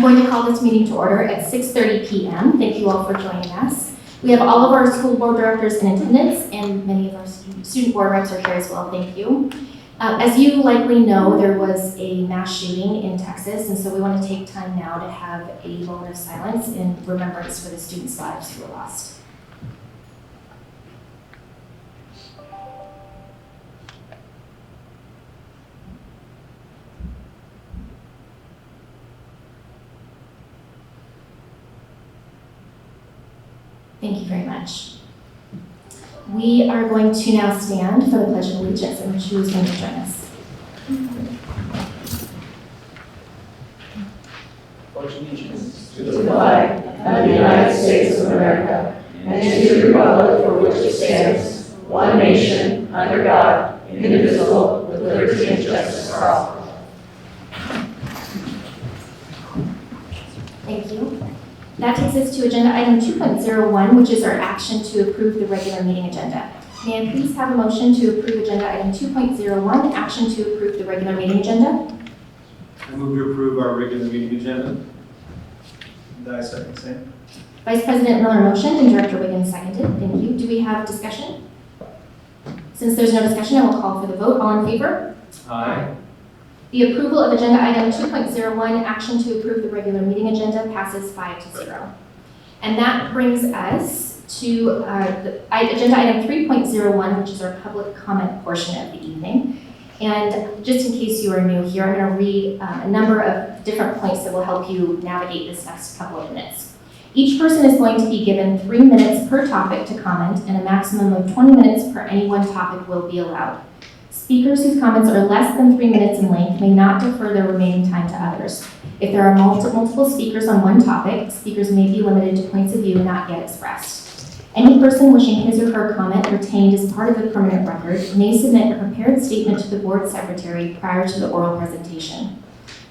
going to call this meeting to order at 6:30 p.m. Thank you all for joining us. We have all of our school board directors in attendance, and many of our student board reps are here as well. Thank you. As you likely know, there was a mass shooting in Texas, and so we want to take time now to have a moment of silence in remembrance for the students' lives who were lost. Thank you very much. We are going to now stand for the Pledge of Allegiance, and who is going to join us? Pledge allegiance to the flag of the United States of America and to the republic for which it stands, one nation, under God, indivisible, with liberty and justice for all. Thank you. That takes us to agenda item 2.01, which is our action to approve the regular meeting agenda. May I please have a motion to approve agenda item 2.01, action to approve the regular meeting agenda? I move to approve our regular meeting agenda. And I second same. Vice President Miller motioned and Director Wiggins seconded. Thank you. Do we have discussion? Since there's no discussion, I will call for the vote. All in favor? Aye. The approval of agenda item 2.01, action to approve the regular meeting agenda, passes 5-0. And that brings us to agenda item 3.01, which is our public comment portion of the evening. And just in case you are new here, I'm going to read a number of different points that will help you navigate this next couple of minutes. Each person is going to be given 3 minutes per topic to comment, and a maximum of 20 minutes per any one topic will be allowed. Speakers whose comments are less than 3 minutes in length may not defer their remaining time to others. If there are multiple speakers on one topic, speakers may be limited to points of view not yet expressed. Any person wishing his or her comment retained as part of the permanent record may submit a prepared statement to the board secretary prior to the oral presentation.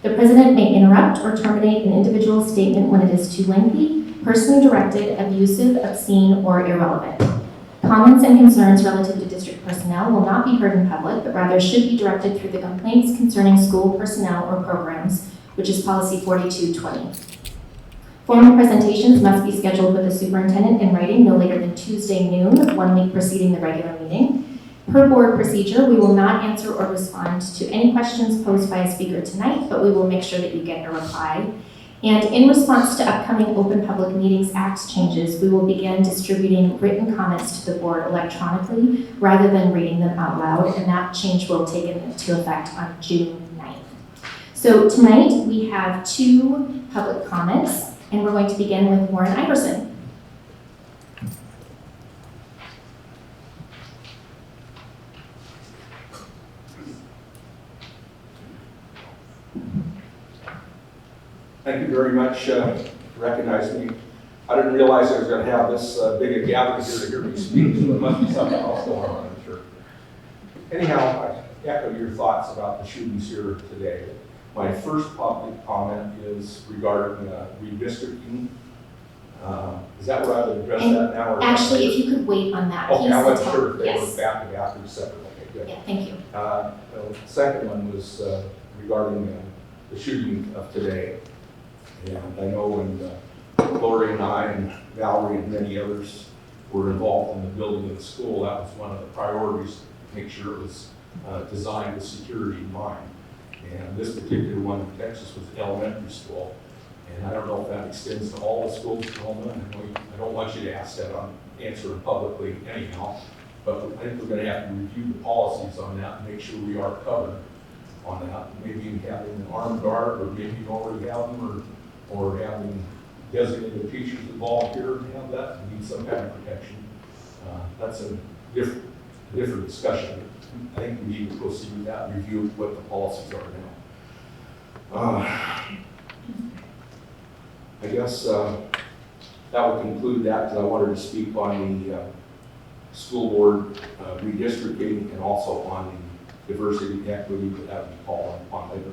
The president may interrupt or terminate an individual statement when it is too lengthy, personally directed, abusive, obscene, or irrelevant. Comments and concerns relative to district personnel will not be heard in public, but rather should be directed through the complaints concerning school personnel or programs, which is policy 4220. Formal presentations must be scheduled with the superintendent in writing no later than Tuesday noon, 1 week preceding the regular meeting. Per board procedure, we will not answer or respond to any questions posed by a speaker tonight, but we will make sure that you get a reply. And in response to upcoming Open Public Meetings Act changes, we will begin distributing written comments to the board electronically rather than reading them out loud, and that change will take into effect on June 9th. So tonight we have 2 public comments, and we're going to begin with Warren Iverson. Thank you very much for recognizing me. I didn't realize I was going to have this big a gathering here to hear me speak, so there must be something else going on, I'm sure. Anyhow, I echo your thoughts about the shootings here today. My first public comment is regarding redistricting. Is that where I would address that now? Or actually, if you could wait on that piece. Okay, I wasn't sure if they yes. were back to back or separate. Okay, good. Yeah, thank you. The second one was regarding the shooting of today. And I know when Lori and I and Valerie and many others were involved in the building of the school, that was one of the priorities, to make sure it was designed with security in mind. And this particular one in Texas was elementary school. And I don't know if that extends to all the schools in Tahoma. I don't want you to answer it publicly anyhow, but I think we're going to have to review the policies on that and make sure we are covered on that. Maybe even having an armed guard, or maybe you already have them, or having designated teachers that volunteer and have that, we need some kind of protection. That's a different discussion. I think we need to proceed with that and review what the policies are now. I guess that would conclude that, because I wanted to speak on the school board redistricting and also on the diversity and equity that we call on later.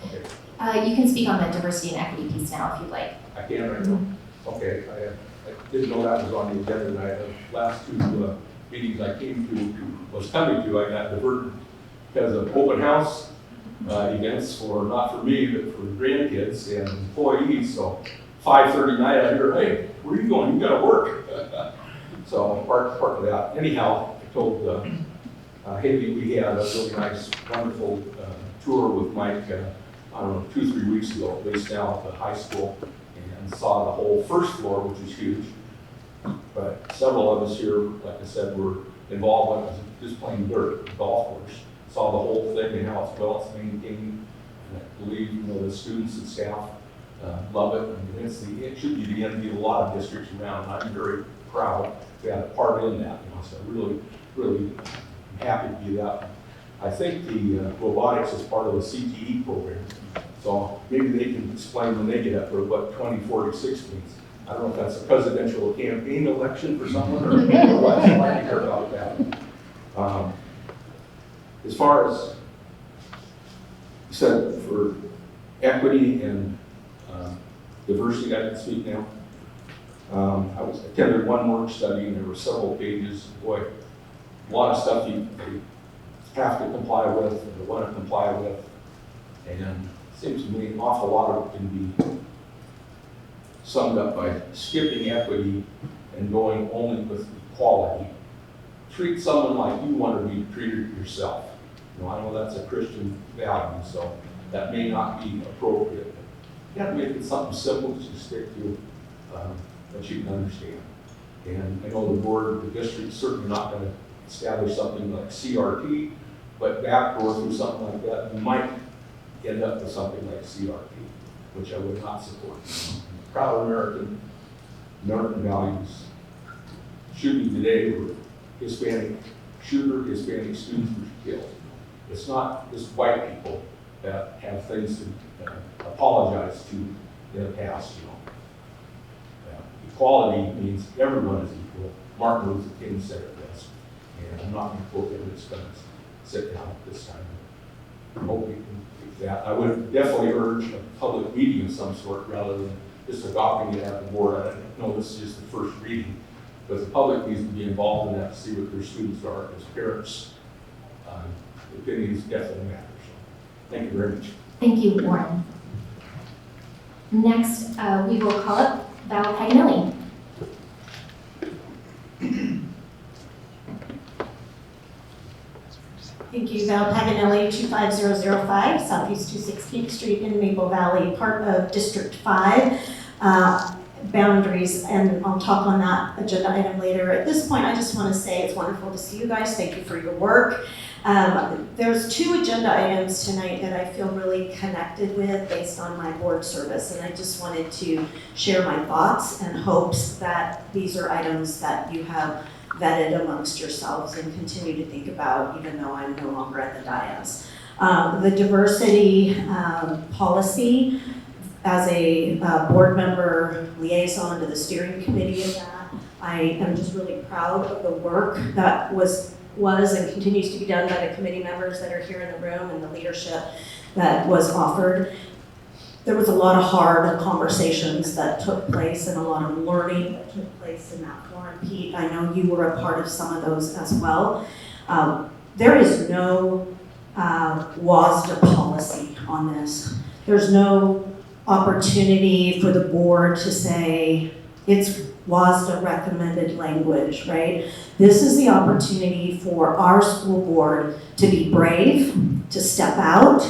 Okay. You can speak on the diversity and equity piece now if you'd like. I can right now. Okay, I didn't know that was on the agenda tonight. The last 2 meetings I was coming to, I got diverted because of open house events for, not for me, but for grandkids and employees. So 5:30 night, I hear, hey, where are you going? You gotta work. So part of that. Anyhow, I told Haley we had a really nice, wonderful tour with Mike, I don't know, 2-3 weeks ago, based down at the high school, and saw the whole first floor, which is huge. But several of us here, like I said, were involved in just playing dirt, golf course. Saw the whole thing and how it's maintained. And I believe, the students and staff love it. I mean, it should be the envy of a lot of districts around. And I'm very proud to have a part in that. So really, really happy to be that. I think the robotics is part of the CTE program. So maybe they can explain when they get up for what 2046 means. I don't know if that's a presidential campaign election for someone or what. I'd like to hear about that. As far as you said, for equity and diversity, I can speak now. I attended one work study and there were several pages. Boy, a lot of stuff you have to comply with or want to comply with. And it seems to me an awful lot of it can be summed up by skipping equity and going only with equality. Treat someone like you want to be treated yourself. I know that's a Christian value, so that may not be appropriate. You have to make it something simple that you stick to, that you can understand. And I know the board, the district's certainly not going to establish something like CRT, but backdoor through something like that, you might end up with something like CRT, which I would not support. Proud American values. Shooting today were Hispanic students were killed. It's not just white people that have things to apologize to in the past, Equality means everyone is equal. Martin Luther King said it best. And I'm not going to quote him, it's going to sit down at this time. I hope we can do that. I would definitely urge a public meeting of some sort rather than just adopting it at the board. I know this is just the first reading, but the public needs to be involved in that to see what their students are as parents. Opinions definitely matter. So, thank you very much. Thank you, Warren. Next, we will call up Val Paganelli. Thank you, Val Paganelli, 25005 Southeast 216th Street in Maple Valley, part of District 5. Boundaries, and I'll talk on that agenda item later. At this point, I just want to say it's wonderful to see you guys. Thank you for your work. There's 2 agenda items tonight that I feel really connected with based on my board service, and I just wanted to share my thoughts and hopes that these are items that you have vetted amongst yourselves and continue to think about, even though I'm no longer at the dais. The diversity policy, as a board member liaison to the steering committee of that, I am just really proud of the work that was and continues to be done by the committee members that are here in the room and the leadership that was offered. There was a lot of hard conversations that took place and a lot of learning that took place in that forum. Pete, I know you were a part of some of those as well. There is no WASDA policy on this. There's no opportunity for the board to say it's WASDA recommended language, right? This is the opportunity for our school board to be brave, to step out,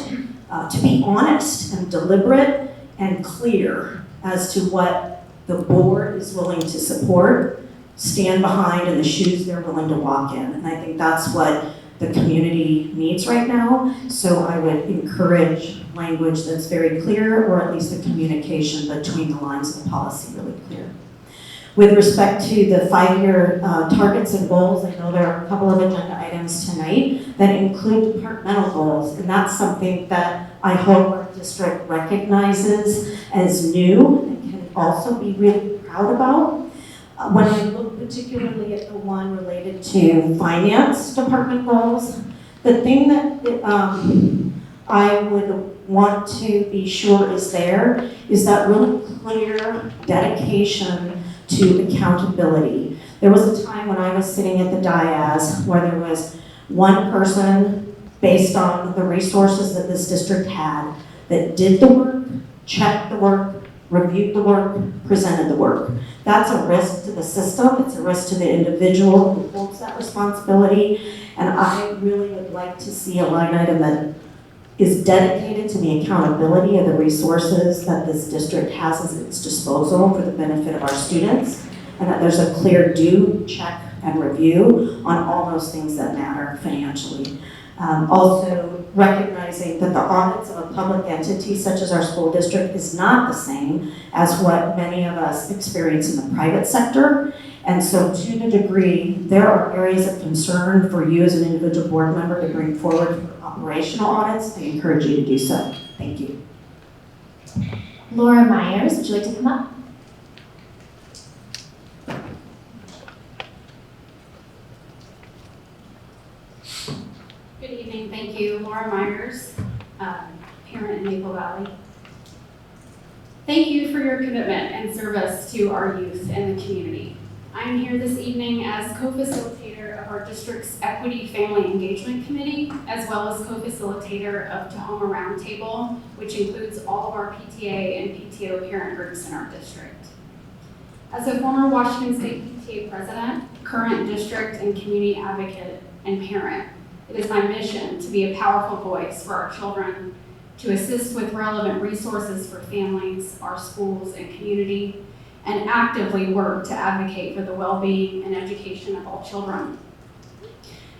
to be honest and deliberate and clear as to what the board is willing to support, stand behind, and the shoes they're willing to walk in. And I think that's what the community needs right now. So I would encourage language that's very clear, or at least the communication between the lines of the policy really clear. With respect to the 5-year targets and goals, I know there are a couple of agenda items tonight that include departmental goals, and that's something that I hope our district recognizes as new and can also be really proud about. When I look particularly at the one related to finance department goals, the thing that I would want to be sure is there is that really clear dedication to accountability. There was a time when I was sitting at the dais where there was one person based on the resources that this district had, that did the work, checked the work, reviewed the work, presented the work. That's a risk to the system, it's a risk to the individual who holds that responsibility, and I really would like to see a line item that is dedicated to the accountability of the resources that this district has at its disposal for the benefit of our students, and that there's a clear do, check, and review on all those things that matter financially. Also recognizing that the audits of a public entity such as our school district is not the same as what many of us experience in the private sector. And so to the degree there are areas of concern for you as an individual board member to bring forward for operational audits, I encourage you to do so. Thank you. Laura Myers, would you like to come up? Good evening, thank you. Laura Myers, parent in Maple Valley. Thank you for your commitment and service to our youth and the community. I'm here this evening as co-facilitator of our district's Equity Family Engagement Committee, as well as co-facilitator of Tahoma Roundtable, which includes all of our PTA and PTO parent groups in our district. As a former Washington State PTA president, current district and community advocate, and parent, it is my mission to be a powerful voice for our children, to assist with relevant resources for families, our schools, and community, and actively work to advocate for the well-being and education of all children.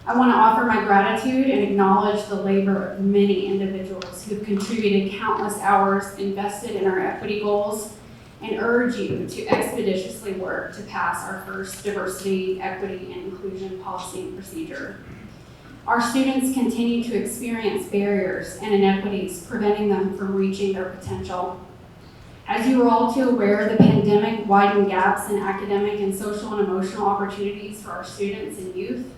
I want to offer my gratitude and acknowledge the labor of many individuals who've contributed countless hours invested in our equity goals, and urge you to expeditiously work to pass our first diversity, equity, and inclusion policy and procedure. Our students continue to experience barriers and inequities, preventing them from reaching their potential. As you are all too aware, the pandemic widened gaps in academic and social and emotional opportunities for our students and youth.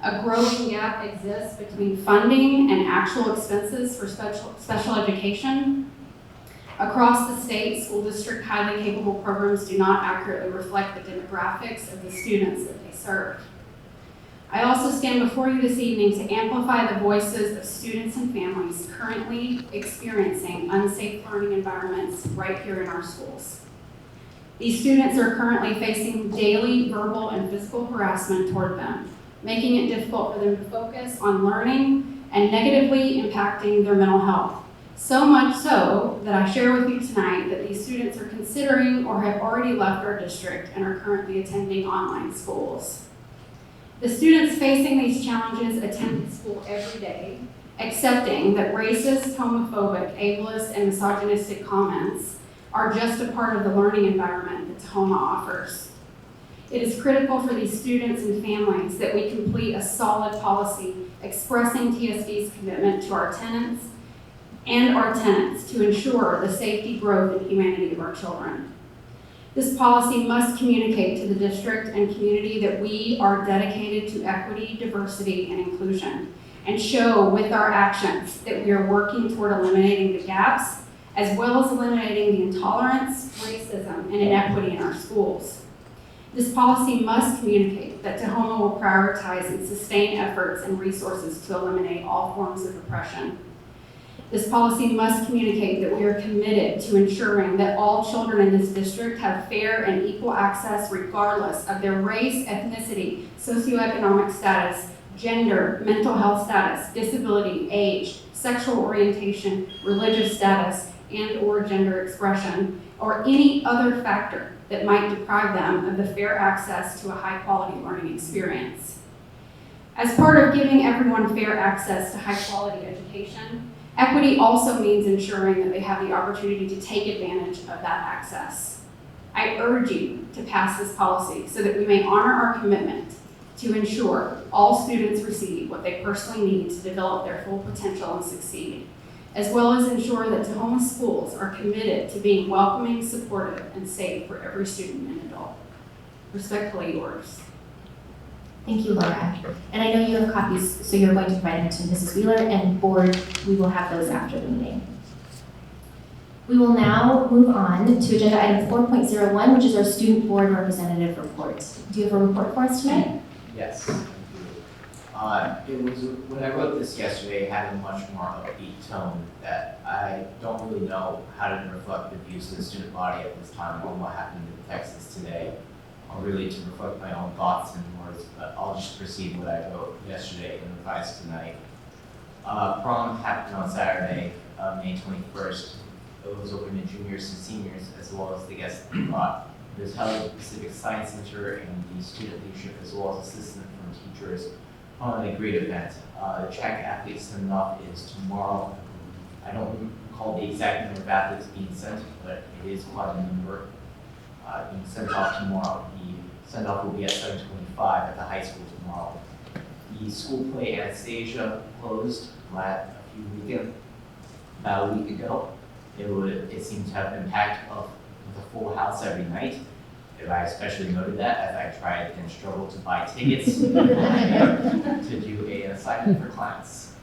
A growing gap exists between funding and actual expenses for special education. Across the state, school district highly capable programs do not accurately reflect the demographics of the students that they serve. I also stand before you this evening to amplify the voices of students and families currently experiencing unsafe learning environments right here in our schools. These students are currently facing daily verbal and physical harassment toward them, making it difficult for them to focus on learning and negatively impacting their mental health. So much so that I share with you tonight that these students are considering or have already left our district and are currently attending online schools. The students facing these challenges attend school every day, accepting that racist, homophobic, ableist, and misogynistic comments are just a part of the learning environment that Tahoma offers. It is critical for these students and families that we complete a solid policy expressing TSD's commitment to our tenants and our tenants to ensure the safety, growth, and humanity of our children. This policy must communicate to the district and community that we are dedicated to equity, diversity, and inclusion, and show with our actions that we are working toward eliminating the gaps, as well as eliminating the intolerance, racism, and inequity in our schools. This policy must communicate that Tahoma will prioritize and sustain efforts and resources to eliminate all forms of oppression. This policy must communicate that we are committed to ensuring that all children in this district have fair and equal access regardless of their race, ethnicity, socioeconomic status, gender, mental health status, disability, age, sexual orientation, religious status, and/or gender expression, or any other factor that might deprive them of the fair access to a high-quality learning experience. As part of giving everyone fair access to high-quality education, equity also means ensuring that they have the opportunity to take advantage of that access. I urge you to pass this policy so that we may honor our commitment to ensure all students receive what they personally need to develop their full potential and succeed, as well as ensure that Tahoma schools are committed to being welcoming, supportive, and safe for every student and adult. Respectfully yours. Thank you, Laura. And I know you have copies, so you're going to provide them to Mrs. Wheeler, and board, we will have those after the meeting. We will now move on to agenda item 4.01, which is our student board representative report. Do you have a report for us tonight? Yes. It was, when I wrote this yesterday, it had a much more upbeat tone that I don't really know how to reflect the views of the student body at this time on what happened in Texas today, or really to reflect my own thoughts and words, but I'll just proceed what I wrote yesterday and revise tonight. Prom happened on Saturday, May 21st. It was open to juniors and seniors, as well as the guests that they brought. It was held at the Pacific Science Center, and the student leadership, as well as assistance from teachers, on a great event. The track athletes send off is tomorrow. I don't recall the exact number of athletes being sent, but it is quite a number being sent off tomorrow. The send-off will be at 7:25 at the high school tomorrow. The school play Anastasia closed about a week ago. It seemed to have been packed up with a full house every night. I especially noted that as I tried and struggled to buy tickets to do an assignment for class.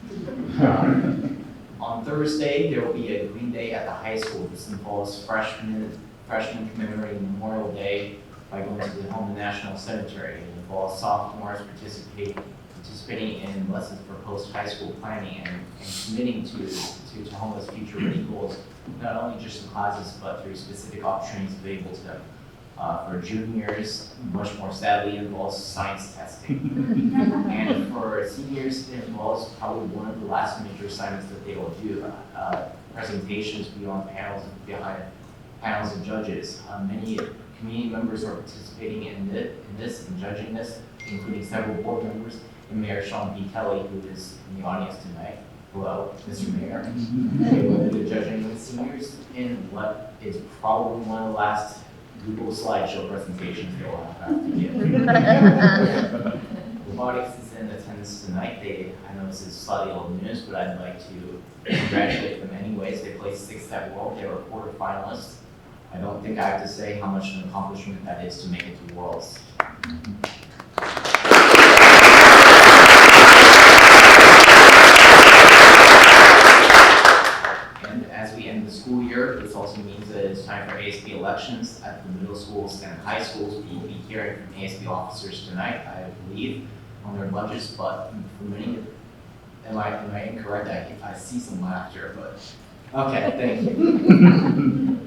On Thursday, there will be a Green Day at the high school. This involves freshmen commemorating Memorial Day by going to the Tahoma National Cemetery. It involves sophomores participating in lessons for post-high school planning and committing to Tahoma's future ready goals, not only just in classes, but through specific opportunities available to them. For juniors, much more sadly, involves science testing. And for seniors, it involves probably one of the last major assignments that they will do, presentations beyond panels and behind panels of judges. Many community members are participating in this and judging this, including several board members and Mayor Sean B. Kelly, who is in the audience tonight. Hello, Mr. Mayor. They will be judging the seniors in what is probably one of the last Google slideshow presentations they'll have to give. Robotics is in attendance tonight. I know this is slightly old news, but I'd like to congratulate them anyways. They placed 6th at World. They were quarterfinalists. I don't think I have to say how much of an accomplishment that is to make it to Worlds. The school year. This also means that it's time for ASB elections at the middle schools and high schools. We will be hearing from ASB officers tonight, I believe, on their budgets, but for many, am I incorrect? I see some laughter, but okay, thank you.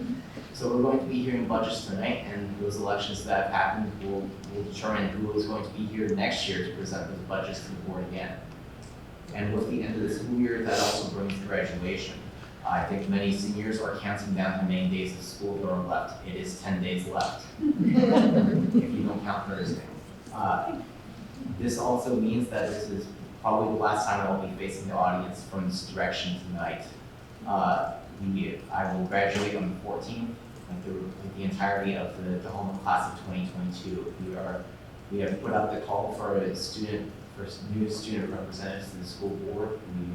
So we're going to be hearing budgets tonight, and those elections that have happened will determine who is going to be here next year to present those budgets to the board again. And with the end of the school year, that also brings graduation. I think many seniors are counting down how many days of school there are left. It is 10 days left, if you don't count Thursday. This also means that this is probably the last time I'll be facing the audience from this direction tonight. I will graduate on the 14th with the entirety of the Tahoma class of 2022. We have put out the call for new student representatives to the school board. We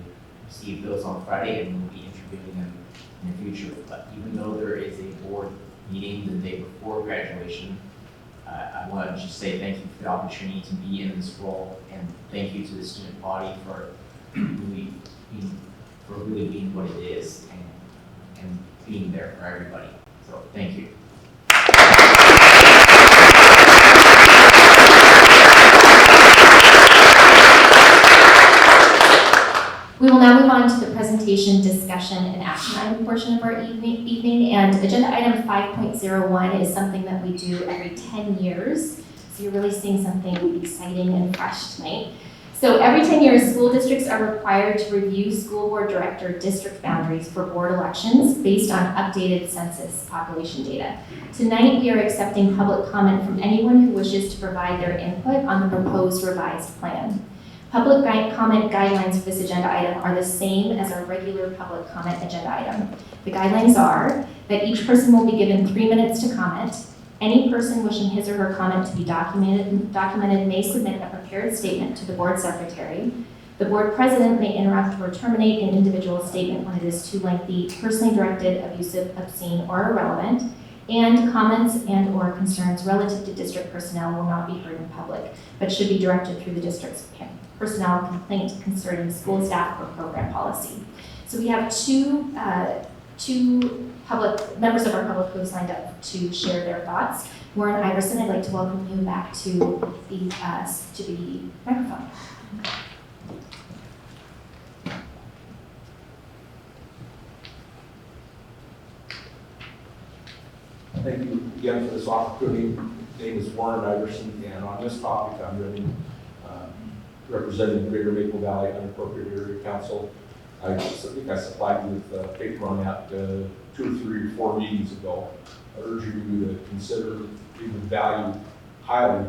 received those on Friday, and we'll be interviewing them in the future. But even though there is a board meeting the day before graduation, I want to just say thank you for the opportunity to be in this role, and thank you to the student body for really being what it is and being there for everybody. So thank you. We will now move on to the presentation, discussion, and action item portion of our evening. And agenda item 5.01 is something that we do every 10 years. So you're really seeing something exciting and fresh tonight. So every 10 years, school districts are required to review school board director district boundaries for board elections based on updated census population data. Tonight, we are accepting public comment from anyone who wishes to provide their input on the proposed revised plan. Public comment guidelines for this agenda item are the same as our regular public comment agenda item. The guidelines are that each person will be given 3 minutes to comment. Any person wishing his or her comment to be documented may submit a prepared statement to the board secretary. The board president may interrupt or terminate an individual statement when it is too lengthy, personally directed, abusive, obscene, or irrelevant. And comments and or concerns relative to district personnel will not be heard in public, but should be directed through the district's personnel complaint concerning school staff or program policy. So we have two public members of our public who have signed up to share their thoughts. Warren Iverson, I'd like to welcome you back to the microphone. Thank you again for this opportunity. My name is Warren Iverson, and on this topic, I'm running, representing the Greater Maple Valley Unincorporated Area Council. I think I supplied you with paper on that 2 or 3 or 4 meetings ago. I urge you to consider, even value highly,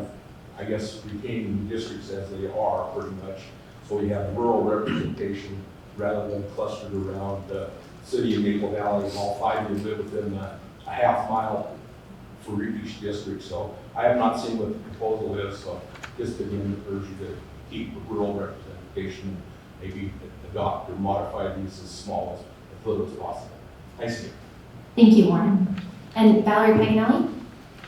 I guess, retaining the districts as they are pretty much. So we have rural representation rather than clustered around the city of Maple Valley, and all 5 of you live within a half mile for each district. So I have not seen what the proposal is, so just again urge you to keep rural representation, maybe adopt or modify these as small as little as possible. Thanks again. Thank you, Warren. And Valerie Paganelli?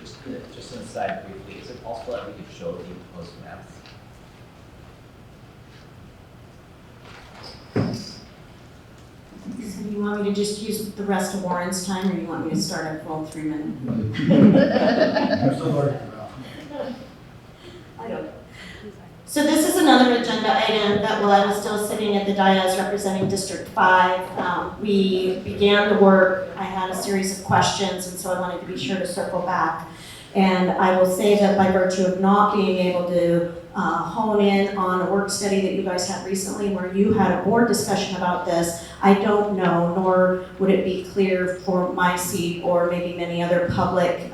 Just an aside briefly, is it possible that we could show the proposed maps? So you want me to just use the rest of Warren's time, or you want me to start at full 3 minutes? I don't know. So this is another agenda item that while I was still sitting at the dais representing District 5, we began the work. I had a series of questions, and so I wanted to be sure to circle back. And I will say that by virtue of not being able to hone in on a work study that you guys had recently where you had a board discussion about this, I don't know, nor would it be clear for my seat or maybe many other public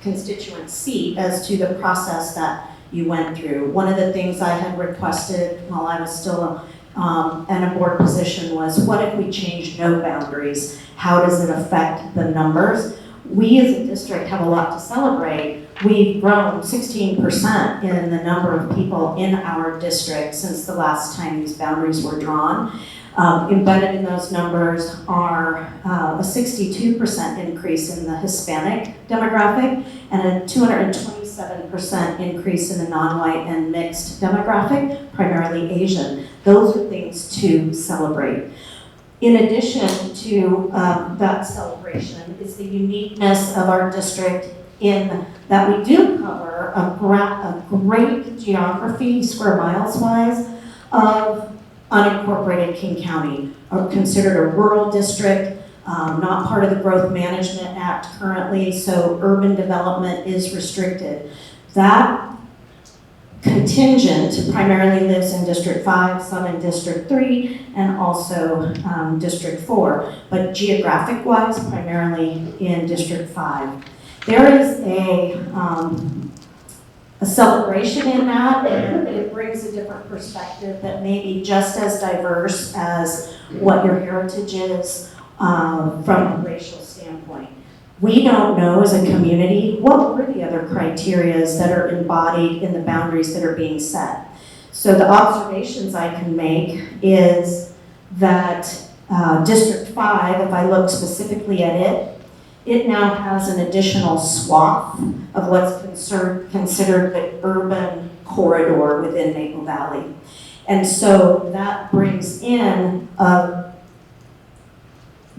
constituent seat as to the process that you went through. One of the things I had requested while I was still in a board position was, what if we change no boundaries? How does it affect the numbers? We as a district have a lot to celebrate. We've grown 16% in the number of people in our district since the last time these boundaries were drawn. Embedded in those numbers are a 62% increase in the Hispanic demographic and a 227% increase in the non-white and mixed demographic, primarily Asian. Those are things to celebrate. In addition to that celebration is the uniqueness of our district in that we do cover a great geography, square miles wise, of unincorporated King County, considered a rural district, not part of the Growth Management Act currently, so urban development is restricted. That contingent primarily lives in District 5, some in District 3, and also District 4, but geographic-wise, primarily in District 5. There is a celebration in that, and it brings a different perspective that may be just as diverse as what your heritage is from a racial standpoint. We don't know as a community what were the other criterias that are embodied in the boundaries that are being set. So the observations I can make is that District 5, if I look specifically at it, it now has an additional swath of what's considered the urban corridor within Maple Valley. And so that brings in a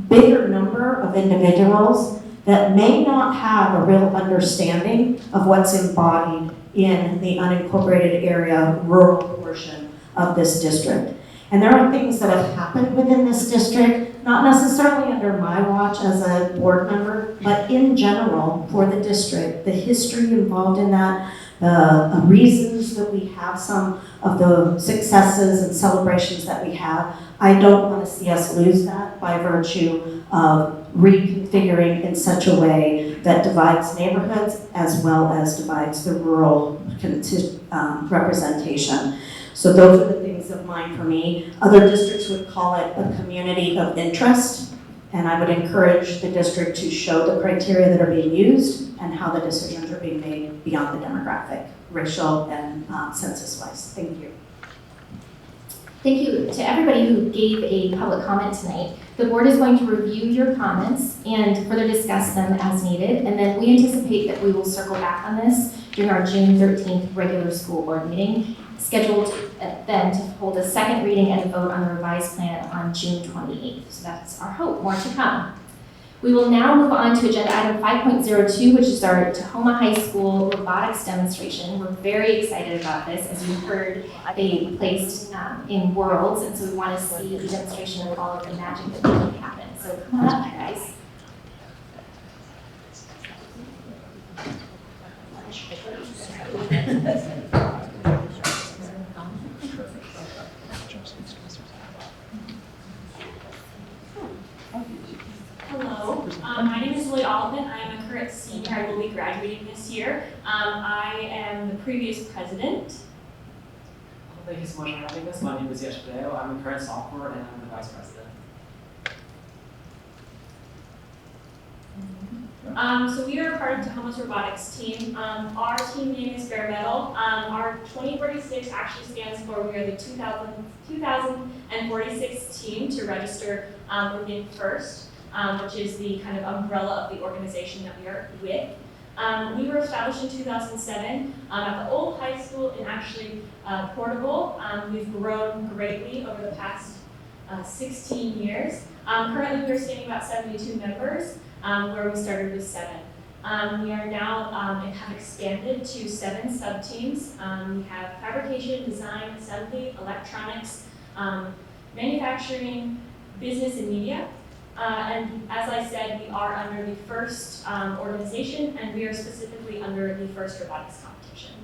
bigger number of individuals that may not have a real understanding of what's embodied in the unincorporated area rural portion of this district. And there are things that have happened within this district, not necessarily under my watch as a board member, but in general for the district, the history involved in that, the reasons that we have some of the successes and celebrations that we have. I don't want to see us lose that by virtue of reconfiguring in such a way that divides neighborhoods as well as divides the rural representation. So those are the things of mine for me. Other districts would call it a community of interest, and I would encourage the district to show the criteria that are being used and how the decisions are being made beyond the demographic, racial, and census-wise. Thank you. Thank you to everybody who gave a public comment tonight. The board is going to review your comments and further discuss them as needed, and then we anticipate that we will circle back on this during our June 13th regular school board meeting, scheduled then to hold a second reading and vote on the revised plan on June 28th. So that's our hope, more to come. We will now move on to agenda item 5.02, which is our Tahoma High School robotics demonstration. We're very excited about this. As you heard, they placed in worlds, and so we want to see the demonstration of all of the magic that can happen. So come on up, guys. Hello, my name is Lloyd Oliphant. I am a current senior. I will be graduating this year. I am the previous president. Thank you so much for having us. My name is Yesh Padeo. I'm a current sophomore and I'm the vice president. So we are a part of Tahoma's robotics team. Our team name is Bare Metal. Our 2046 actually stands for we are the 2046 team to register within FIRST, which is the kind of umbrella of the organization that we are with. We were established in 2007 at the old high school and actually portable. We've grown greatly over the past 16 years. Currently, we're standing about 72 members, where we started with 7. We are now and have expanded to 7 sub-teams. We have fabrication, design, assembly, electronics, manufacturing, business, and media. And as I said, we are under the FIRST organization, and we are specifically under the FIRST robotics competition.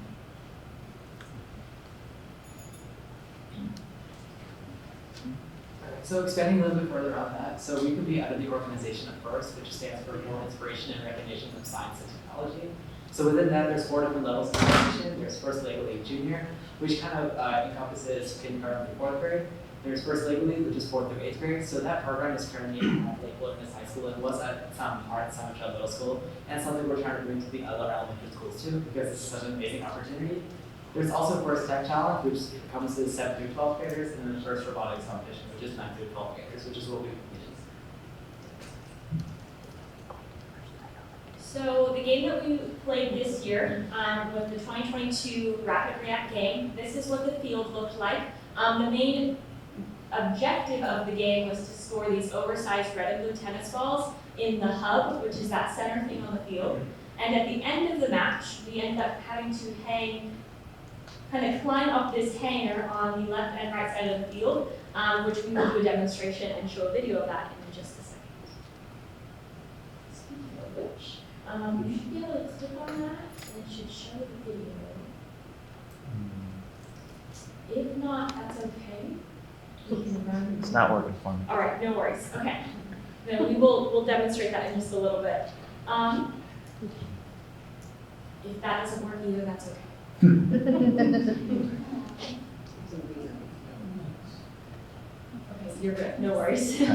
So expanding a little bit further on that, so we could be under the organization of FIRST, which stands for Global Inspiration and Recognition of Science and Technology. So within that, there's 4 different levels of competition. There's First Legal League Junior, which kind of encompasses kindergarten through 4th grade. There's First Legal League, which is 4th through 8th grade. So that program is currently at Lake Wilderness High School and was at San Michelle Middle School, and something we're trying to bring to the other elementary schools too, because it's such an amazing opportunity. There's also First Tech Challenge, which encompasses 7th through 12th graders, and then the First Robotics Competition, which is 9th through 12th graders, which is what we completed. So the game that we played this year was the 2022 Rapid React game. This is what the field looked like. The main objective of the game was to score these oversized red and blue tennis balls in the hub, which is that center thing on the field. And at the end of the match, we ended up having to kind of climb up this hanger on the left and right side of the field, which we will do a demonstration and show a video of that in just a second. Speaking of which, you should be able to click on that and it should show the video. If not, that's okay. It's not working for me. All right, no worries. Okay. Then we'll demonstrate that in just a little bit. If that doesn't work either, that's okay. Okay, you're good. No worries. All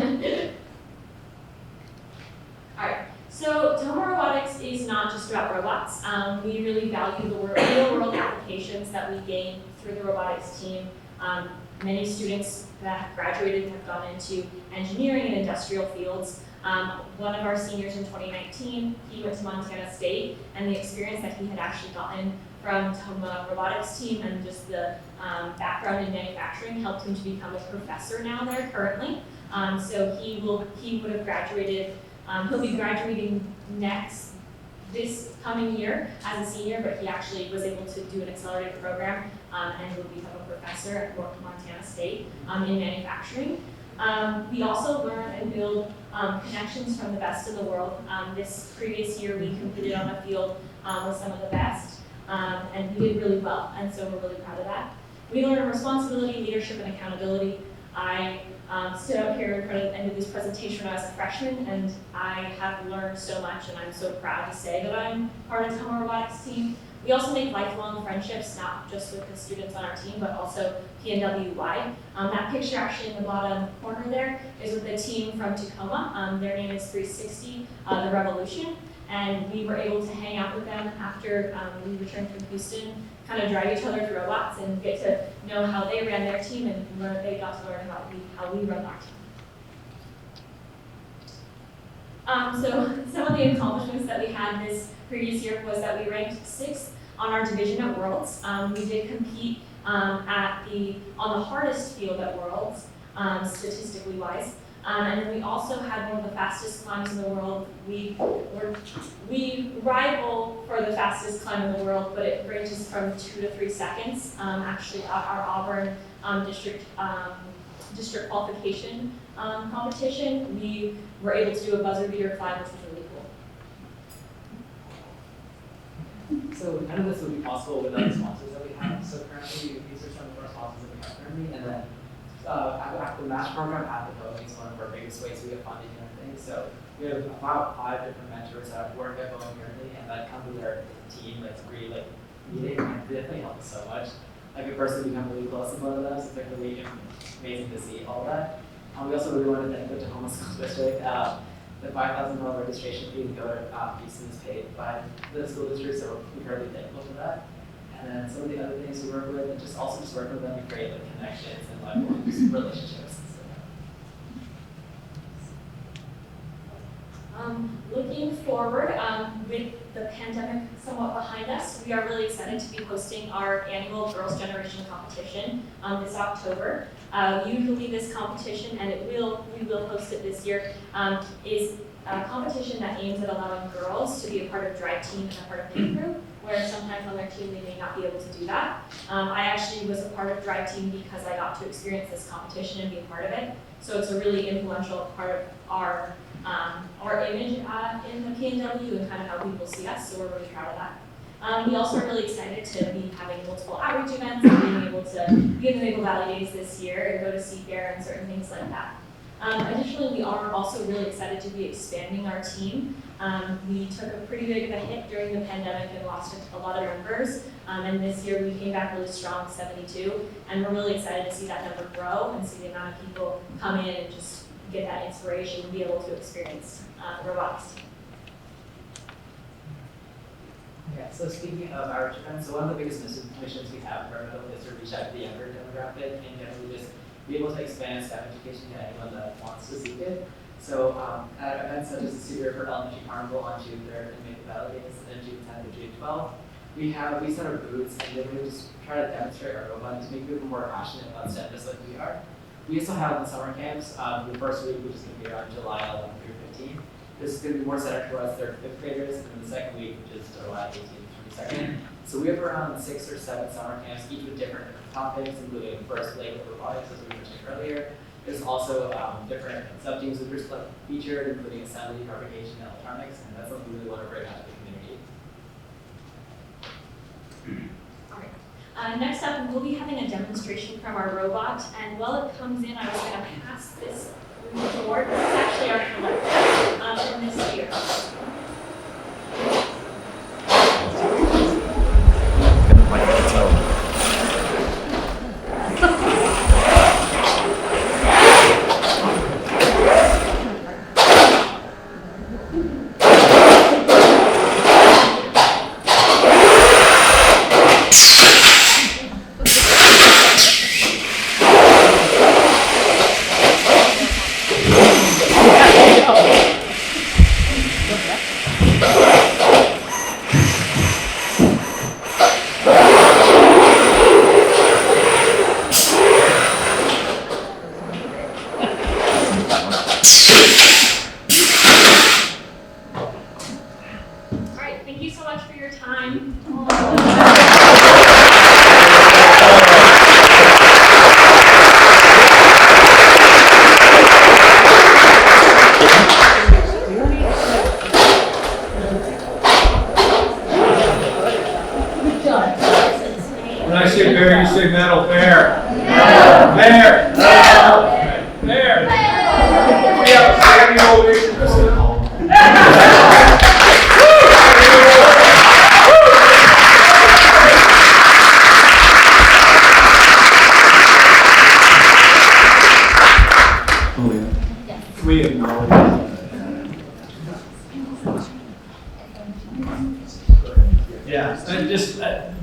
right. So Tahoma Robotics is not just about robots. We really value the real-world applications that we gain through the robotics team. Many students that have graduated have gone into engineering and industrial fields. One of our seniors in 2019, he went to Montana State, and the experience that he had actually gotten from Tahoma Robotics team and just the background in manufacturing helped him to become a professor now there currently. So he would have graduated, he'll be graduating this coming year as a senior, but he actually was able to do an accelerated program and will become a professor at Montana State in manufacturing. We also learn and build connections from the best in the world. This previous year we competed on a field with some of the best, and we did really well, and so we're really proud of that. We learn responsibility, leadership, and accountability. I stood up here in front of the end of this presentation when I was a freshman, and I have learned so much, and I'm so proud to say that I'm part of the Tahoma Robotics team. We also make lifelong friendships, not just with the students on our team, but also PNW-wide. That picture actually in the bottom corner there is with the team from Tacoma. Their name is 360, The Revolution. And we were able to hang out with them after we returned from Houston, kind of drive each other's robots and get to know how they ran their team and they got to learn how we run our team. So some of the accomplishments that we had this previous year was that we ranked 6th on our division at Worlds. We did compete on the hardest field at Worlds, statistically wise. And then we also had one of the fastest climbs in the world. We rival for the fastest climb in the world, but it ranges from 2 to 3 seconds. Actually, our Auburn district qualification competition, we were able to do a buzzer beater climb, which was really cool. So none of this would be possible without the sponsors that we have. So currently, these are some of our sponsors that we have currently, and then the match program at the Boeing is one of our biggest ways we get funding and everything. So we have about 5 different mentors that work at Boeing currently, and that come to their team, like really like meeting, and they definitely help us so much. Like a person become really close with one of them, so it's like really amazing to see all that. We also really want to thank the Tahoma School District. The $5,000 registration fee to go to Houston is paid by the school district, so we're incredibly thankful for that. And then some of the other things we work with, and just also just working with them to create like connections and lifelong relationships and stuff. Looking forward, with the pandemic somewhat behind us, we are really excited to be hosting our annual Girls' Generation competition this October. Usually this competition, and we will host it this year, is a competition that aims at allowing girls to be a part of drive team and a part of pit crew, where sometimes on their team they may not be able to do that. I actually was a part of drive team because I got to experience this competition and be a part of it. So it's a really influential part of our image in the PNW and kind of how people see us, so we're really proud of that. We also are really excited to be having multiple outreach events and being able to be in the Maple Valley Days this year and go to Seafair and certain things like that. Additionally, we are also really excited to be expanding our team. We took a pretty big of a hit during the pandemic and lost a lot of members. And this year we came back really strong, 72, and we're really excited to see that number grow and see the amount of people come in and just get that inspiration and be able to experience robotics. Yeah, so speaking of outreach events, so one of the biggest missions we have for our middle is to reach out to the younger demographic and generally just be able to expand STEM education to anyone that wants to seek it. So at events such as the Cedar River Elementary Carnival on June 3rd and Maple Valley Days and June 10th and June 12th, we set our booths and then we just try to demonstrate our robot to make people more passionate about STEM just like we are. We also have the summer camps. The first week, which is going to be around July 11th through 15th. This is going to be more centered towards 3rd and 5th graders, and then the second week, which is July 18th through 22nd. So we have around 6 or 7 summer camps, each with different topics, including first leg of robotics, as we mentioned earlier. There's also different sub-teams which are featured, including assembly, fabrication, and electronics, and that's something we really want to bring out to the community. Next up, we'll be having a demonstration from our robot, and while it comes in, I was going to pass this board. This is actually our collector from this year.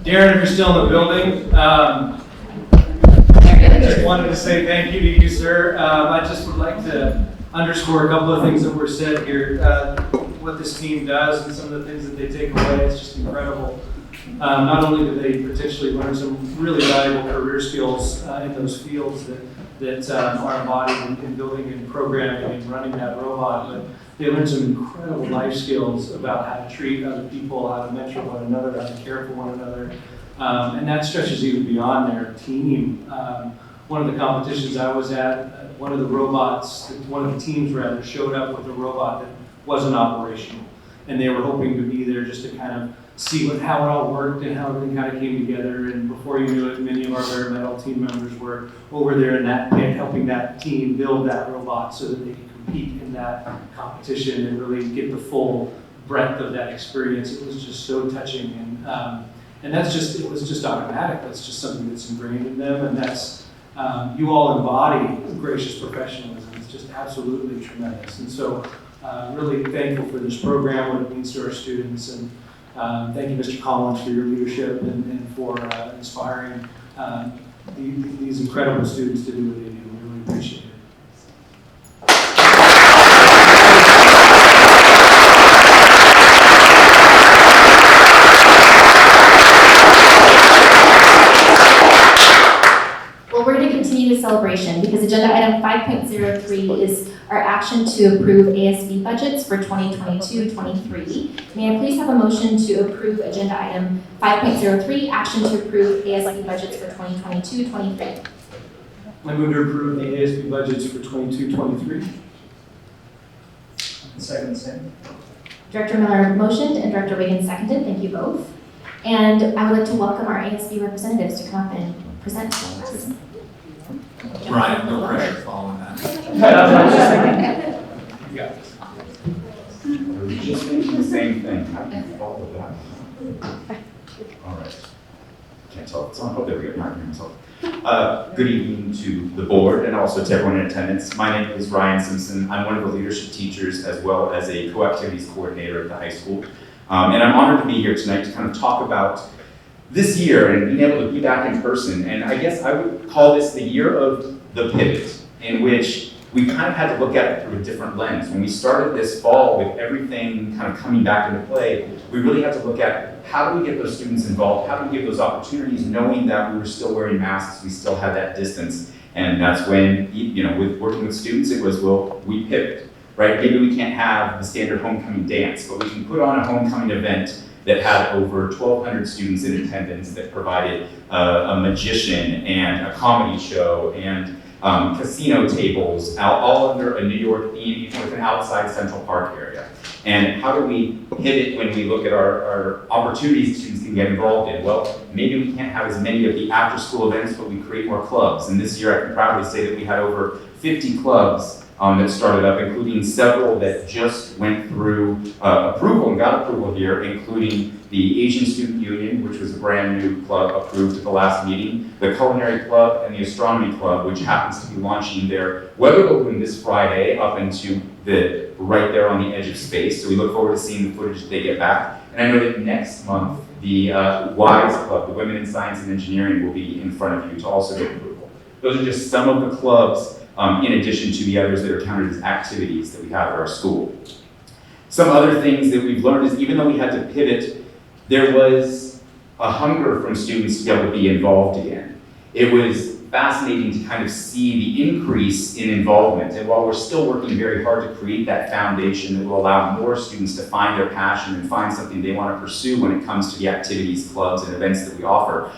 Darren, if you're still in the building, I just wanted to say thank you to you, sir. I just would like to underscore a couple of things that were said here. What this team does and some of the things that they take away, it's just incredible. Not only do they potentially learn some really valuable career skills in those fields that are embodied in building and programming and running that robot, but they learn some incredible life skills about how to treat other people, how to mentor one another, how to care for one another. And that stretches even beyond their team. One of the competitions I was at, one of the teams showed up with a robot that wasn't operational. And they were hoping to be there just to kind of see how it all worked and how everything kind of came together. And before you knew it, many of our bare metal team members were over there in that pit helping that team build that robot so that they could compete in that competition and really get the full breadth of that experience. It was just so touching, and that's just, it was just automatic. That's just something that's ingrained in them, and that's, you all embody gracious professionalism. It's just absolutely tremendous. And so, really thankful for this program, what it means to our students, and thank you, Mr. Collins, for your leadership and for inspiring these incredible students to do what they do. We really appreciate it. Well, we're going to continue the celebration because agenda item 5.03 is our action to approve ASB budgets for 2022-23. May I please have a motion to approve agenda item 5.03, action to approve ASB budgets for 2022-23? I move to approve the ASB budgets for 22-23. Second, same. Director Miller motioned and Director Reagan seconded. Thank you both. And I would like to welcome our ASB representatives to come up and present to us. Brian, no pressure following that. You got this. We're just thinking the same thing. All of that. All right. Can't tell if it's on. Oh, there we go. Now I can hear myself. Good evening to the board and also to everyone in attendance. My name is Ryan Simpson. I'm one of the leadership teachers as well as a co-activities coordinator at the high school. And I'm honored to be here tonight to kind of talk about this year and being able to be back in person. And I guess I would call this the year of the pivot, in which we kind of had to look at it through a different lens. When we started this fall with everything kind of coming back into play, we really had to look at how do we get those students involved, how do we give those opportunities, knowing that we were still wearing masks, we still had that distance. And that's when, you know, with working with students, it was, well, we pivot, right? Maybe we can't have the standard homecoming dance, but we can put on a homecoming event that had over 1,200 students in attendance, that provided a magician and a comedy show and casino tables, all under a New York theme with an outside Central Park area. And how do we pivot when we look at our opportunities students can get involved in? Well, maybe we can't have as many of the after-school events, but we create more clubs. And this year I can proudly say that we had over 50 clubs that started up, including several that just went through approval and got approval here, including the Asian Student Union, which was a brand new club approved at the last meeting, the Culinary Club, and the Astronomy Club, which happens to be launching their weather balloon this Friday up into the right there on the edge of space. So we look forward to seeing the footage that they get back. And I know that next month, the WISE Club, the Women in Science and Engineering, will be in front of you to also get approval. Those are just some of the clubs in addition to the others that are counted as activities that we have at our school. Some other things that we've learned is even though we had to pivot, there was a hunger from students to be able to be involved again. It was fascinating to kind of see the increase in involvement. And while we're still working very hard to create that foundation that will allow more students to find their passion and find something they want to pursue when it comes to the activities, clubs, and events that we offer,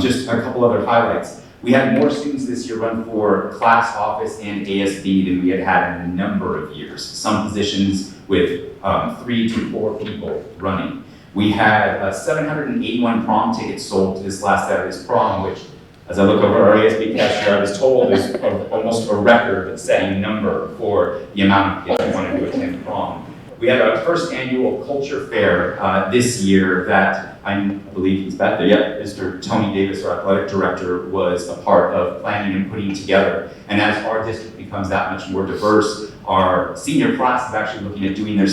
just a couple other highlights. We had more students this year run for class office and ASB than we had had in a number of years. Some positions with 3 to 4 people running. We had 781 prom tickets sold to this last Saturday's prom, which, as I look over our ASB cashier, I was told is almost a record-setting number for the amount of kids who wanted to attend prom. We had our first annual culture fair this year that I believe he's back there. Yep, Mr. Tony Davis, our athletic director, was a part of planning and putting together. And as our district becomes that much more diverse, our senior class is actually looking at doing their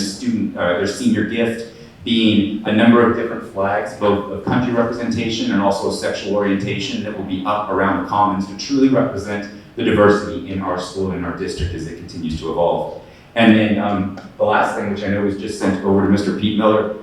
senior gift, being a number of different flags, both of country representation and also sexual orientation, that will be up around the commons to truly represent the diversity in our school and in our district as it continues to evolve. And then the last thing, which I know was just sent over to Mr. Pete Miller,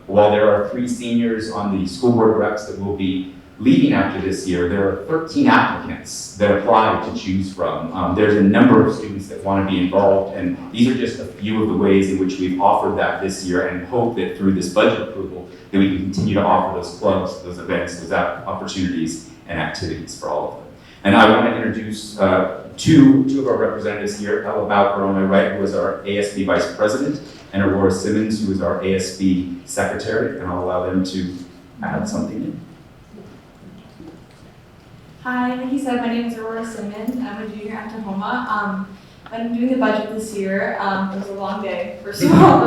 while there are 3 seniors on the school board reps that will be leaving after this year, there are 13 applicants that apply to choose from. There's a number of students that want to be involved, and these are just a few of the ways in which we've offered that this year, and hope that through this budget approval that we can continue to offer those clubs, those events, those opportunities and activities for all of them. And I want to introduce two of our representatives here. Ella Bowker on my right, who is our ASB Vice President, and Aurora Simmons, who is our ASB secretary, and I'll allow them to add something in. Hi, like you said, my name is Aurora Simmons. I'm a junior at Tahoma. I'm doing the budget this year. It was a long day, first of all.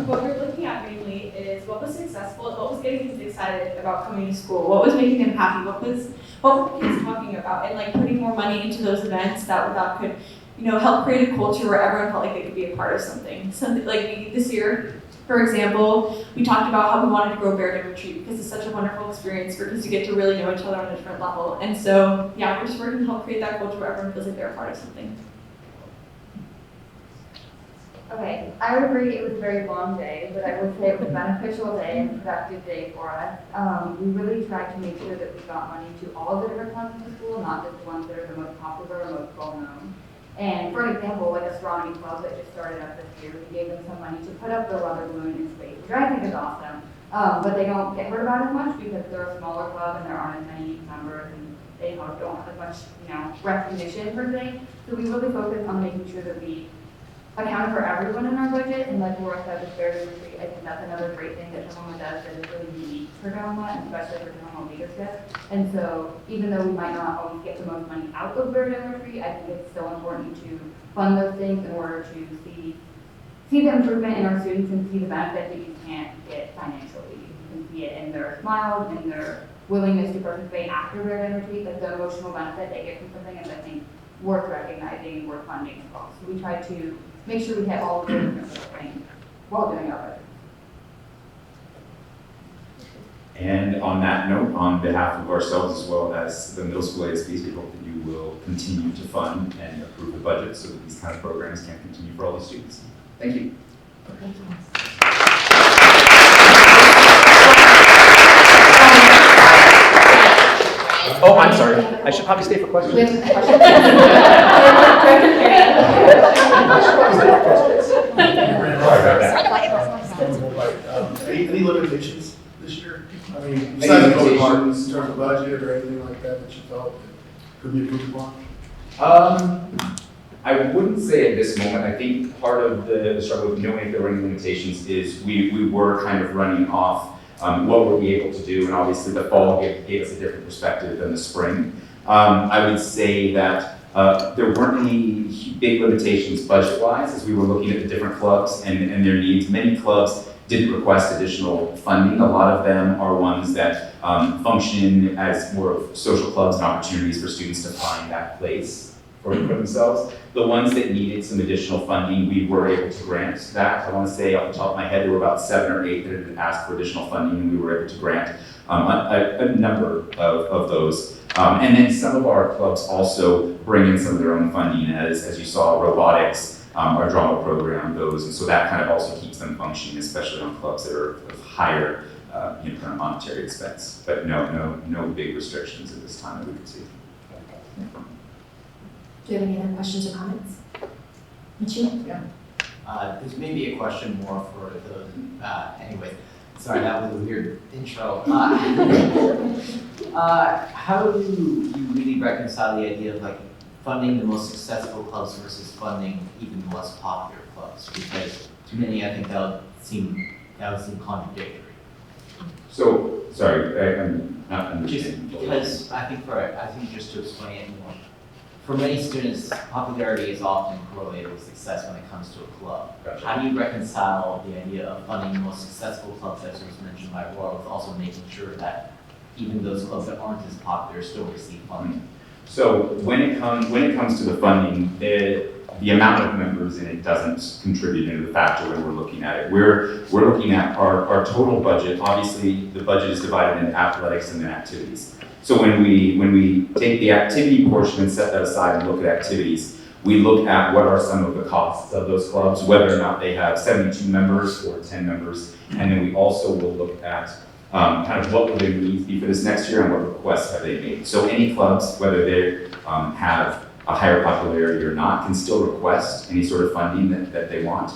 What we're looking at mainly is what was successful, what was getting kids excited about coming to school, what was making them happy, what were kids talking about, and like putting more money into those events that could, help create a culture where everyone felt like they could be a part of something. Something like this year, for example, we talked about how we wanted to grow Bear Dam Retreat because it's such a wonderful experience for kids to get to really know each other on a different level. And so, yeah, we're just working to help create that culture where everyone feels like they're a part of something. Okay, I would agree it was a very long day, but I would say it was a beneficial day and productive day for us. We really tried to make sure that we got money to all the different clubs in the school, not just the ones that are the most popular or most well-known. And for example, like astronomy club that just started up this year, we gave them some money to put up their weather balloon in space, which I think is awesome. But they don't get heard about as much because they're a smaller club and there aren't as many members and they don't have as much, recognition per se. So we really focus on making sure that we account for everyone in our budget, and like Laura said, with Bear Dam Retreat, I think that's another great thing that Tahoma does that is really unique for Tahoma, and especially for Tahoma leadership. And so, even though we might not always get the most money out of Bear Dam Retreat, I think it's still important to fund those things in order to see the improvement in our students and see the benefit that you can't get financially. You can see it in their smiles and their willingness to participate after Bear Dam Retreat, like the emotional benefit they get from something is, I think, worth recognizing and worth funding as well. So we try to make sure we hit all of those different things while doing our budget. And on that note, on behalf of ourselves as well as the middle school ASBs, we hope that you will continue to fund and approve the budget so that these kind of programs can continue for all the students. Thank you. Thank you. Oh, I'm sorry. I should probably stay for questions. We have a Any limitations this year? I mean, besides the departments in terms of budget or anything like that that you felt that could be improved upon? I wouldn't say at this moment. I think part of the struggle with knowing if there were any limitations is we were kind of running off what were we able to do, and obviously the fall gave us a different perspective than the spring. I would say that there weren't any big limitations budget-wise as we were looking at the different clubs and their needs. Many clubs didn't request additional funding. A lot of them are ones that function as more of social clubs and opportunities for students to find that place for themselves. The ones that needed some additional funding, we were able to grant that. I want to say off the top of my head, there were about 7 or 8 that had asked for additional funding, and we were able to grant a number of those. And then some of our clubs also bring in some of their own funding, as you saw, robotics, our drama program, those, and so that kind of also keeps them functioning, especially on clubs that are of higher kind of monetary expense. But no big restrictions at this time that we could see. Do you have any other questions or comments? Michi? Yeah. This may be a question more for those, anyway. Sorry, that was a weird intro. How do you really reconcile the idea of like funding the most successful clubs versus funding even the less popular clubs? Because to many, I think that would seem contradictory. So, sorry, I'm not understanding. Because I think just to explain it more, for many students, popularity is often correlated with success when it comes to a club. Gotcha. How do you reconcile the idea of funding the most successful clubs, as was mentioned by Laura, with also making sure that even those clubs that aren't as popular still receive funding? So when it comes to the funding, the amount of members in it doesn't contribute into the factor when we're looking at it. We're looking at our total budget. Obviously, the budget is divided into athletics and then activities. So when we take the activity portion and set that aside and look at activities, we look at what are some of the costs of those clubs, whether or not they have 72 members or 10 members, and then we also will look at kind of what will their needs be for this next year and what requests have they made. So any clubs, whether they have a higher popularity or not, can still request any sort of funding that they want.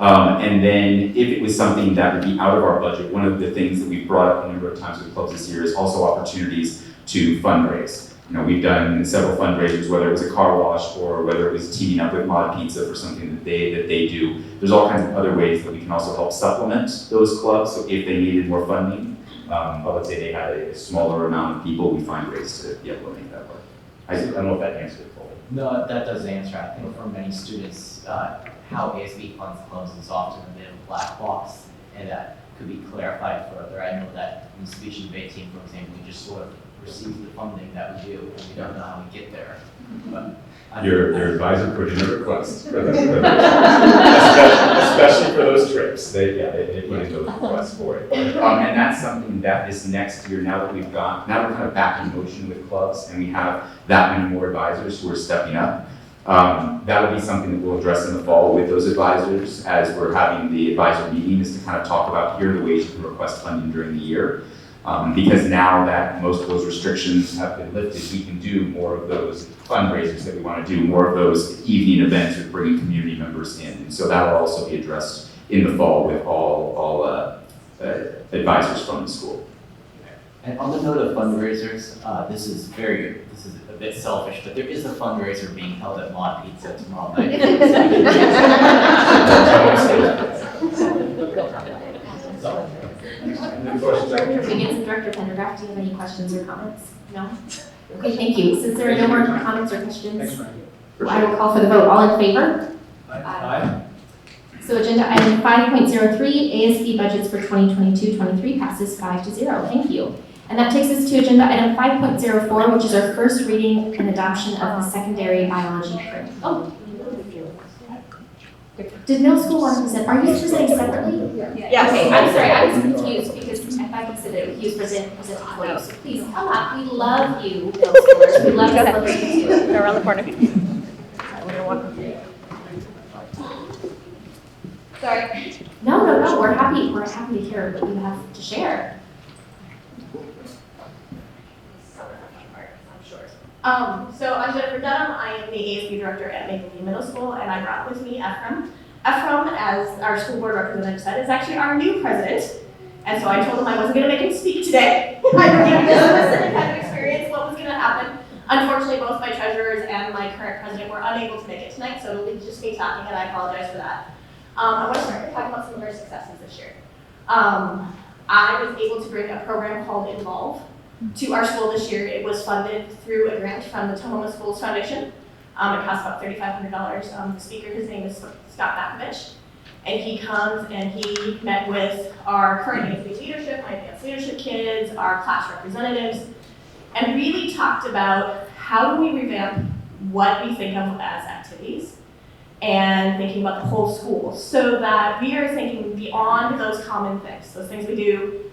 And then if it was something that would be out of our budget, one of the things that we've brought up a number of times with clubs this year is also opportunities to fundraise. We've done several fundraisers, whether it was a car wash or whether it was teaming up with Mod Pizza for something that they do. There's all kinds of other ways that we can also help supplement those clubs. So if they needed more funding, but let's say they had a smaller amount of people, we find ways to be able to make that work. I don't know if that answered it fully. No, that does answer. I think for many students, how ASB funds clubs is often a bit of a black box, and that could be clarified further. I know that in the speech and debate team, for example, we just sort of receive the funding that we do, and we don't know how we get there. But Your advisor put in a request, for especially for those trips. They put in those requests for it. And that's something that is next year, now that we're kind of back in motion with clubs, and we have that many more advisors who are stepping up. That'll be something that we'll address in the fall with those advisors as we're having the advisor meeting, is to kind of talk about here are the ways you can request funding during the year. Because now that most of those restrictions have been lifted, we can do more of those fundraisers that we want to do, more of those evening events with bringing community members in. And so that will also be addressed in the fall with all advisors from the school. And on the note of fundraisers, this is a bit selfish, but there is a fundraiser being held at Mod Pizza tomorrow night. Director Wiggins and Director Pendergraft, do you have any questions or comments? No? Okay, thank you. Since there are no more comments or questions, I will call for the vote. All in favor? Aye. So agenda item 5.03, ASB budgets for 2022-23 passes 5-0. Thank you. And that takes us to agenda item 5.04, which is our first reading and adoption of the secondary biology curriculum. Oh. Did middle school want to present? Are you presenting separately? Yes. Okay, I'm sorry, I was confused because I thought you said that he was presenting for you. So please come up. We love you, middle schoolers. We love to celebrate you. Go around the corner. Sorry. No. We're happy to hear what you have to share. So I'm Jennifer Dunham. I am the ASB director at Mapleview Middle School, and I brought with me Ephraim. Ephraim, as our school board representative said, is actually our new president. And so I told him I wasn't going to make him speak today. I would give him a kind of experience what was going to happen. Unfortunately, both my treasurers and my current president were unable to make it tonight, so it'll be just me talking, and I apologize for that. I want to start by talking about some of our successes this year. I was able to bring a program called Involve to our school this year. It was funded through a grant from the Tahoma Schools Foundation. It cost about $3,500. The speaker, his name is Scott Bakovich, and he comes and he met with our current ASB leadership, my advanced leadership kids, our class representatives, and really talked about how do we revamp what we think of as activities and thinking about the whole school so that we are thinking beyond those common things, those things we do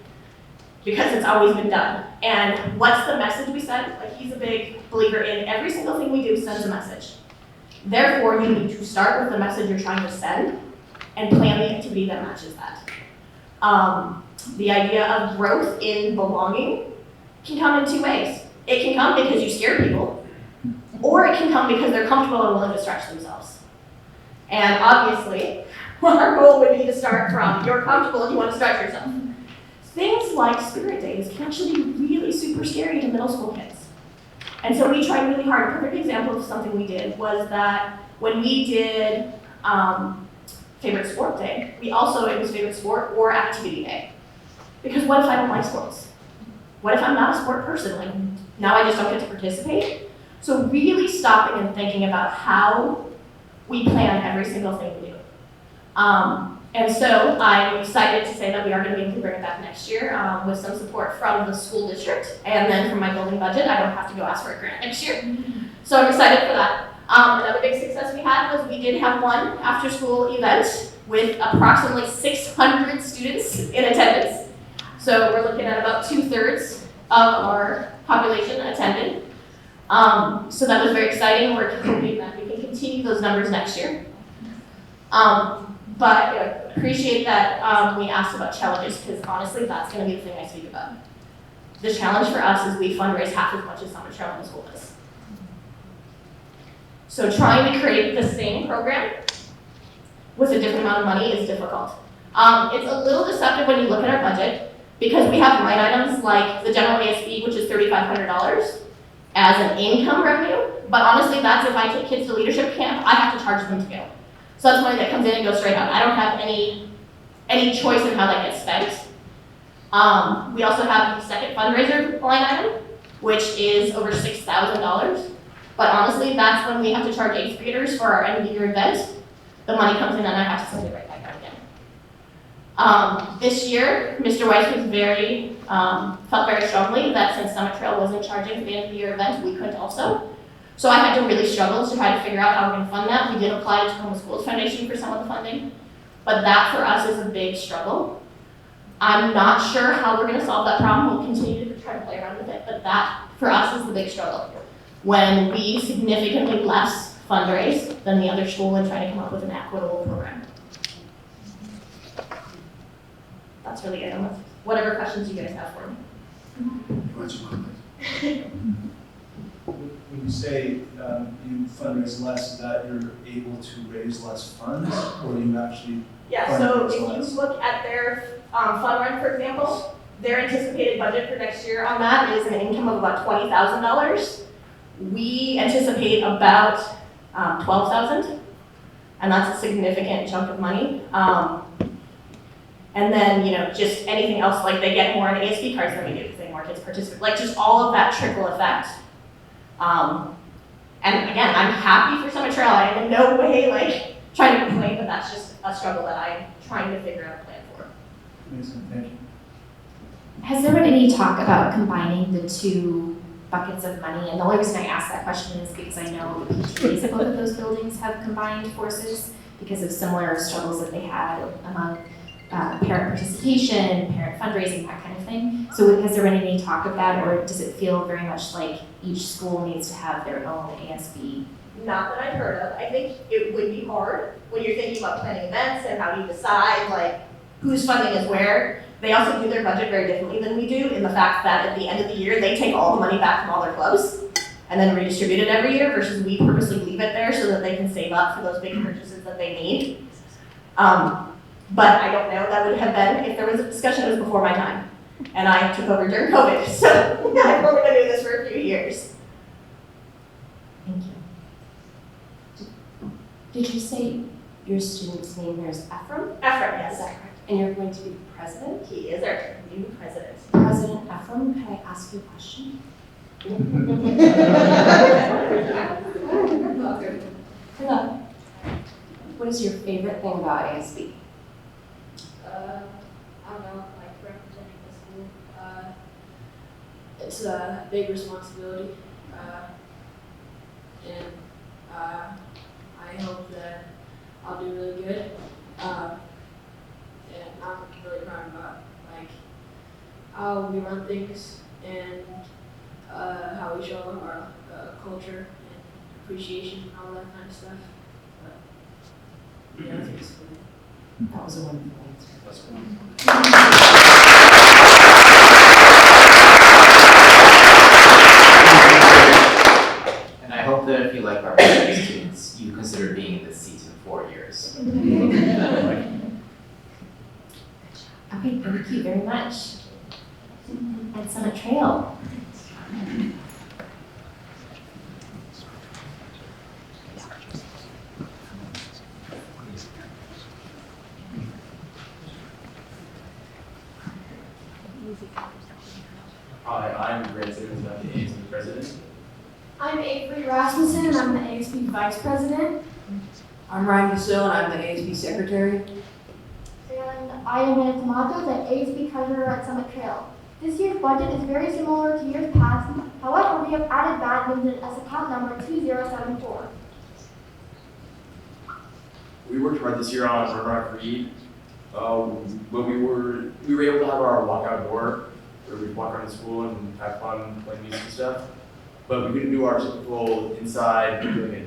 because it's always been done. And what's the message we send? Like, he's a big believer in every single thing we do sends a message. Therefore, you need to start with the message you're trying to send and plan the activity that matches that. The idea of growth in belonging can come in two ways. It can come because you scare people, or it can come because they're comfortable and willing to stretch themselves. And obviously, our goal would be to start from you're comfortable and you want to stretch yourself. Things like spirit days can actually be really super scary to middle school kids. And so we tried really hard. A perfect example of something we did was that when we did favorite sport day, it was favorite sport or activity day. Because what if I don't like sports? What if I'm not a sport person? Like, now I just don't get to participate? So really stopping and thinking about how we plan every single thing we do. And so I'm excited to say that we are going to be able to bring it back next year with some support from the school district and then from my building budget. I don't have to go ask for a grant next year. So I'm excited for that. Another big success we had was we did have one after school event with approximately 600 students in attendance. So we're looking at about 2/3 of our population attended. So that was very exciting. We're hoping that we can continue those numbers next year. But appreciate that we asked about challenges because honestly, that's going to be the thing I speak about. The challenge for us is we fundraise half as much as Summer Trail in the school does. So trying to create the same program with a different amount of money is difficult. It's a little deceptive when you look at our budget because we have line items like the general ASB, which is $3,500, as an income revenue, but honestly, that's if I take kids to leadership camp, I have to charge them to go. So that's money that comes in and goes straight out. I don't have any choice in how that gets spent. We also have the second fundraiser line item, which is over $6,000. But honestly, that's when we have to charge 8th graders for our end of the year event. The money comes in and I have to send it right back out again. This year, Mr. Weiss was felt very strongly that since Summit Trail wasn't charging for the end of the year event, we couldn't also. So I had to really struggle to try to figure out how we're gonna fund that. We did apply to Tahoma Schools Foundation for some of the funding, but that for us is a big struggle. I'm not sure how we're gonna solve that problem. We'll continue to try to play around with it, but that for us is the big struggle. When we significantly less fundraise than the other school and try to come up with an equitable program. That's really it, unless whatever questions you guys have for me. When you say you fundraise less, is that you're able to raise less funds, or you actually? Yeah, so if you look at their fund run, for example, their anticipated budget for next year on that is an income of about $20,000. We anticipate about 12,000, and that's a significant chunk of money. And then, just anything else, like they get more in ASB cards than we do because they more kids participate, like just all of that trickle effect. And again, I'm happy for Summit Trail. I am in no way trying to complain, but that's just a struggle that I'm trying to figure out a plan for. Amazing, thank you. Has there been any talk about combining the two buckets of money? And the only reason I ask that question is because I know the PTAs of both of those buildings have combined forces because of similar struggles that they had among parent participation, parent fundraising, that kind of thing. So has there been any talk of that, or does it feel very much like each school needs to have their own ASB? Not that I've heard of. I think it would be hard when you're thinking about planning events and how do you decide whose funding is where. They also do their budget very differently than we do in the fact that at the end of the year, they take all the money back from all their clubs and then redistribute it every year versus we purposely leave it there so that they can save up for those big purchases that they need. But I don't know, that would have been, if there was a discussion, it was before my time. And I took over during COVID, so I've only been doing this for a few years. Thank you. Did you say your student's name there is Ephraim? Ephraim, yes. Is that correct? And you're going to be the president? He is our new president. President Ephraim, can I ask you a question? Hello. What is your favorite thing about ASB? I don't know, representing the school. It's a big responsibility, and I hope that I'll do really good. And I'm really proud about how we run things and how we show our culture and appreciation and all that kind of stuff. But yeah, that's basically it. That was a wonderful answer. That's wonderful. And I hope that if you like our graduate students, you consider being in this seat in 4 years. Okay, thank you very much. And Summit Trail. Hi, I'm Grant Simmons, I'm the ASB president. I'm Avery Rasmussen, and I'm the ASB vice president. I'm Ryan Basil, and I'm the ASB secretary. And I am Anna Tomato, the ASB treasurer at Summit Trail. This year's budget is very similar to years past. However, we have added badminton as account number 2074. We worked hard this year on Run Rock Read. But we were able to have our walkout door where we'd walk around the school and have fun playing music and stuff. But we couldn't do our typical inside doing a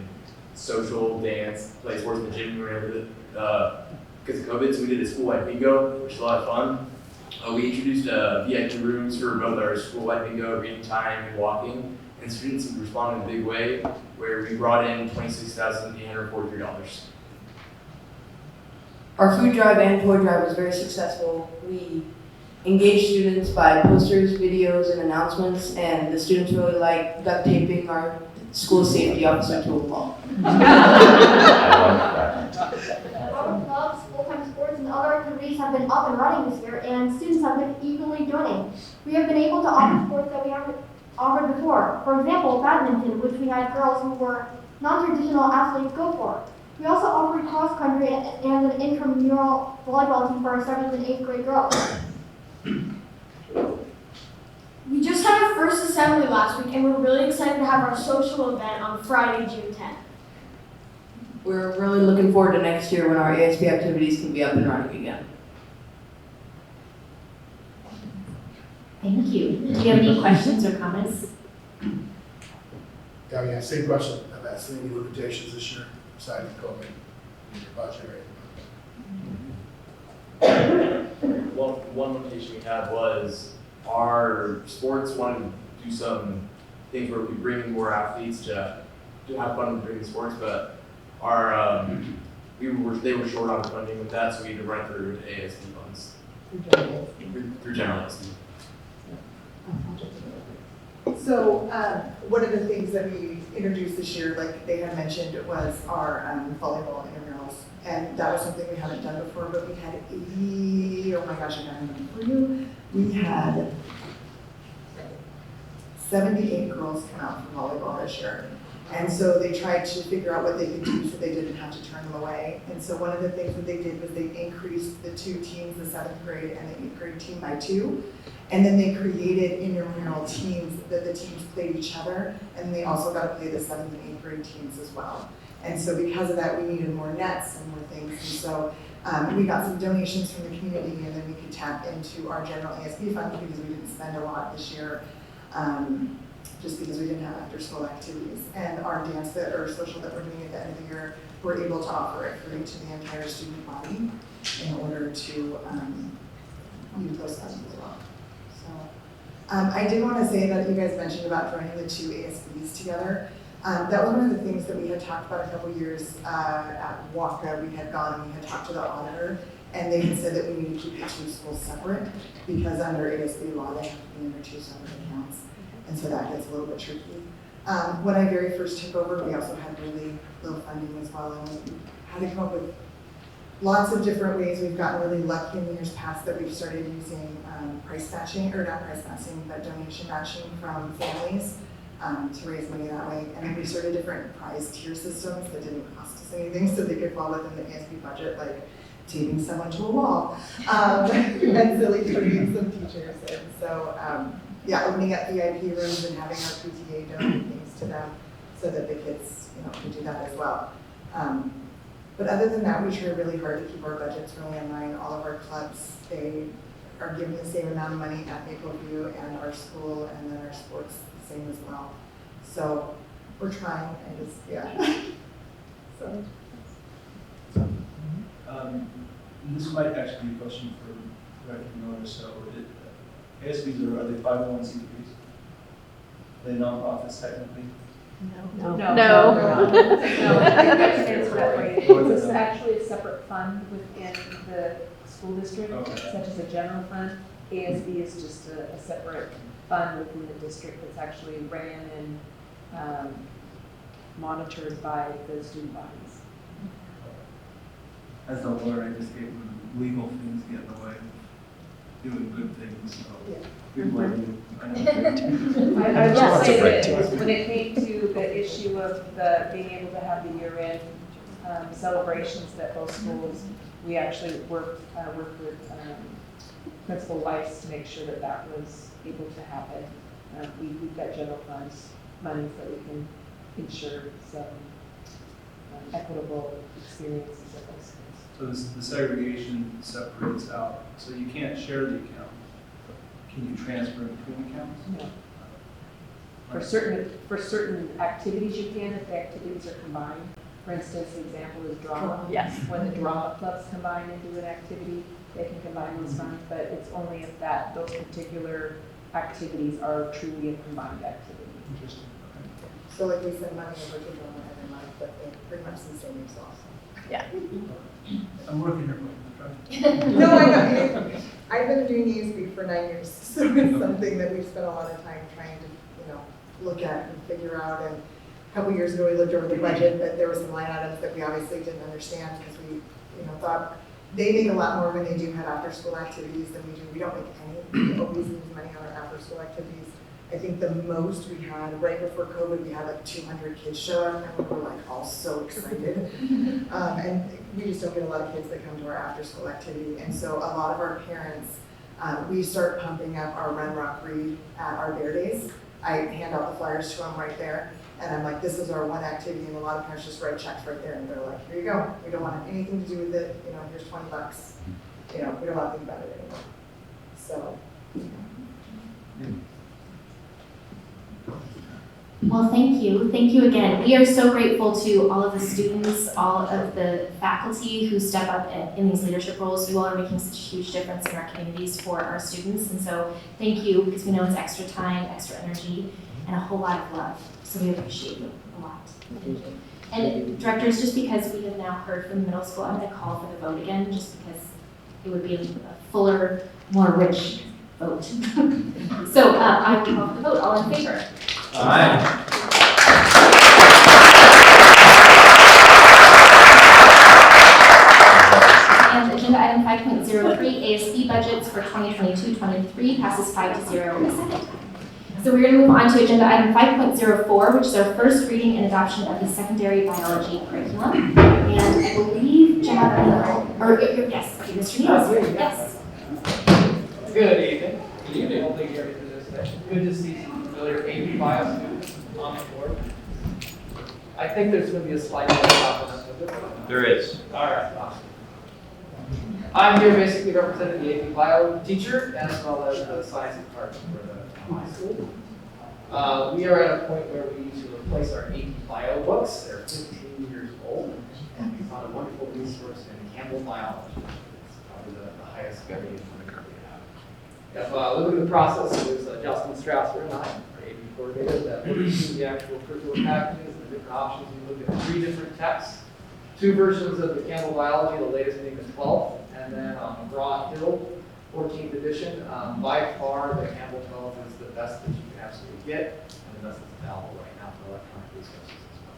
social dance, play sports in the gym. We were able to because of COVID, so we did a school-wide bingo, which is a lot of fun. We introduced VIP rooms for both our school-wide bingo, reading time, and walking, and students responded in a big way, where we brought in $26,843. Our food drive and toy drive was very successful. We engage students by posters, videos, and announcements, and the students really like duct taping our school safety officer to a wall. Our clubs, full-time sports, and other activities have been up and running this year, and students have been eagerly joining. We have been able to offer sports that we haven't offered before. For example, badminton, which we had girls who were non-traditional athletes go for. We also offered cross-country and an intramural volleyball team for our 7th and 8th grade girls. We just had our first assembly last week, and we're really excited to have our social event on Friday, June 10th. We're really looking forward to next year when our ASB activities can be up and running again. Thank you. Do you have any questions or comments? Yeah, same question. Have I seen any limitations this year besides COVID in your budget or anything? One limitation we had was our sports wanted to do some things where we bring in more athletes to have fun during the sports, but our they were short on funding with that, so we had to run through ASB funds. Through general ASB. So one of the things that we introduced this year, like they had mentioned, was our volleyball intramurals. And that was something we haven't done before, but we had 80, oh my gosh, I got it for you. We had 78 girls come out for volleyball this year. And so they tried to figure out what they could do so they didn't have to turn them away. And so one of the things that they did was they increased the 2 teams, the 7th grade and the 8th grade team by 2. And then they created intramural teams that the teams played each other. And they also got to play the 7th and 8th grade teams as well. And so because of that, we needed more nets and more things. And so we got some donations from the community, and then we could tap into our general ASB fund because we didn't spend a lot this year. Just because we didn't have after-school activities. And our dance or social that we're doing at the end of the year, we're able to offer it free to the entire student body in order to use those funds as well. So I did want to say that you guys mentioned about joining the 2 ASBs together. That was one of the things that we had talked about a couple years at WACA. We had gone and we had talked to the auditor, and they had said that we need to keep the 2 schools separate because under ASB law, they have to be under 2 separate accounts. And so that gets a little bit tricky. When I very first took over, we also had really low funding as well, and we had to come up with lots of different ways. We've gotten really lucky in the years past that we've started using price matching, or not price matching, but donation matching from families to raise money that way. And then we started different prize tier systems that didn't cost us anything, so they could fall within the ASB budget, like taping someone to a wall, and silly treating some teachers. And so, yeah, opening up VIP rooms and having our PTA donate things to them so that the kids, can do that as well. But other than that, we try really hard to keep our budgets really in line. All of our clubs, they are given the same amount of money at Mapleview and our school, and then our sports the same as well. So we're trying, so. This might actually be a question for Director Miller. So ASBs are they 501c3s? Are they nonprofits technically? No. No. No. It's actually a separate fund within the school district, such as a general fund. ASB is just a separate fund within the district that's actually ran and monitored by the student bodies. As a lawyer, I just gave them legal things get in the way of doing good things. So we blame you. I will say that when it came to the issue of being able to have the year-end celebrations at both schools, we actually worked with Principal Weiss to make sure that that was able to happen. We've got general funds money so we can ensure some equitable experiences at those schools. So the segregation separates out. So you can't share the account. Can you transfer between accounts? No. For certain activities you can, if the activities are combined. For instance, the example is drama. Yes. When the drama clubs combine into an activity, they can combine those funds, but it's only if those particular activities are truly a combined activity. Interesting. So like we send money over to drama every month, but they pretty much the same use also. Yeah. I'm working here. No, I know. I've been doing ASB for 9 years, so it's something that we've spent a lot of time trying to, look at and figure out. And a couple years ago, we looked over the budget, but there were some line items that we obviously didn't understand because we, thought they make a lot more when they do have after-school activities than we do. We don't make any. We always lose money on our after-school activities. I think the most we had right before COVID, we had like 200 kids show up, and we were like all so excited. And we just don't get a lot of kids that come to our after-school activity. And so a lot of our parents, we start pumping up our Run, Rock, Read at our Bear Days. I hand out the flyers to them right there. And I'm like, this is our one activity, and a lot of parents just write checks right there, and they're like, here you go. We don't want anything to do with it. Here's $20. We don't want to think about it anymore. So. Well, thank you. Thank you again. We are so grateful to all of the students, all of the faculty who step up in these leadership roles. You all are making such a huge difference in our communities for our students. And so thank you, because we know it's extra time, extra energy, and a whole lot of love. So we appreciate you a lot. Thank you. And directors, just because we have now heard from the middle school, I'm going to call for the vote again, just because it would be a fuller, more rich vote. So I will call for the vote. All in favor? Aye. And agenda item 5.03, ASB budgets for 2022-23 passes 5-0 a second. So we're going to move on to agenda item 5.04, which is our first reading and adoption of the secondary biology curriculum. And I believe yes, okay, Mr. Neal is here. Yes. Good evening. Good evening. Hopefully you're ready for this session. Good to see some familiar AP bio students on the board. I think there's going to be a slide on this. There is. All right. Awesome. I'm here basically representing the AP bio teacher as well as the science department for the high school. We are at a point where we need to replace our AP bio books. They're 15 years old, and we found a wonderful resource in Campbell Biology. It's probably the highest value we currently have. If look at the process, it was Justin Strasser and I, our AP coordinator, that looked through the actual curriculum packages and the different options. We looked at 3 different texts, 2 versions of the Campbell Biology, the latest being the 12th, and then McGraw-Hill 14th edition. By far, the Campbell 12 is the best that you can absolutely get, and the best that's available right now for electronic resources as well.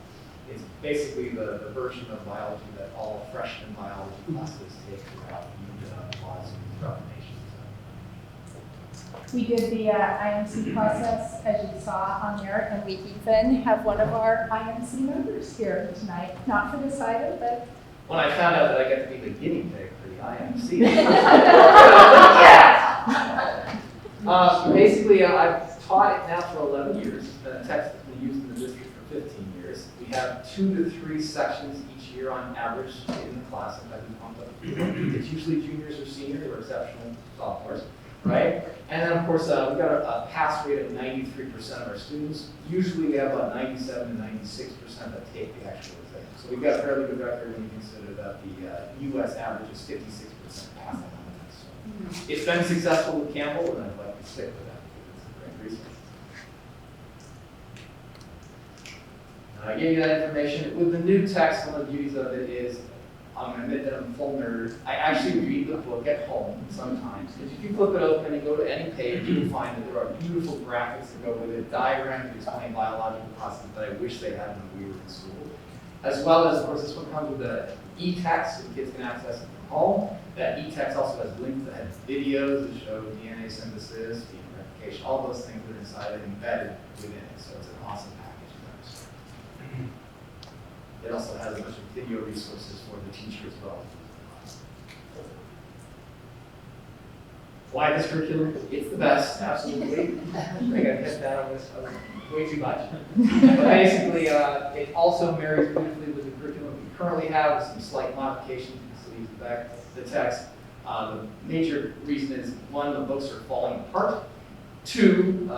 It's basically the version of biology that all freshman biology classes take throughout the nation. We did the IMC process, as you saw on there, and we even have one of our IMC members here tonight. Not for this item, but... When I found out that I got to be the guinea pig for the IMC. Basically, I've taught it now for 11 years. It's been a text that's been used in the district for 15 years. We have 2 to 3 sections each year on average in the class. In fact, we pumped up. It's usually juniors or seniors or exceptional sophomores, right? And then, of course, we've got a pass rate of 93% of our students. Usually, we have about 97 to 96% that take the actual exam. So we've got a fairly good record when you consider that the U.S. average is 56% pass on that. So it's been successful with Campbell, and I'd like to stick with that because it's a great resource. I gave you that information. With the new text, one of the beauties of it is, I'm going to admit that I'm a full nerd. I actually read the book at home sometimes. Because if you flip it open and go to any page, you'll find that there are beautiful graphics that go with it, diagrams that explain biological processes that I wish they had when we were in school. As well as, of course, this one comes with the e-text, so kids can access it from home. That e-text also has links that have videos that show DNA synthesis, DNA replication, all those things that are inside and embedded within it. So it's an awesome package. It also has a bunch of video resources for the teacher as well. Why this curriculum? It's the best, absolutely. I think I hit that on this way too much. But basically, it also marries beautifully with the curriculum we currently have, some slight modifications. You can still use the text. The major reason is, 1, the books are falling apart. 2,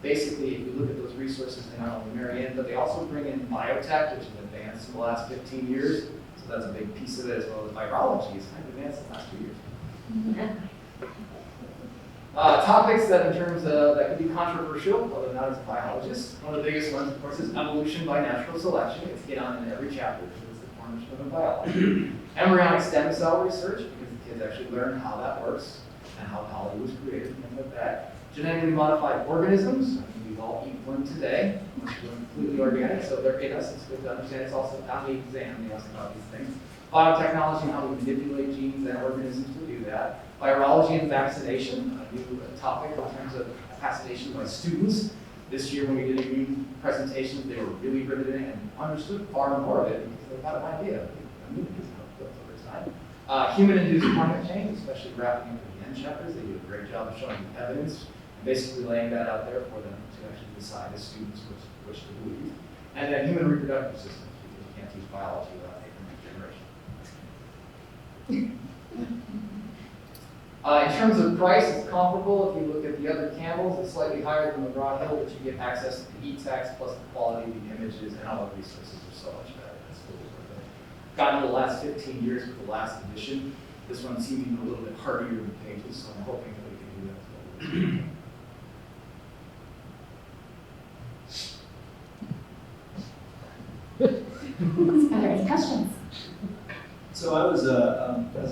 basically, if you look at those resources, they not only marry in, but they also bring in biotech, which is advanced in the last 15 years. So that's a big piece of it, as well as virology is kind of advanced in the last 2 years. Topics that in terms of, that could be controversial, although not as a biologist. One of the biggest ones, of course, is evolution by natural selection. It's hit on in every chapter because it's the cornerstone of biology. Embryonic stem cell research, because the kids actually learn how that works. and how Holly was created, things like that. Genetically modified organisms, I mean, we all eat one today, unless you're completely organic, so they're in us, it's good to understand. It's also on the exam, they ask about these things. Biotechnology and how we manipulate genes and organisms to do that. Virology and vaccination, a new topic in terms of vaccination by students. This year when we did immune presentations, they were really riveted in and understood far more of it because they had an idea. Human-induced climate change, especially wrapping into the end chapters, they do a great job of showing the evidence, and basically laying that out there for them to actually decide as students which to believe. And then human reproductive systems, because you can't teach biology without taking the next generation. In terms of price, it's comparable. If you look at the other Campbells, it's slightly higher than McGraw Hill, but you get access to the e-text plus the quality of the images, and all the resources are so much better. That's really worth it. Gotten the last 15 years with the last edition. This one seemed a little bit hardier in the pages, so I'm hoping that we can do that. Are there any questions? So I was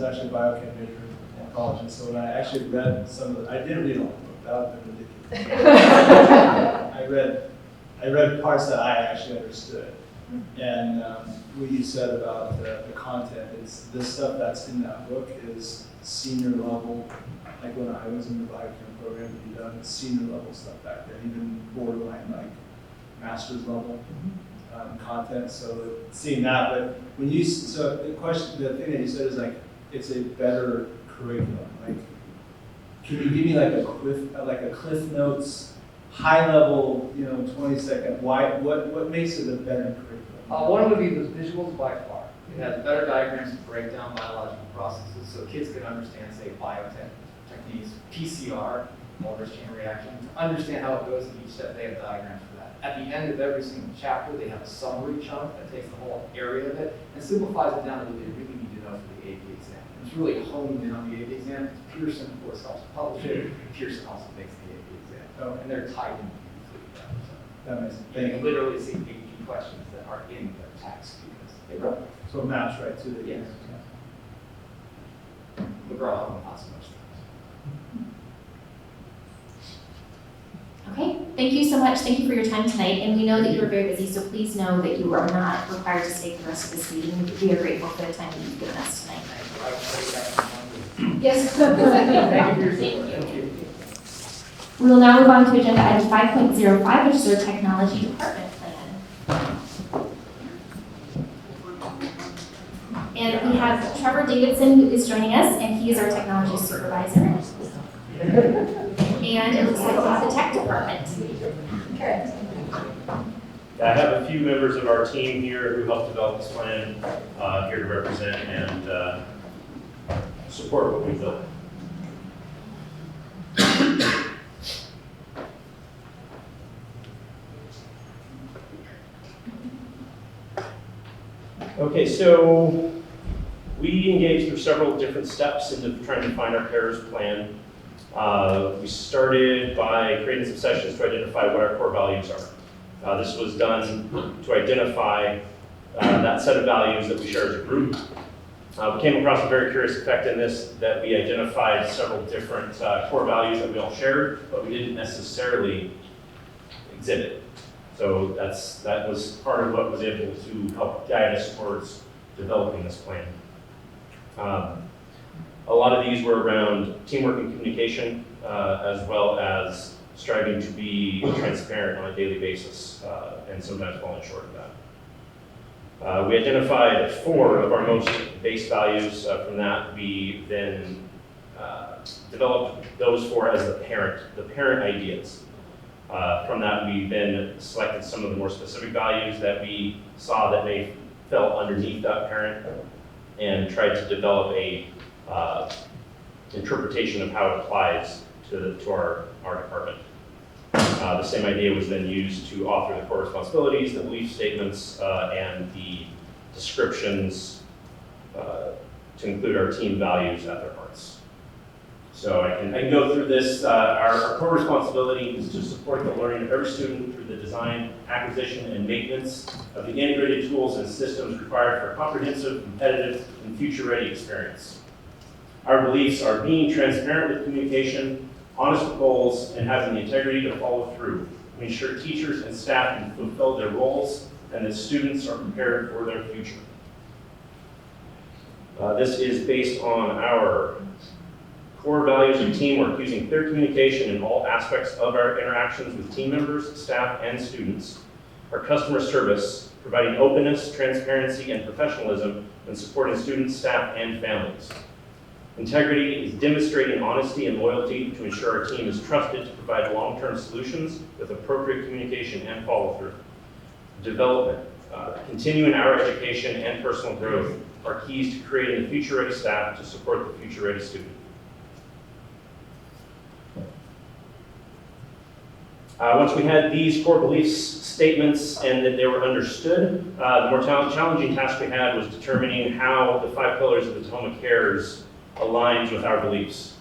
actually a biochem major in college, and so when I actually read some of the, I didn't read all of them, that would have been ridiculous. I read parts that I actually understood. And what you said about the content, it's the stuff that's in that book is senior level, like when I was in the biochem program, we done senior level stuff back then, even borderline like master's level. Content, so seeing that, but when you, so the thing that you said is like, it's a better curriculum, like, can you give me like a Cliff Notes, high level, 20-second, what makes it a better curriculum? One would be the visuals by far. It has better diagrams to break down biological processes, so kids can understand, say, biotech techniques, PCR, Mulder's chain reaction, to understand how it goes in each step, they have diagrams for that. At the end of every single chapter, they have a summary chunk that takes the whole area of it and simplifies it down to what they really need to know for the AP exam. It's really honed in on the AP exam. Pearson, of course, helps publish it. Pearson also makes the AP exam. Oh. And they're tied in beautifully together. So That makes you can literally see AP questions that are in the text because they wrote them. So it maps right to the Yes. McGraw, not so much. Okay, thank you so much. Thank you for your time tonight. And we know that you are very busy, so please know that you are not required to stay for the rest of this meeting. We are grateful for the time that you've given us tonight. Yes. Thank you. We will now move on to agenda item 5.05, which is our technology department plan. And we have Trevor Davidson who is joining us, and he is our technology supervisor. And it looks like we'll have the tech department. Correct. I have a few members of our team here who helped develop this plan, here to represent and support what we built. Okay, so we engaged through several different steps into trying to find our pairs plan. We started by creating some sessions to identify what our core values are. This was done to identify that set of values that we share as a group. We came across a very curious effect in this, that we identified several different core values that we all shared, but we didn't necessarily exhibit. So that was part of what was able to help guide us towards developing this plan. A lot of these were around teamwork and communication, as well as striving to be transparent on a daily basis, and sometimes falling short of that. We identified 4 of our most base values. From that, we then developed those 4 as the parent ideas. From that, we then selected some of the more specific values that we saw that may fell underneath that parent, and tried to develop a interpretation of how it applies to our department. The same idea was then used to author the core responsibilities, the belief statements, and the descriptions to include our team values at their hearts. So I can go through this. Our core responsibility is to support the learning of every student through the design, acquisition, and maintenance of the integrated tools and systems required for a comprehensive, competitive, and future-ready experience. Our beliefs are being transparent with communication, honest with goals, and having the integrity to follow through. We ensure teachers and staff can fulfill their roles and that students are prepared for their future. This is based on our core values of teamwork, using clear communication in all aspects of our interactions with team members, staff, and students. Our customer service, providing openness, transparency, and professionalism when supporting students, staff, and families. Integrity is demonstrating honesty and loyalty to ensure our team is trusted to provide long-term solutions with appropriate communication and follow-through. Development, continuing our education and personal growth are keys to creating a future-ready staff to support the future-ready student. Once we had these core beliefs statements and that they were understood, the more challenging task we had was determining how the 5 pillars of the Tahoma Cares aligns with our beliefs.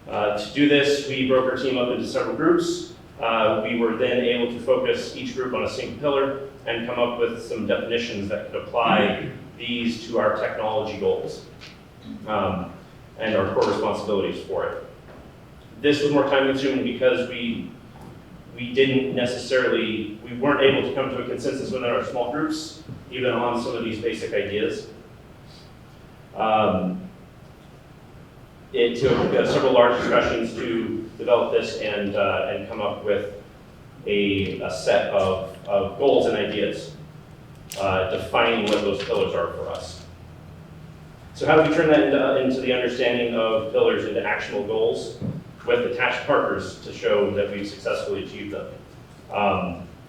To do this, we broke our team up into several groups. We were then able to focus each group on a single pillar and come up with some definitions that could apply these to our technology goals and our core responsibilities for it. This was more time consuming because we weren't able to come to a consensus within our small groups, even on some of these basic ideas. It took several large discussions to develop this and come up with a set of goals and ideas, defining what those pillars are for us. So how do we turn that into the understanding of pillars into actionable goals with attached markers to show that we've successfully achieved them?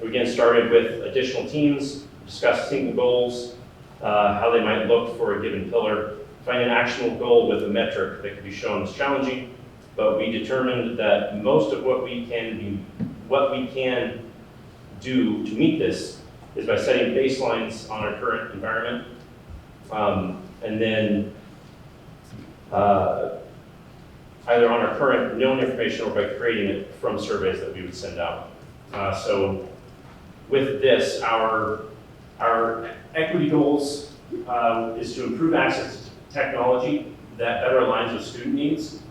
We again started with additional teams, discussed single goals, how they might look for a given pillar, find an actionable goal with a metric that could be shown as challenging, but we determined that most of what we can do to meet this is by setting baselines on our current environment, and then either on our current known information or by creating it from surveys that we would send out. So with this, our equity goals is to improve access to technology that better aligns with student needs.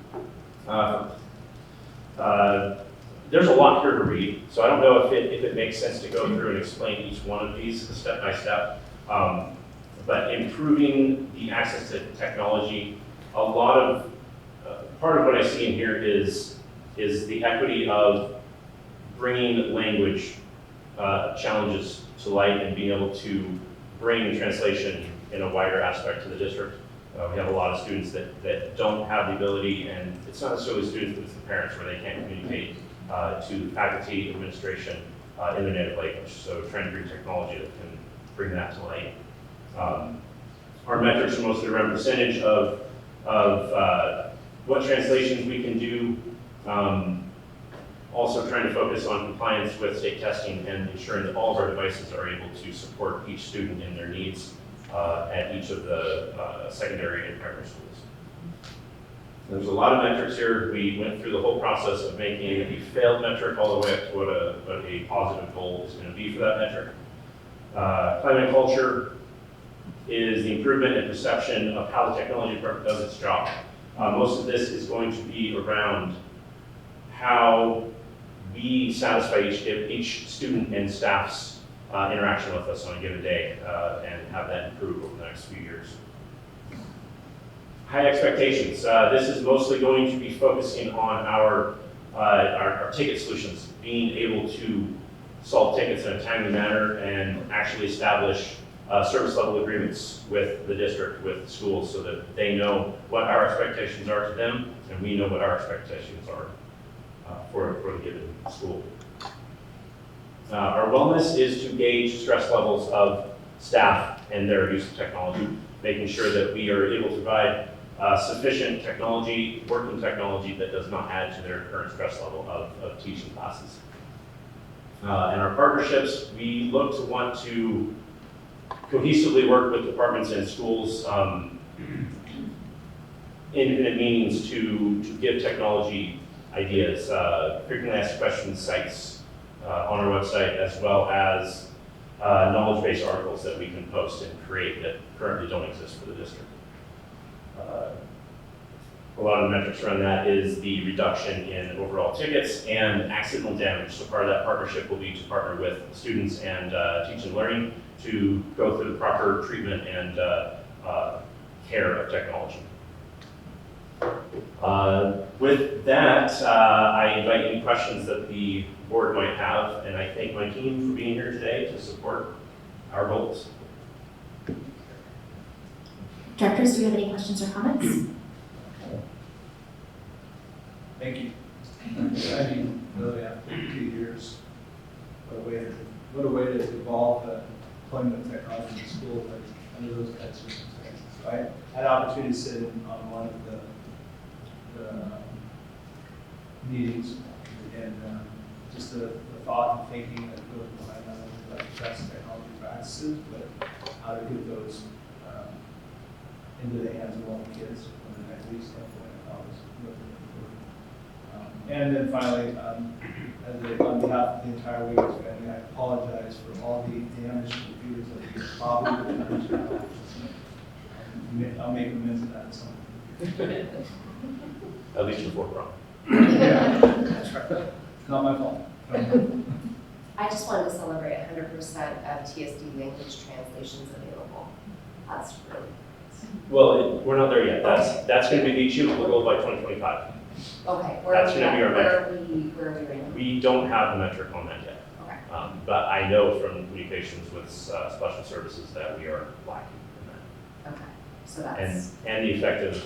There's a lot here to read, so I don't know if it makes sense to go through and explain each one of these step by step. But improving the access to technology, a lot of part of what I see in here is the equity of bringing language challenges to light and being able to bring translation in a wider aspect to the district. We have a lot of students that don't have the ability, and it's not necessarily students, but it's the parents where they can't communicate to faculty, administration in their native language. So trying to bring technology that can bring that to light. Our metrics are mostly around percentage of what translations we can do. Also trying to focus on compliance with state testing and ensuring that all of our devices are able to support each student in their needs at each of the secondary and primary schools. There's a lot of metrics here. We went through the whole process of making a failed metric all the way up to what a positive goal is going to be for that metric. Climate and culture is the improvement in perception of how the technology department does its job. Most of this is going to be around how we satisfy each student and staff's interaction with us on a given day and have that improve over the next few years. High expectations. This is mostly going to be focusing on our ticket solutions, being able to solve tickets in a timely manner and actually establish service level agreements with the district, with the schools, so that they know what our expectations are to them and we know what our expectations are for the given school. Our wellness is to gauge stress levels of staff and their use of technology, making sure that we are able to provide sufficient technology, working technology that does not add to their current stress level of teaching classes. And our partnerships, we look to want to cohesively work with departments and schools in meetings to give technology ideas, frequently asked questions sites on our website, as well as knowledge-based articles that we can post and create that currently don't exist for the district. a lot of the metrics around that is the reduction in overall tickets and accidental damage. So part of that partnership will be to partner with students and teaching and learning to go through the proper treatment and care of technology. With that, I invite any questions that the board might have, and I thank my team for being here today to support our goals. Directors, do you have any questions or comments? Thank you. I mean, really, after 2 years, what a way to evolve the deployment of technology in school, like, under those kinds of circumstances. I had an opportunity to sit in on one of the meetings, and just the thought and thinking that goes behind not only about the best technology practices, but how to get those into the hands of all the kids from an equity standpoint. I thought was really important. And then finally, on behalf of the entire Wiggins family, I apologize for all the damage to computers that we probably would have. I'll make amends for that at some point. At least before prom. Yeah, that's right. Not my fault. I just wanted to celebrate 100% of TSD language translations available. That's really Well, we're not there yet. That's going to be the achievable goal by 2025. okay. That's going to be our metric. Where are we right now? We don't have the metric on that yet. Okay. But I know from communications with special services that we are lacking in that. Okay. So that's And the effective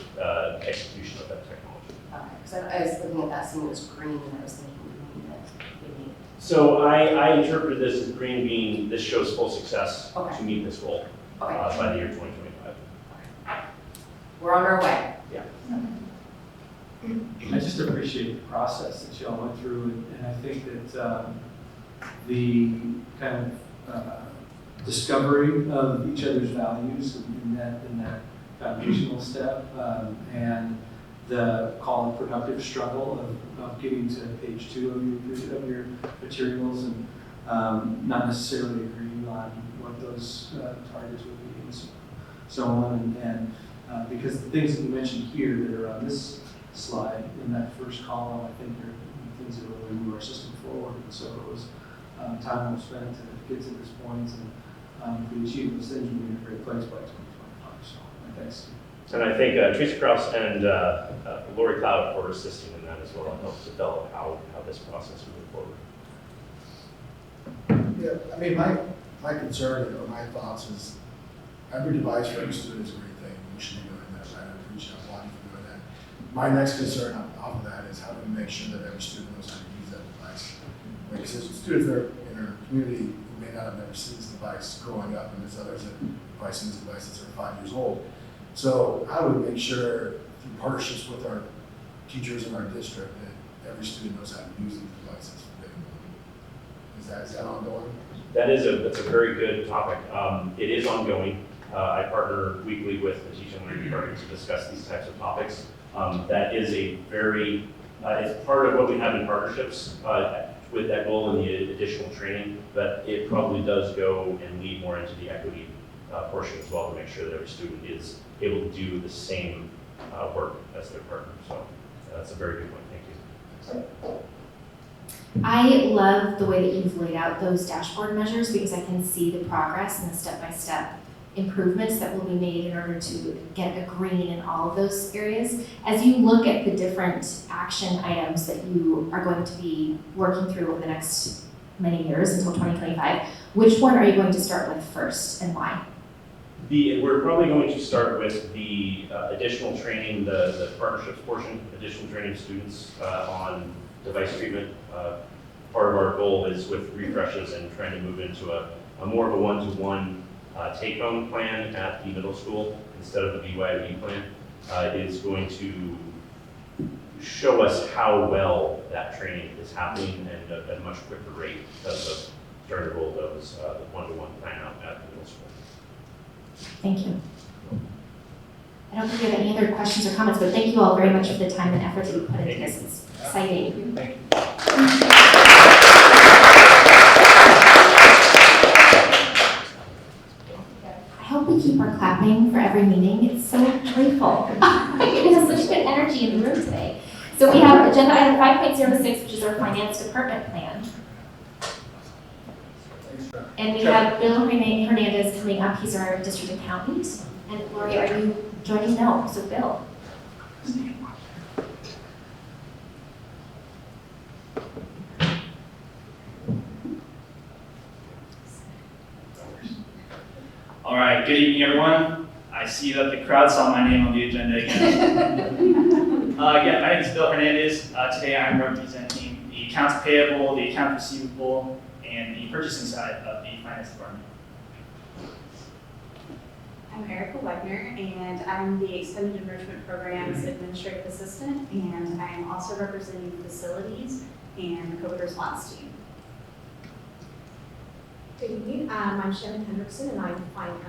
execution of that technology. okay. Because I was looking at that, seeing it was green, and I was thinking green that we need. So I interpreted this as green being this shows full success Okay. to meet this goal Okay. by the year 2025. We're on our way. Yeah. I just appreciate the process that y'all went through, and I think that the kind of discovery of each other's values in that foundational step, and the call it productive struggle of getting to page 2 of your materials, and not necessarily agreeing on what those targets would be, and so on, and because the things that you mentioned here that are on this slide in that first column, I think are things that really move our system forward. And so it was time well spent to get to this point, and if we achieve those things, we'll be in a great place by 2025. So thanks. And I think Teresa Krause and Lori Cloud for assisting in that as well, and help develop how this process will move forward. Yeah, I mean, my concern or my thoughts is every device for every student is a great thing. We should be doing that. I appreciate Lonnie for doing that. My next concern off of that is how do we make sure that every student knows how to use that device? Because there's students that are in our community who may not have never seen this device growing up, and there's others that probably seen this device since they're 5 years old. So how do we make sure through partnerships with our teachers in our district that every student knows how to use these devices? Is that ongoing? That's a very good topic. It is ongoing. I partner weekly with the teaching and learning department to discuss these types of topics. That is a very, it's part of what we have in partnerships with that goal and the additional training, but it probably does go and lead more into the equity portion as well to make sure that every student is able to do the same work as their partner. So that's a very good point. Thank you. I love the way that you've laid out those dashboard measures because I can see the progress and the step-by-step improvements that will be made in order to get a green in all of those areas. As you look at the different action items that you are going to be working through over the next many years until 2025, which one are you going to start with first and why? We're probably going to start with the additional training, the partnerships portion, additional training of students on device treatment. Part of our goal is with refreshes and trying to move into a more of a one-to-one take-home plan at the middle school instead of the BYOD plan. Is going to show us how well that training is happening and at a much quicker rate because of starting to roll those one-to-one plan out at the middle school. Thank you. I don't think we have any other questions or comments, but thank you all very much for the time and effort that you put into this. It's exciting. Thank you. I hope we keep our clapping for every meeting. It's so joyful. It has such good energy. energy in the room today. So we have agenda item 5.06, which is our finance department plan. And we have Bill Hernandez coming up. He's our district accountant. And Lori, are you joining? No. So Bill. All right, good evening, everyone. I see that the crowd saw my name on the agenda again. Yeah, my name is Bill Hernandez. Today I'm representing the accounts payable, the accounts receivable, and the purchasing side of the finance department. I'm Erica Wegner, and I'm the Extended Enrichment Programs Administrative Assistant, and I'm also representing facilities and COVID response team. Good evening, I'm Shannon Hendrickson, and I'm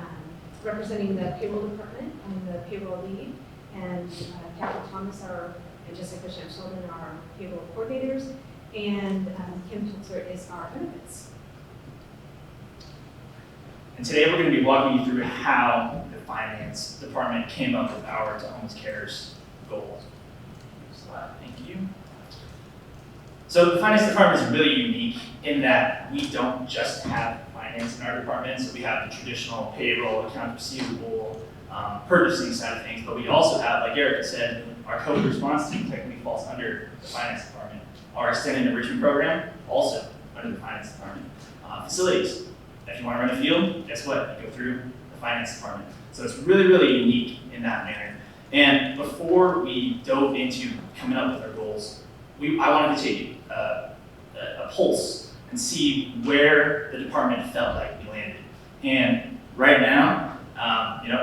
representing the payroll department. I'm the payroll lead, and Kathy Thomas and Jessica Shamsulden are our payroll coordinators, and Kim Tilter is our benefits. And today we're going to be walking you through how the finance department came up with our Tahoma Cares goals. Slide, thank you. So the finance department is really unique in that we don't just have finance in our department. So we have the traditional payroll, accounts receivable, purchasing side of things, but we also have, like Erica said, our COVID response team technically falls under the finance department. Our extended enrichment program, also under the finance department. Facilities, if you want to run a field, guess what? You go through the finance department. So it's really, really unique in that manner. And before we dove into coming up with our goals, I wanted to take a pulse and see where the department felt like we landed. And right now,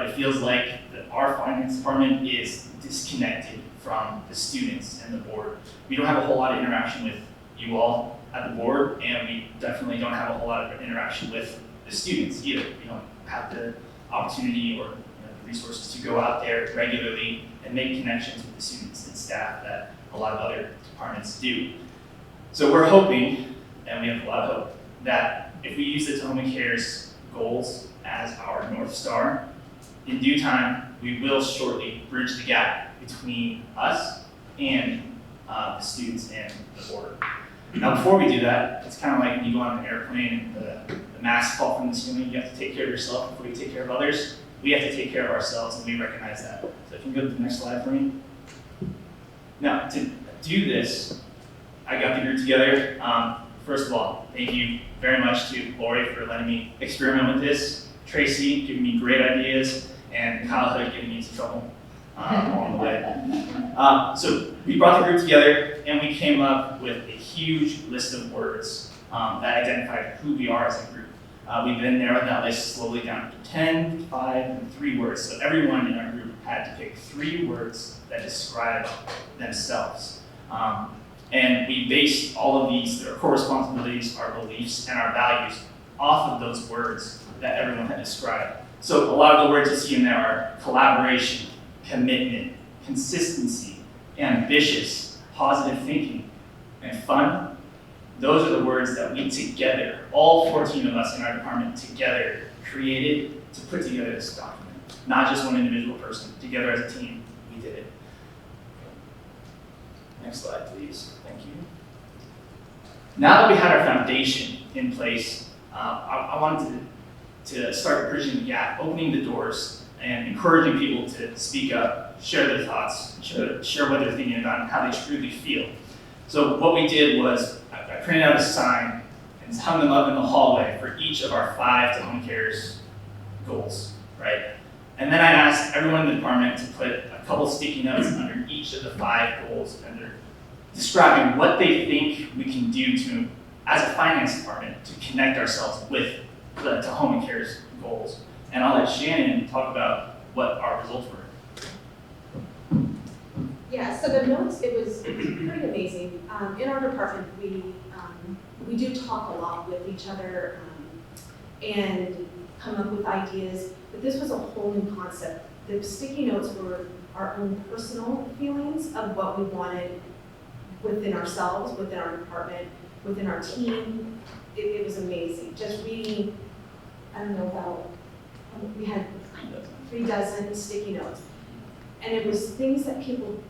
it feels like our finance department is disconnected from the students and the board. We don't have a whole lot of interaction with you all at the board, and we definitely don't have a whole lot of interaction with the students either. We don't have the opportunity or the resources to go out there regularly and make connections with the students and staff that a lot of other departments do. So we're hoping, and we have a lot of hope, that if we use the Tahoma Cares goals as our North Star, in due time, we will shortly bridge the gap between us and the students and the board. Now, before we do that, it's kind of like when you go on an airplane and the masks fall from the ceiling. You have to take care of yourself before you take care of others. We have to take care of ourselves, and we recognize that. So if you can go to the next slide for me. Now, to do this, I got the group together. First of all, thank you very much to Lori for letting me experiment with this, Tracy giving me great ideas, and Kyle Hood getting me into trouble along the way. So we brought the group together, and we came up with a huge list of words that identified who we are as a group. We then narrowed that list slowly down to 10, 5, and 3 words. So everyone in our group had to pick 3 words that describe themselves. And we based all of these, their core responsibilities, our beliefs, and our values off of those words that everyone had described. So a lot of the words you see in there are collaboration, commitment, consistency, ambitious, positive thinking, and fun. Those are the words that we together, all 14 of us in our department together, created to put together this document. Not just one individual person, together as a team, we did it. Next slide, please. Thank you. Now that we had our foundation in place, I wanted to start bridging the gap, opening the doors, and encouraging people to speak up, share their thoughts, share what they're thinking about and how they truly feel. So what we did was I printed out a sign and hung them up in the hallway for each of our 5 Tahoma Cares goals, right? And then I asked everyone in the department to put a couple sticky notes under each of the 5 goals under describing what they think we can do to, as a finance department, to connect ourselves with the Tahoma Cares goals. And I'll let Shannon talk about what our results were. Yeah, so the notes, it was pretty amazing. In our department, we do talk a lot with each other and come up with ideas, but this was a whole new concept. The sticky notes were our own personal feelings of what we wanted within ourselves, within our department, within our team. It was amazing. Just reading, I don't know about, we had 3 dozen sticky notes. And it was things that people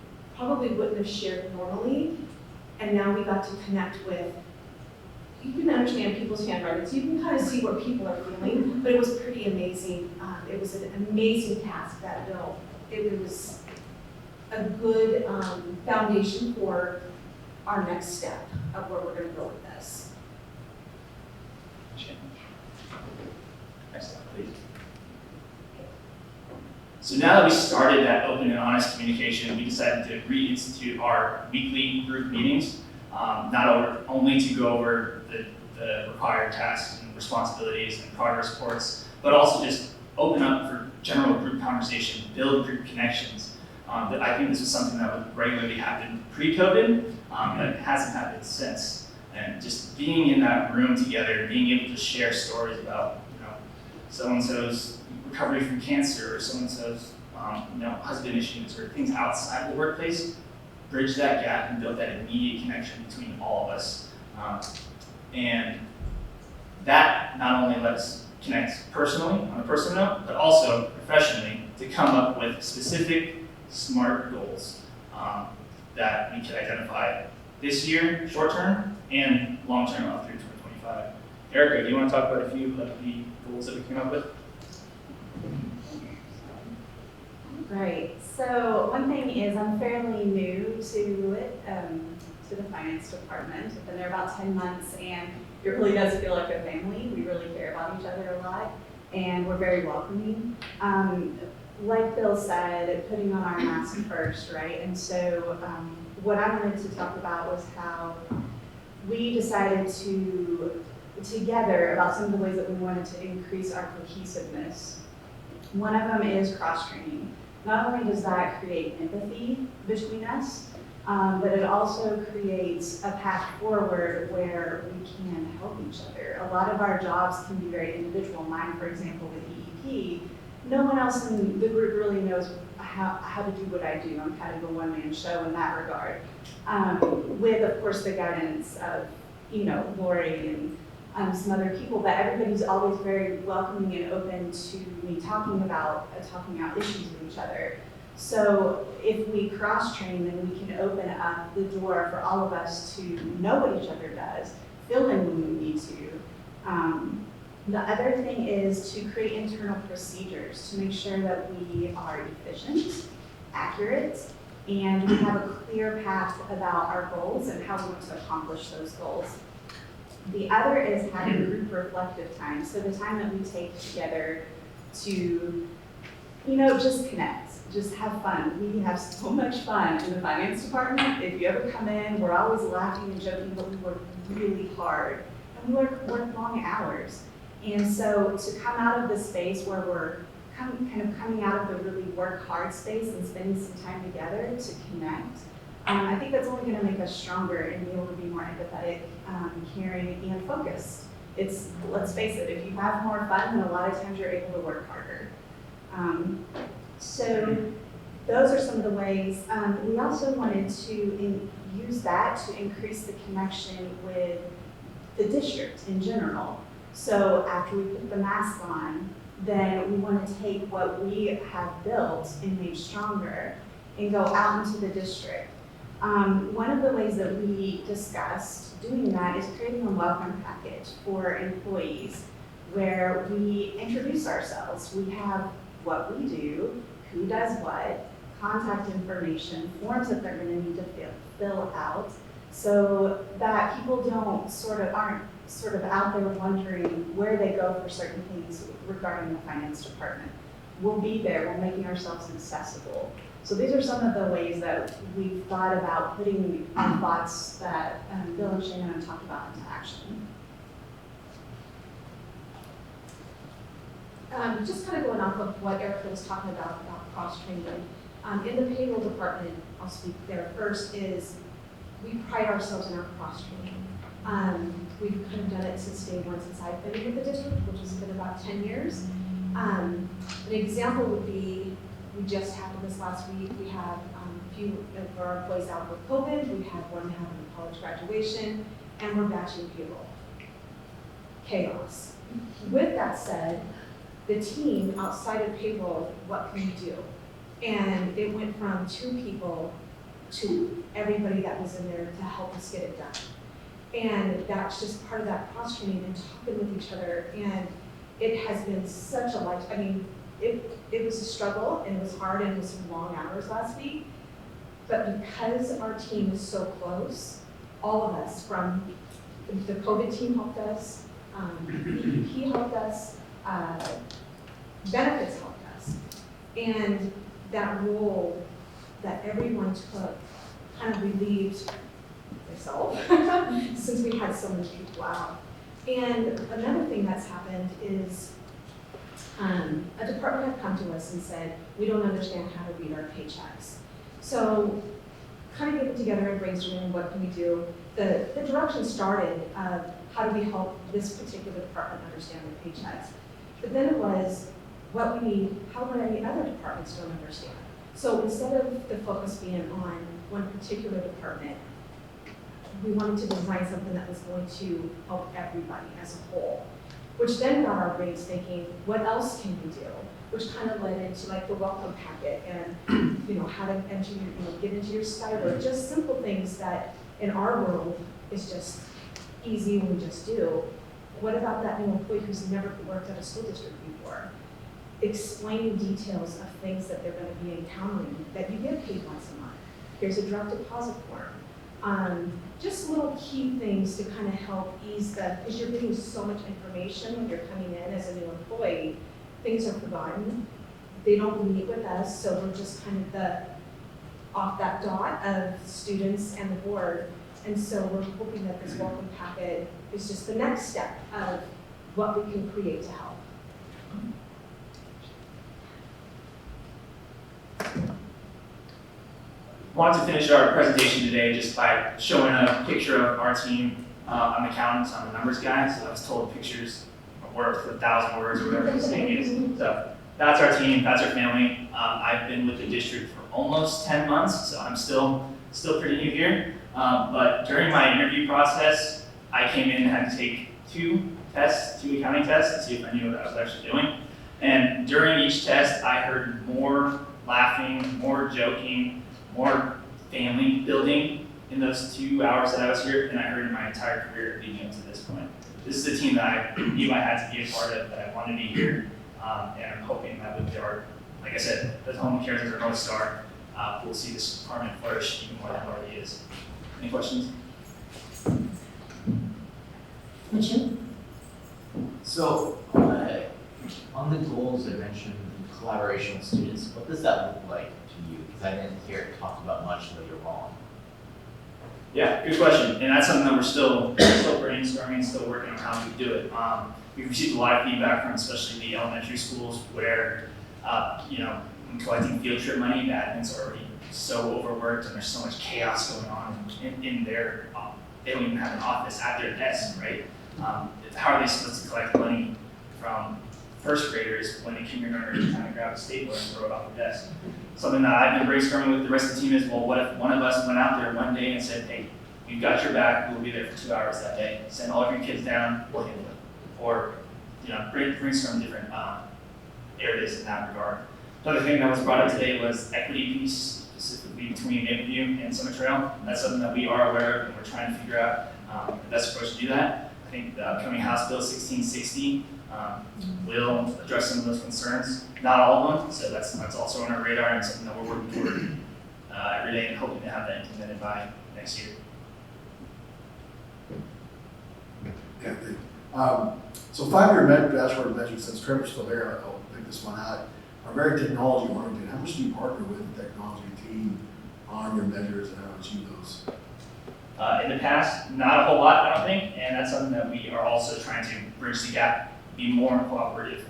probably wouldn't have shared normally. And now we got to connect with, you can understand people's handwriting, so you can kind of see what people are feeling, but it was pretty amazing. It was an amazing task that built. It was a good foundation for our next step of where we're gonna go with this. Next slide, please. So now that we started that open and honest communication, we decided to reinstitute our weekly group meetings, not only to go over the required tasks and responsibilities and progress reports, but also just open up for general group conversation, build group connections. I think this was something that would regularly happen pre-COVID, but hasn't happened since. And just being in that room together, being able to share stories about, so-and-so's recovery from cancer, or so-and-so's, husband issues, or things outside the workplace, bridge that gap and build that immediate connection between all of us. And that not only lets connect personally, on a personal note, but also professionally to come up with specific, smart goals that we could identify this year, short term, and long term up through 2025. Erica, do you want to talk about a few of the goals that we came up with? Right. So one thing is I'm fairly new to it, to the finance department. I've been there about 10 months, and it really does feel like a family. We really care about each other a lot, and we're very welcoming. Like Bill said, putting on our mask first, right? And so what I wanted to talk about was how we decided together about some of the ways that we wanted to increase our cohesiveness. One of them is cross-training. Not only does that create empathy between us, but it also creates a path forward where we can help each other. A lot of our jobs can be very individual. Mine, for example, with EEP, no one else in the group really knows how to do what I do. I'm kind of a one-man show in that regard. With, of course, the guidance of, Lori and some other people, but everybody's always very welcoming and open to me talking out issues with each other. So if we cross-train, then we can open up the door for all of us to know what each other does, fill in when we need to. The other thing is to create internal procedures to make sure that we are efficient, accurate, and we have a clear path about our goals and how we want to accomplish those goals. The other is having group reflective time. So the time that we take together to, just connect, just have fun. We have so much fun in the finance department. If you ever come in, we're always laughing and joking, but we work really hard. And we work long hours. And so to come out of this space where we're kind of coming out of the really work hard space and spending some time together to connect, I think that's only going to make us stronger and be able to be more empathetic, caring, and focused. Let's face it, if you have more fun, then a lot of times you're able to work harder. So those are some of the ways. We also wanted to use that to increase the connection with the district in general. So after we put the mask on, then we want to take what we have built and made stronger and go out into the district. One of the ways that we discussed doing that is creating a welcome package for employees where we introduce ourselves. We have what we do, who does what, contact information, forms that they're going to need to fill out, so that people aren't sort of out there wondering where they go for certain things regarding the finance department. We'll be there, we're making ourselves accessible. So these are some of the ways that we've thought about putting our thoughts that Bill and Shannon have talked about into action. Just kind of going off of what Erica was talking about cross-training. In the payroll department, I'll speak there first, is we pride ourselves in our cross-training. We've kind of done it since day one, since I've been with the district, which has been about 10 years. An example would be, we just happened this last week, we had a few of our employees out with COVID, we had one having a college graduation, and we're batching payroll. Chaos. With that said, the team outside of payroll, what can we do? And it went from 2 people to everybody that was in there to help us get it done. And that's just part of that cross training and talking with each other. And it has been such a life. I mean, it was a struggle and it was hard and it was some long hours last week. But because our team is so close, all of us, from the COVID team helped us, EEP helped us, benefits helped us. And that role that everyone took kind of relieved myself since we had so many people out. And another thing that's happened is a department had come to us and said, we don't understand how to read our paychecks. So kind of getting together and brainstorming what can we do. The direction started of how do we help this particular department understand their paychecks. But then it was what we need, how many other departments don't understand. So instead of the focus being on one particular department, we wanted to design something that was going to help everybody as a whole, which then got our brains thinking, what else can we do? Which kind of led into like the welcome packet and how to enter your, get into your Skyward, just simple things that in our world is just easy and we just do. What about that new employee who's never worked at a school district before? Explaining details of things that they're going to be encountering, that you get paid once a month. Here's a direct deposit form. Just little key things to kind of help ease because you're getting so much information when you're coming in as a new employee, things are forgotten. They don't meet with us, so we're just kind of off that dot of students and the board. And so we're hoping that this welcome packet is just the next step of what we can create to help. Want to finish our presentation today just by showing a picture of our team. I'm an accountant, I'm a numbers guy, so I was told pictures are worth 1,000 words or whatever the saying is. So that's our team, that's our family. I've been with the district for almost 10 months, so I'm still pretty new here. But during my interview process, I came in and had to take two accounting tests to see if I knew what I was actually doing. And during each test, I heard more laughing, more joking, more family building in those 2 hours that I was here than I heard in my entire career leading up to this point. This is a team that I knew I had to be a part of, that I wanted to be here, and I'm hoping that with our, like I said, the Tahoma Cares as our North Star, we'll see this department flourish even more than it already is. Any questions? Mitchell? So, on the goals, I mentioned collaboration with students. What does that look like to you? Because I didn't hear it talked about much later on. Yeah, good question. And that's something that we're still brainstorming, still working on how we do it. We've received a lot of feedback from especially the elementary schools where, when collecting field trip money, the admin's already so overworked and there's so much chaos going on in their, they don't even have an office at their desk, right? How are they supposed to collect money from first graders when a kindergartner can kind of grab a stapler and throw it off the desk? Something that I've been brainstorming with the rest of the team is, well, what if one of us went out there one day and said, hey, we've got your back, we'll be there for 2 hours that day. Send all of your kids down, we'll handle it. Or, brainstorm different areas in that regard. Another thing that was brought up today was equity piece, specifically between Mapleview and Summit Trail. That's something that we are aware of and we're trying to figure out the best approach to do that. I think the upcoming House Bill 1660 will address some of those concerns. Not all of them, so that's also on our radar and something that we're working toward every day and hoping to have that implemented by next year. Yeah, so 5-year dashboard measures, since Trevor's still there, I'll pick this one out, are very technology oriented. How much do you partner with the technology team on your measures and how to achieve those? In the past, not a whole lot, I don't think, and that's something that we are also trying to bridge the gap, be more cooperative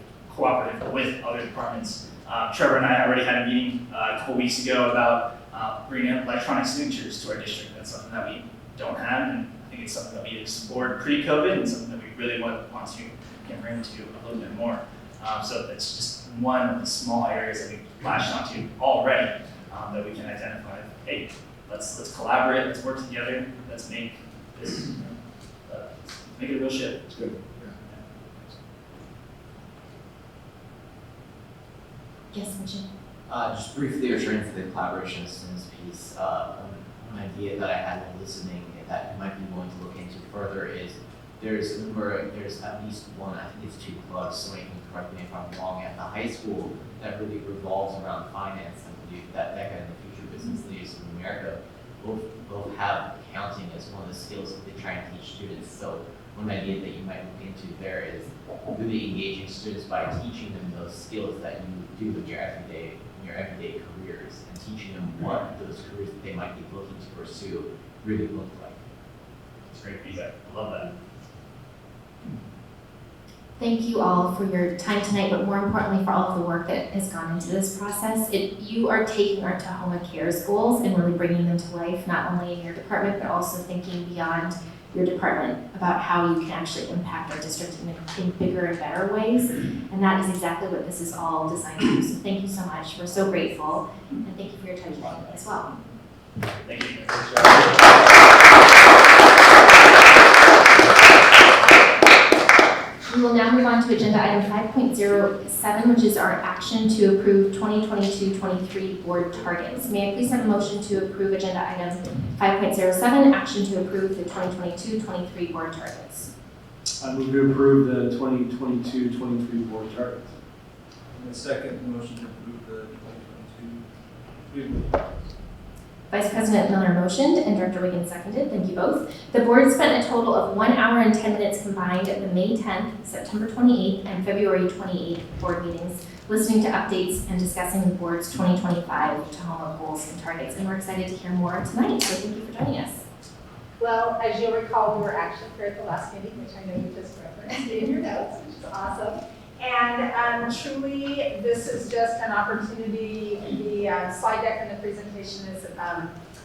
with other departments. Trevor and I already had a meeting a couple weeks ago about bringing electronic signatures to our district. That's something that we don't have, and I think it's something that we explored pre-COVID and something that we really want to bring to a little bit more. So that's just one of the small areas that we've latched onto already that we can identify. Hey, let's collaborate, let's work together, let's make this, make it a real ship. It's good. Yes, Mitchell. Just briefly returning to the collaboration systems piece, an idea that I had while listening that you might be willing to look into further is there's at least one, I think it's 2 clubs, somebody can correct me if I'm wrong, at the high school that really revolves around finance. I believe that DECA and the Future Business Leaders of America both have accounting as one of the skills that they try and teach students. So one idea that you might look into there is really engaging students by teaching them those skills that you do in your everyday careers, and teaching them what those careers that they might be looking to pursue really look like. It's great feedback. I love that. Thank you all for your time tonight, but more importantly for all of the work that has gone into this process. You are taking our Tahoma Cares goals and really bringing them to life, not only in your department, but also thinking beyond your department about how you can actually impact our district in bigger and better ways. And that is exactly what this is all designed to do. So thank you so much. We're so grateful. And thank you for your time tonight as well. Thank you. We will now move on to agenda item 5.07, which is our action to approve 2022-23 board targets. May I please have a motion to approve agenda item 5.07, action to approve the 2022-23 board targets? I move to approve the 2022-23 board targets. And the second motion to approve the 2022. Vice President Miller motioned and Director Wiggins seconded. Thank you both. The board spent a total of 1 hour and 10 minutes combined at the May 10th, September 28th, and February 28th board meetings, listening to updates and discussing the board's 2025 Tahoma goals and targets. And we're excited to hear more tonight, so thank you for joining us. Well, as you'll recall, we were actually here at the last meeting, which I know you just referenced in your notes, which is awesome. And truly, this is just an opportunity. The slide deck and the presentation is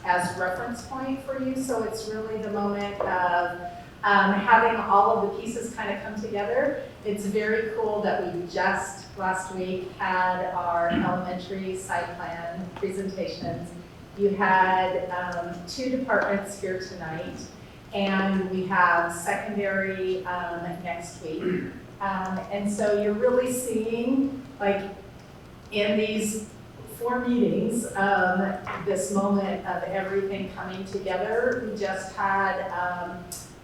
as reference point for you. So it's really the moment of having all of the pieces kind of come together. It's very cool that we just last week had our elementary site plan presentations. You had 2 departments here tonight, and we have secondary next week. And so you're really seeing, like, in these 4 meetings, this moment of everything coming together. We just had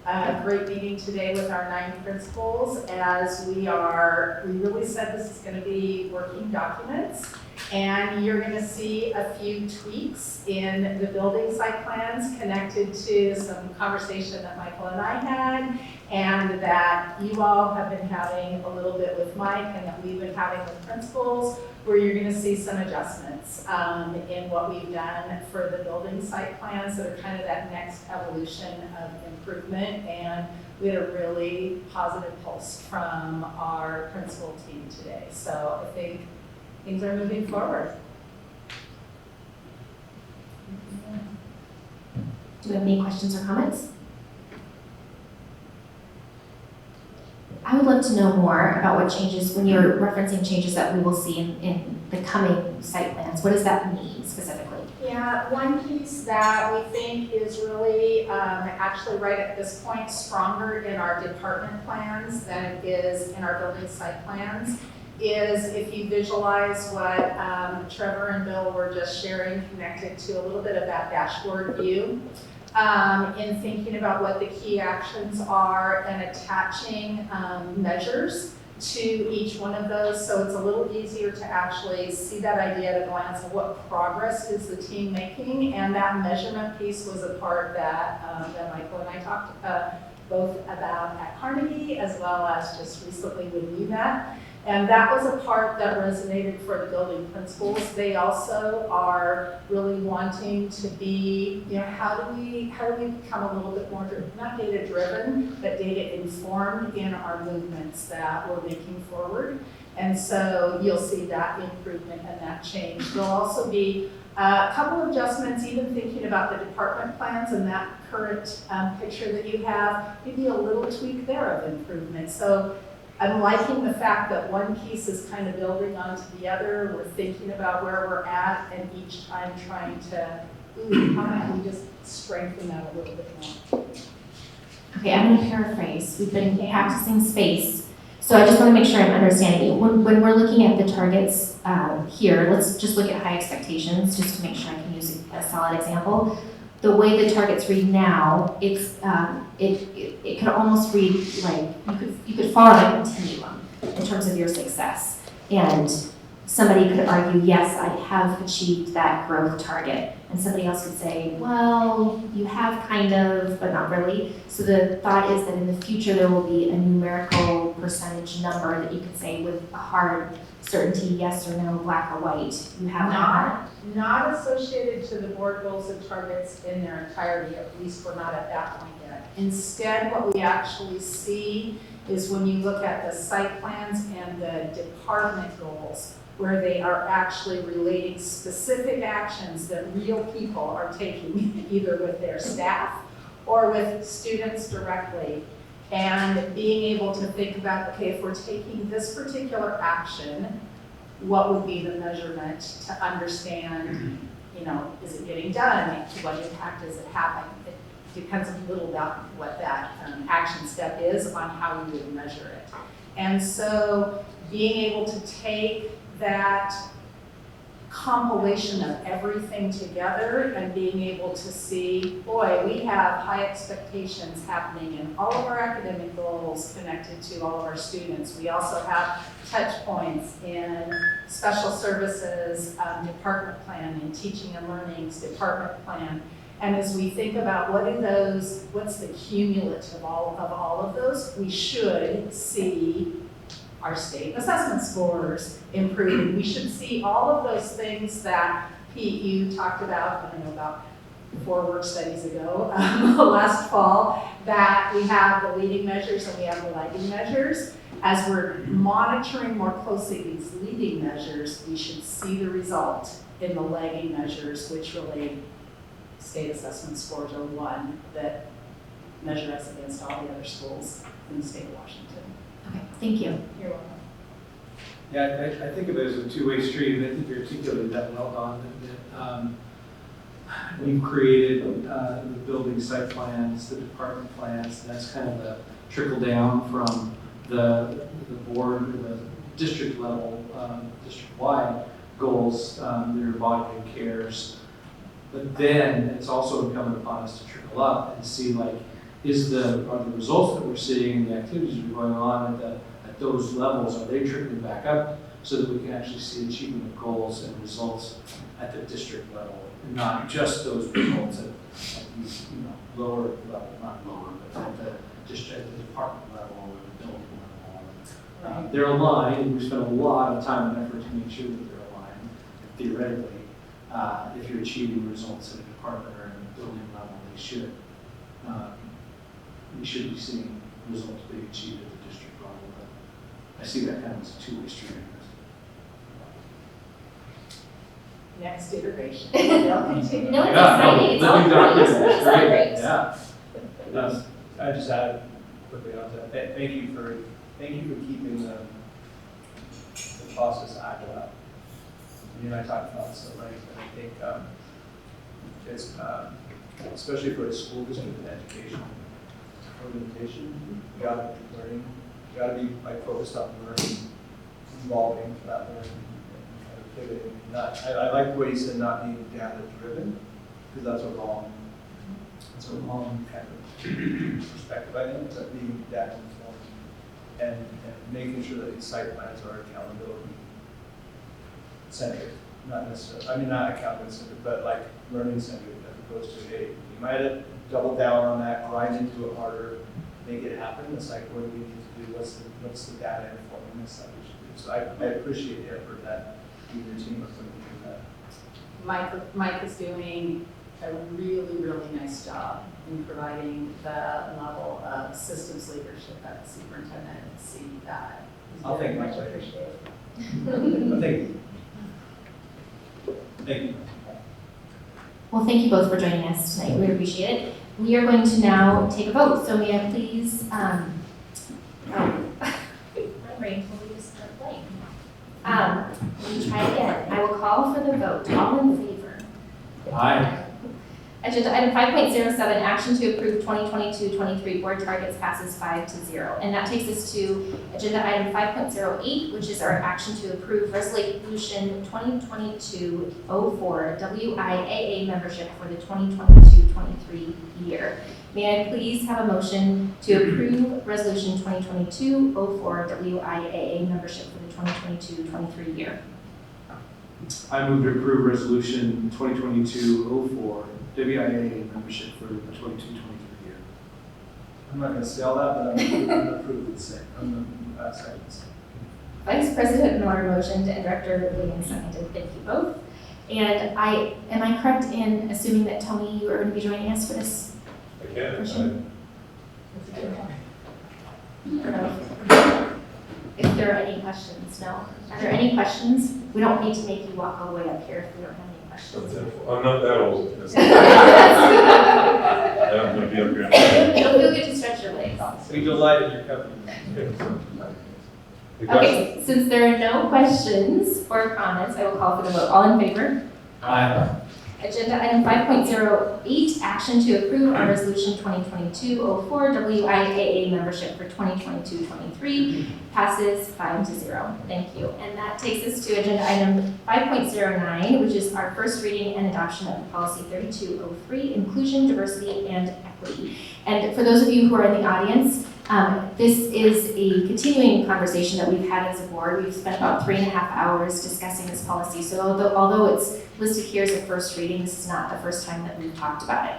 a great meeting today with our 9 principals, as we really said this is going to be working documents. And you're going to see a few tweaks in the building site plans connected to some conversation that Michael and I had, and that you all have been having a little bit with Mike, and that we've been having with principals, where you're going to see some adjustments in what we've done for the building site plans that are kind of that next evolution of improvement. And we had a really positive pulse from our principal team today. So I think things are moving forward. Do we have any questions or comments? I would love to know more about what changes, when you're referencing changes that we will see in the coming site plans. What does that mean specifically? Yeah, one piece that we think is really actually right at this point stronger in our department plans than it is in our building site plans is, if you visualize what Trevor and Bill were just sharing, connected to a little bit of that dashboard view. In thinking about what the key actions are and attaching measures to each one of those, so it's a little easier to actually see that idea at a glance of what progress is the team making. And that measurement piece was a part that, that Michael and I talked both about at Carnegie, as well as just recently when we met. And that was a part that resonated for the building principals. They also are really wanting to be, you know, how do we become a little bit more, not data driven, but data informed in our movements that we're making forward. And so you'll see that improvement and that change. There'll also be a couple of adjustments, even thinking about the department plans and that current picture that you have, maybe a little tweak there of improvement. So I'm liking the fact that one piece is kind of building onto the other. We're thinking about where we're at, and each time trying to, how can we just strengthen that a little bit more? Okay, I'm going to paraphrase. We've been practicing space. So I just want to make sure I'm understanding you. When we're looking at the targets here, let's just look at high expectations, just to make sure I can use a solid example. The way the targets read now, it's, it could almost read like, you could fall on a continuum in terms of your success. And somebody could argue, yes, I have achieved that growth target. And somebody else could say, well, you have kind of, but not really. So the thought is that in the future, there will be a numerical percentage number that you could say with a hard certainty, yes or no, black or white. You have that. Not associated to the board goals and targets in their entirety, at least we're not at that point yet. Instead, what we actually see is when you look at the site plans and the department goals, where they are actually relating specific actions that real people are taking, either with their staff or with students directly, and being able to think about, okay, if we're taking this particular action, what would be the measurement to understand, you know, is it getting done? What impact is it having? It depends a little about what that action step is on how we would measure it. And so being able to take that compilation of everything together and being able to see, boy, we have high expectations happening in all of our academic goals connected to all of our students. We also have touch points in special services, department plan, and teaching and learning's department plan. And as we think about what are those, what's the cumulative of all of those, we should see our state assessment scores improving. We should see all of those things that Pete, you talked about, I don't know, about 4 work studies ago, last fall, that we have the leading measures and we have the lagging measures. As we're monitoring more closely these leading measures, we should see the result in the lagging measures, which relate state assessment scores are one that measure us against all the other schools in the state of Washington. Okay, thank you. You're welcome. Yeah, I think of it as a two-way street, and I think you articulated that well, Don. That we've created the building site plans, the department plans, and that's kind of the trickle down from the board or the district level, district-wide goals that are embodied in CARES. But then it's also incumbent upon us to trickle up and see, like, are the results that we're seeing and the activities that are going on at those levels, are they trickling back up so that we can actually see achievement of goals and results at the district level, and not just those results at the lower level, not lower, but at the department level or the building level. They're aligned, and we spend a lot of time and effort to make sure that they're aligned. Theoretically, if you're achieving results at a department or at a building level, they should. We should be seeing results being achieved at the district level, but I see that kind of as a two-way street. Next iteration. They'll continue. No, it's exciting. It's all great. It's all great. Yeah. I just add quickly on that. Thank you for keeping the process agile. You and I talked about this at length, and I think it's especially for a school district and education organization, you gotta be learning, you gotta be like focused on learning, evolving for that learning, and kind of pivoting. I like the way you said not being data driven, because that's a wrong kind of perspective, I think, but being data informed and making sure that these site plans are accountability centered, not necessarily, not accountability centered, but like learning centered, as opposed to, hey, you might have double down on that, grind into it harder, make it happen. It's like, what do we need to do? What's the data informing this that we should do? So I appreciate the effort that you and your team are putting into that. Mike is doing a really, really nice job in providing the level of systems leadership that the superintendent see that. I'll thank much Mike. appreciated. Thank you. Well, thank you both for joining us tonight. We appreciate it. We are going to now take a vote. So may I please, my brain totally just started playing. Let me try again. I will call for the vote. All in favor? Aye. Agenda item 5.07, action to approve 2022-23 board targets passes 5-0. And that takes us to agenda item 5.08, which is our action to approve resolution 2022-04 WIAA membership for the 2022-23 year. May I please have a motion to approve resolution 2022-04 WIAA membership for the 2022-23 year? I move to approve resolution 2022-04 WIA membership for the 22-23 year. I'm not gonna say all that, but I'm gonna approve the same. I'm gonna second the same. Vice President Miller motioned and Director Williams seconded. Thank you both. And am I correct in assuming that Tony, you are going to be joining us for this? I can. Portion? If there are any questions, no. Are there any questions? We don't need to make you walk all the way up here if we don't have any questions. I'm not that old. I'm going to be up here. You'll feel good to stretch your legs. We delight in your company. Okay, since there are no questions or comments, I will call for the vote. All in favor? Aye. Agenda item 5.08, action to approve our resolution 2022-04 WIAA membership for 2022-23 passes 5-0. Thank you. And that takes us to agenda item 5.09, which is our first reading and adoption of policy 3203, inclusion, diversity, and equity. And for those of you who are in the audience, this is a continuing conversation that we've had as a board. We've spent about 3.5 hours discussing this policy. So although it's listed here as a first reading, this is not the first time that we've talked about it.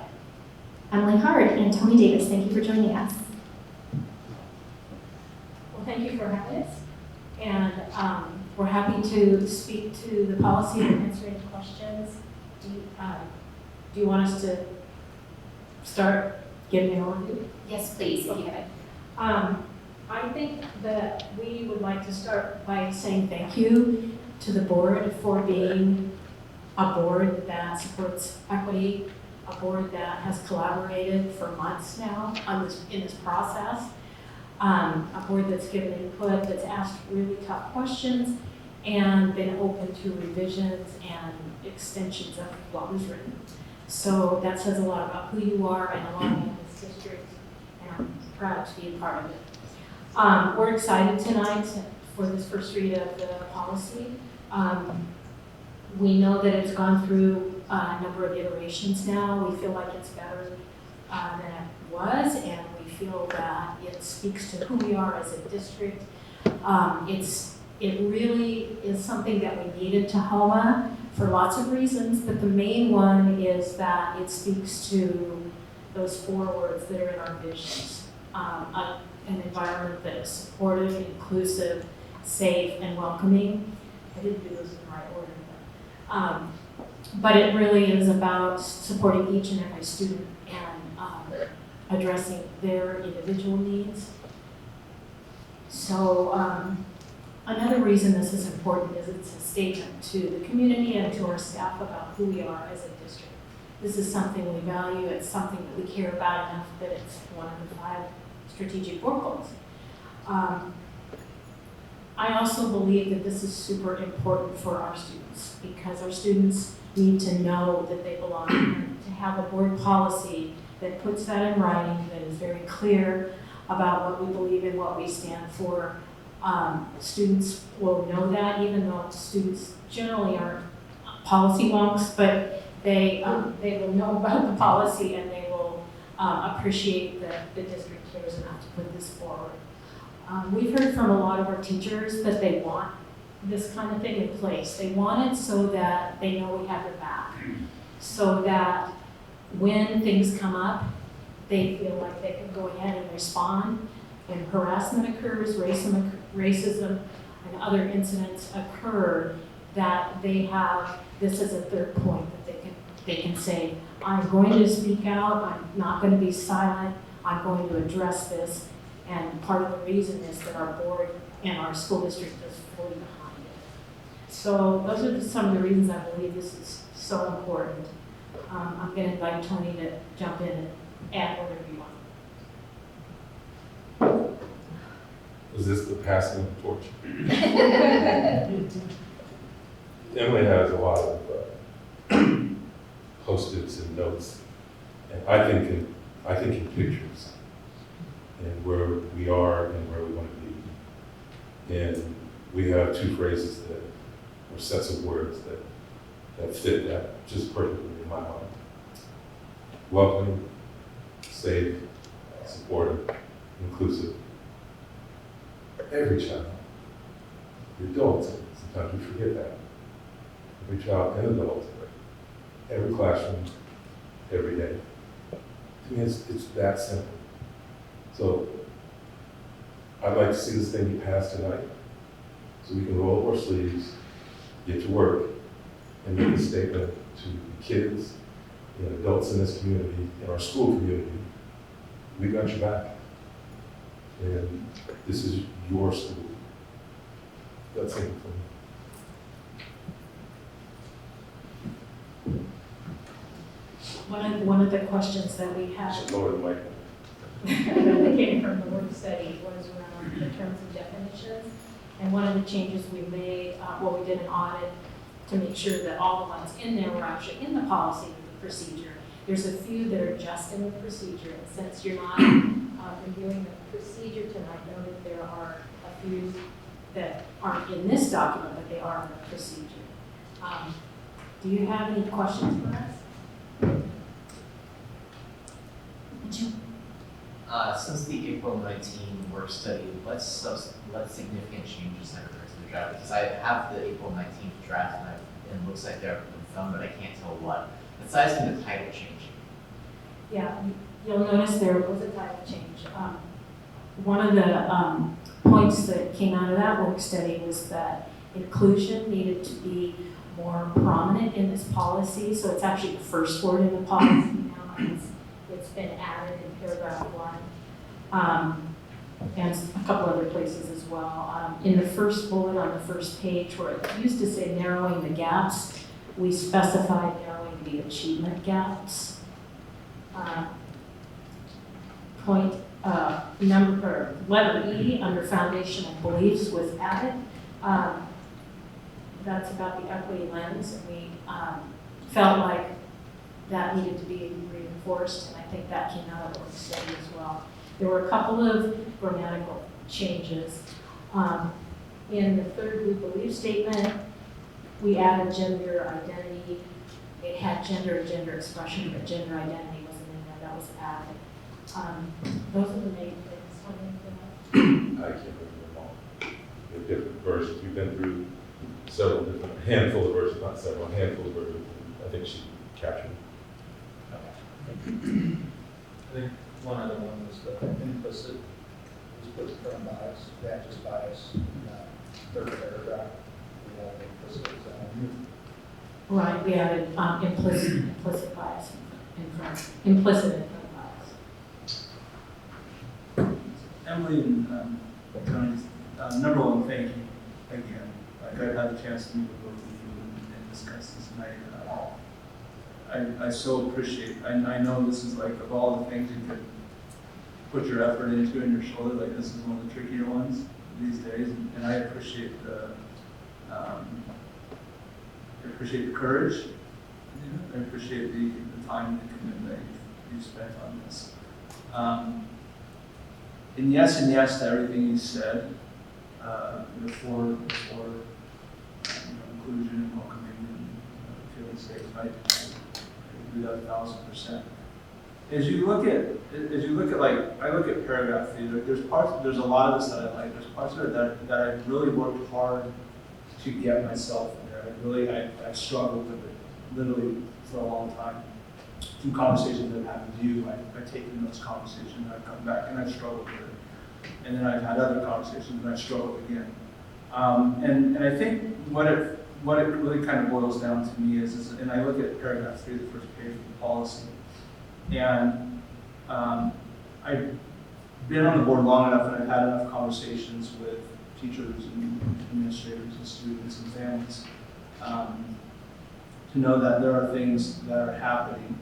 Emily Hard and Tony Davis, thank you for joining us. Well, thank you for having us. And we're happy to speak to the policy and answer any questions. Do you want us to start giving an overview? Yes, please, if you have it. I think that we would like to start by saying thank you to the board for being a board that supports equity, a board that has collaborated for months now in this process, a board that's given input, that's asked really tough questions, and been open to revisions and extensions of what was written. So that says a lot about who you are and a lot in this district, and I'm proud to be a part of it. We're excited tonight for this first read of the policy. We know that it's gone through a number of iterations now. We feel like it's better than it was, and we feel that it speaks to who we are as a district. It really is something that we need in Tahoma for lots of reasons, but the main one is that it speaks to those 4 words that are in our visions. An environment that is supportive, inclusive, safe, and welcoming. I didn't do those in the right order, but it really is about supporting each and every student and addressing their individual needs. So another reason this is important is it's a statement to the community and to our staff about who we are as a district. This is something we value, it's something that we care about enough that it's one of the 5 strategic board goals. I also believe that this is super important for our students because our students need to know that they belong and to have a board policy that puts that in writing, that is very clear about what we believe and what we stand for. Students will know that, even though students generally aren't policy wonks, but they will know about the policy and they will appreciate that the district cares enough to put this forward. We've heard from a lot of our teachers that they want this kind of thing in place. They want it so that they know we have their back, so that when things come up, they feel like they can go ahead and respond. When harassment occurs, racism, and other incidents occur, that they have this as a third point that they can say, I'm going to speak out, I'm not going to be silent, I'm going to address this. And part of the reason is that our board and our school district is fully behind it. So those are some of the reasons I believe this is so important. I'm going to invite Tony to jump in and add whatever you want. Is this the passing of the torch? Emily has a lot of Post-its and notes And I think in pictures, and where we are and where we want to be. And we have two phrases that, or sets of words that fit that just perfectly in my mind. Welcoming, safe, supportive, inclusive. Every child, the adults, sometimes we forget that. Every child and adult, every classroom, every day. To me, it's that simple. So I'd like to see this thing get passed tonight so we can roll up our sleeves, get to work, and make a statement to the kids and adults in this community, in our school community. We got your back. And this is your school. That's it for me. One of the questions that we had Should lower the mic. that came from the work study was around the terms and definitions. And one of the changes we made, we did an audit to make sure that all the ones in there were actually in the policy and the procedure. There's a few that are just in the procedure, and since you're not reviewing the procedure tonight, know that there are a few that aren't in this document, but they are in the procedure. Do you have any questions for us? Since the April 19 work study, what significant changes have occurred to the draft? Because I have the April 19th draft and it looks like there have been some, but I can't tell what. Besides from the title change. Yeah, you'll notice there was a title change. One of the points that came out of that work study was that inclusion needed to be more prominent in this policy. So it's actually the first word in the policy now. It's been added in paragraph 1. And a couple other places as well. In the first bullet on the first page where it used to say narrowing the gaps, we specified narrowing the achievement gaps. Letter E under foundational beliefs was added. That's about the equity lens, and we felt like that needed to be reinforced, and I think that came out of the work study as well. There were a couple of grammatical changes. In the third we belief statement, we added gender identity. It had gender and gender expression, but gender identity wasn't in there. That was added. Those are the main things. I can't remember them all. They're different versions. We've been through several different, a handful of versions, not several, a handful of versions. I think she captured it. I think one other one was the implicit, was put from bias, Baptist bias, in that third paragraph. We have implicit, Right, we added implicit bias in front, implicit in front bias. Emily and Tony, number one, thank you again. Like I've had a chance to meet with both of you and discuss this tonight. I so appreciate, I know this is like of all the things you could put your effort into and your shoulder, like this is one of the trickier ones these days, and I appreciate the courage. I appreciate the time and the commitment that you spent on this. And yes to everything you said for inclusion and welcoming and feeling safe. I agree that 1,000%. As you look at like, I look at paragraph 3, there's a lot of this that I like. There's parts of it that I really worked hard to get myself in there. I've struggled with it literally for a long time. Through conversations I've had with you, I've taken those conversations and I've come back and I've struggled with it. And then I've had other conversations and I've struggled again. And I think what it really kind of boils down to me is and I look at paragraph 3, the first page of the policy, and I've been on the board long enough and I've had enough conversations with teachers and administrators and students and families to know that there are things that are happening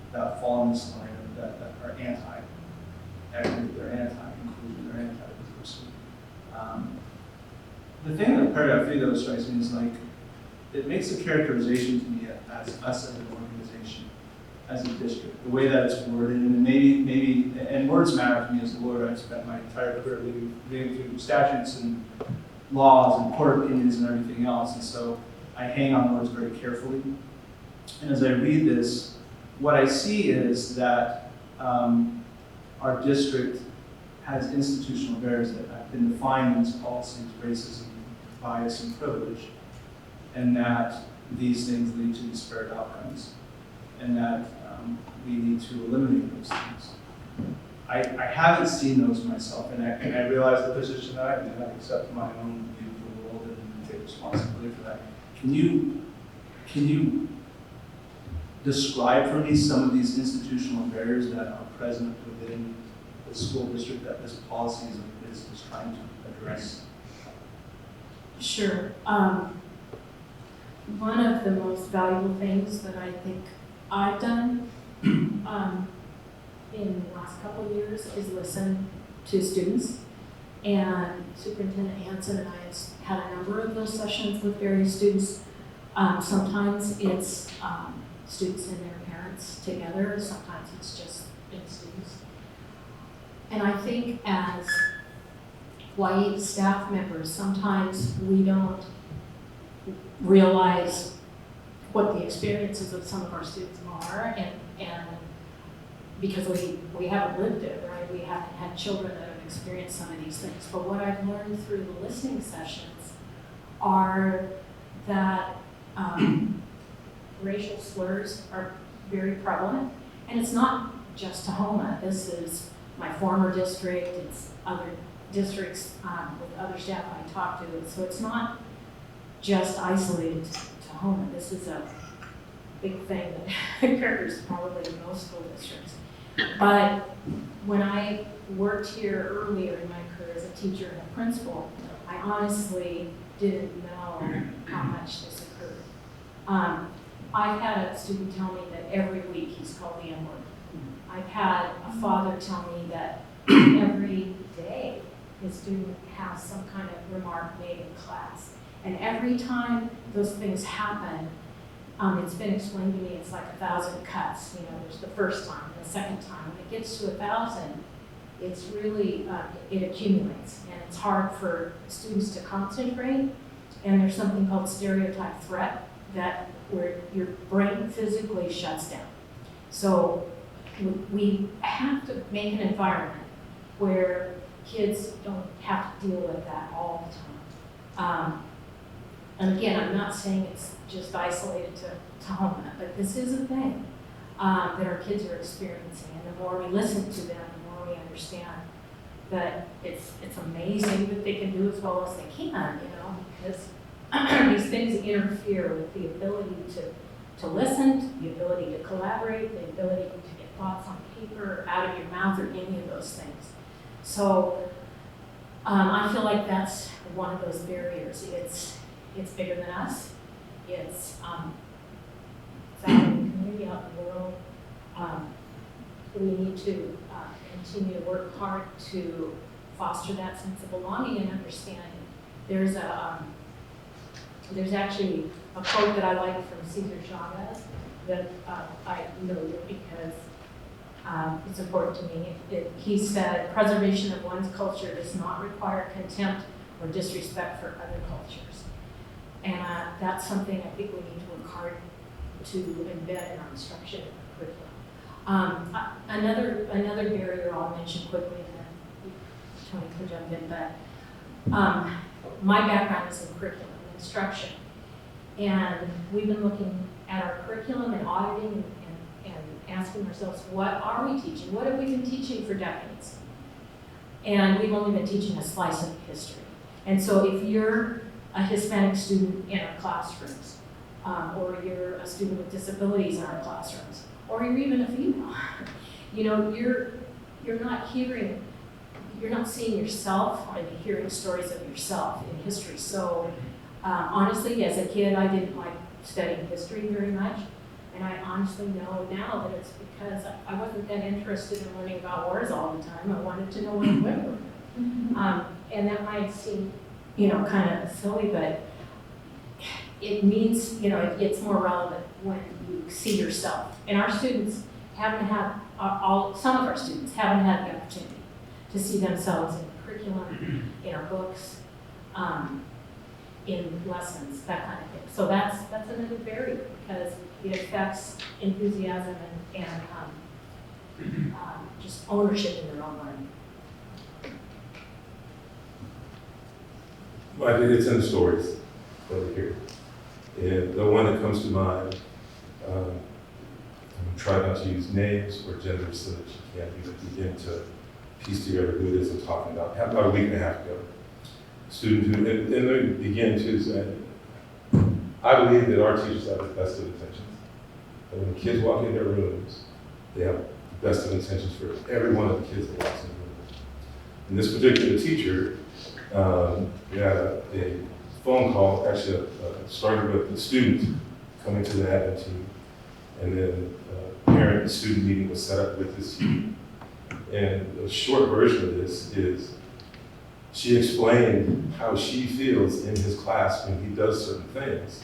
that fall in this line that are anti-equity, they're anti-inclusion, they're anti-diversity. The thing that paragraph 3 though strikes me is like, it makes a characterization to me as us as an organization, as a district, the way that it's worded, and maybe, and words matter to me as a lawyer. I've spent my entire career reading through statutes and laws and court opinions and everything else, and so I hang on words very carefully. And as I read this, what I see is that our district has institutional barriers that have been defined as policies, racism, bias, and privilege, and that these things lead to disparate outcomes, and that we need to eliminate those things. I haven't seen those myself, and I realize the position that I'm in. I accept my own view of the world and take responsibility for that. Can you describe for me some of these institutional barriers that are present within the school district that this policy is trying to address? Sure. One of the most valuable things that I think I've done in the last couple of years is listen to students. And Superintendent Hansen and I had a number of those sessions with various students. Sometimes it's students and their parents together. Sometimes it's just students. And I think as white staff members, sometimes we don't realize what the experiences of some of our students are, and because we haven't lived it, right? We haven't had children that have experienced some of these things. But what I've learned through the listening sessions are that racial slurs are very prevalent, and it's not just Tahoma. This is my former district, it's other districts with other staff I talk to, so it's not just isolated to Tahoma. This is a big thing that occurs probably in most school districts. But when I worked here earlier in my career as a teacher and a principal, I honestly didn't know how much this occurred. I've had a student tell me that every week he's called the N-word. I've had a father tell me that every day his student has some kind of remark made in class. And every time those things happen, it's been explained to me it's like 1,000 cuts. You know, there's the first time and the second time. When it gets to 1,000, it's really, it accumulates. And it's hard for students to concentrate. And there's something called stereotype threat that where your brain physically shuts down. So we have to make an environment where kids don't have to deal with that all the time. And again, I'm not saying it's just isolated to Tahoma, but this is a thing that our kids are experiencing. And the more we listen to them, the more we understand that it's amazing that they can do as well as they can, you know, because these things interfere with the ability to listen, the ability to collaborate, the ability to get thoughts on paper, out of your mouth, or any of those things. So I feel like that's one of those barriers. It's bigger than us. It's out in the community, out in the world. We need to continue to work hard to foster that sense of belonging and understanding. There's actually a quote that I like from Cesar Chavez that I noted because it's important to me. He said, preservation of one's culture does not require contempt or disrespect for other cultures. And that's something I think we need to work hard to embed in our instruction and curriculum. Another barrier I'll mention quickly, and then Tony can jump in, but my background is in curriculum and instruction. And we've been looking at our curriculum and auditing and asking ourselves, what are we teaching? What have we been teaching for decades? And we've only been teaching a slice of history. And so if you're a Hispanic student in our classrooms, or you're a student with disabilities in our classrooms, or you're even a female, you know, you're not seeing yourself or hearing stories of yourself in history. So honestly, as a kid, I didn't like studying history very much. And I honestly know now that it's because I wasn't that interested in learning about wars all the time. I wanted to know what the women were doing. And that might seem, you know, kind of silly, but it means, it's more relevant when you see yourself. And our students haven't had, some of our students haven't had the opportunity to see themselves in the curriculum, in our books, in lessons, that kind of thing. So that's another barrier because it affects enthusiasm and just ownership in their own learning. Well, I think it's in the stories over here. And the one that comes to mind, I'm try not to use names or genders so that you can't even begin to piece together who it is I'm talking about. About a week and a half ago, student who, and let me begin too saying, I believe that our teachers have the best of intentions. That when the kids walk in their rooms, they have the best of intentions for every one of the kids that walks in the room. And this particular teacher, we had a phone call, actually started with the student coming to the admin team, and then parent and student meeting was set up with this team. And the short version of this is she explained how she feels in his class when he does certain things,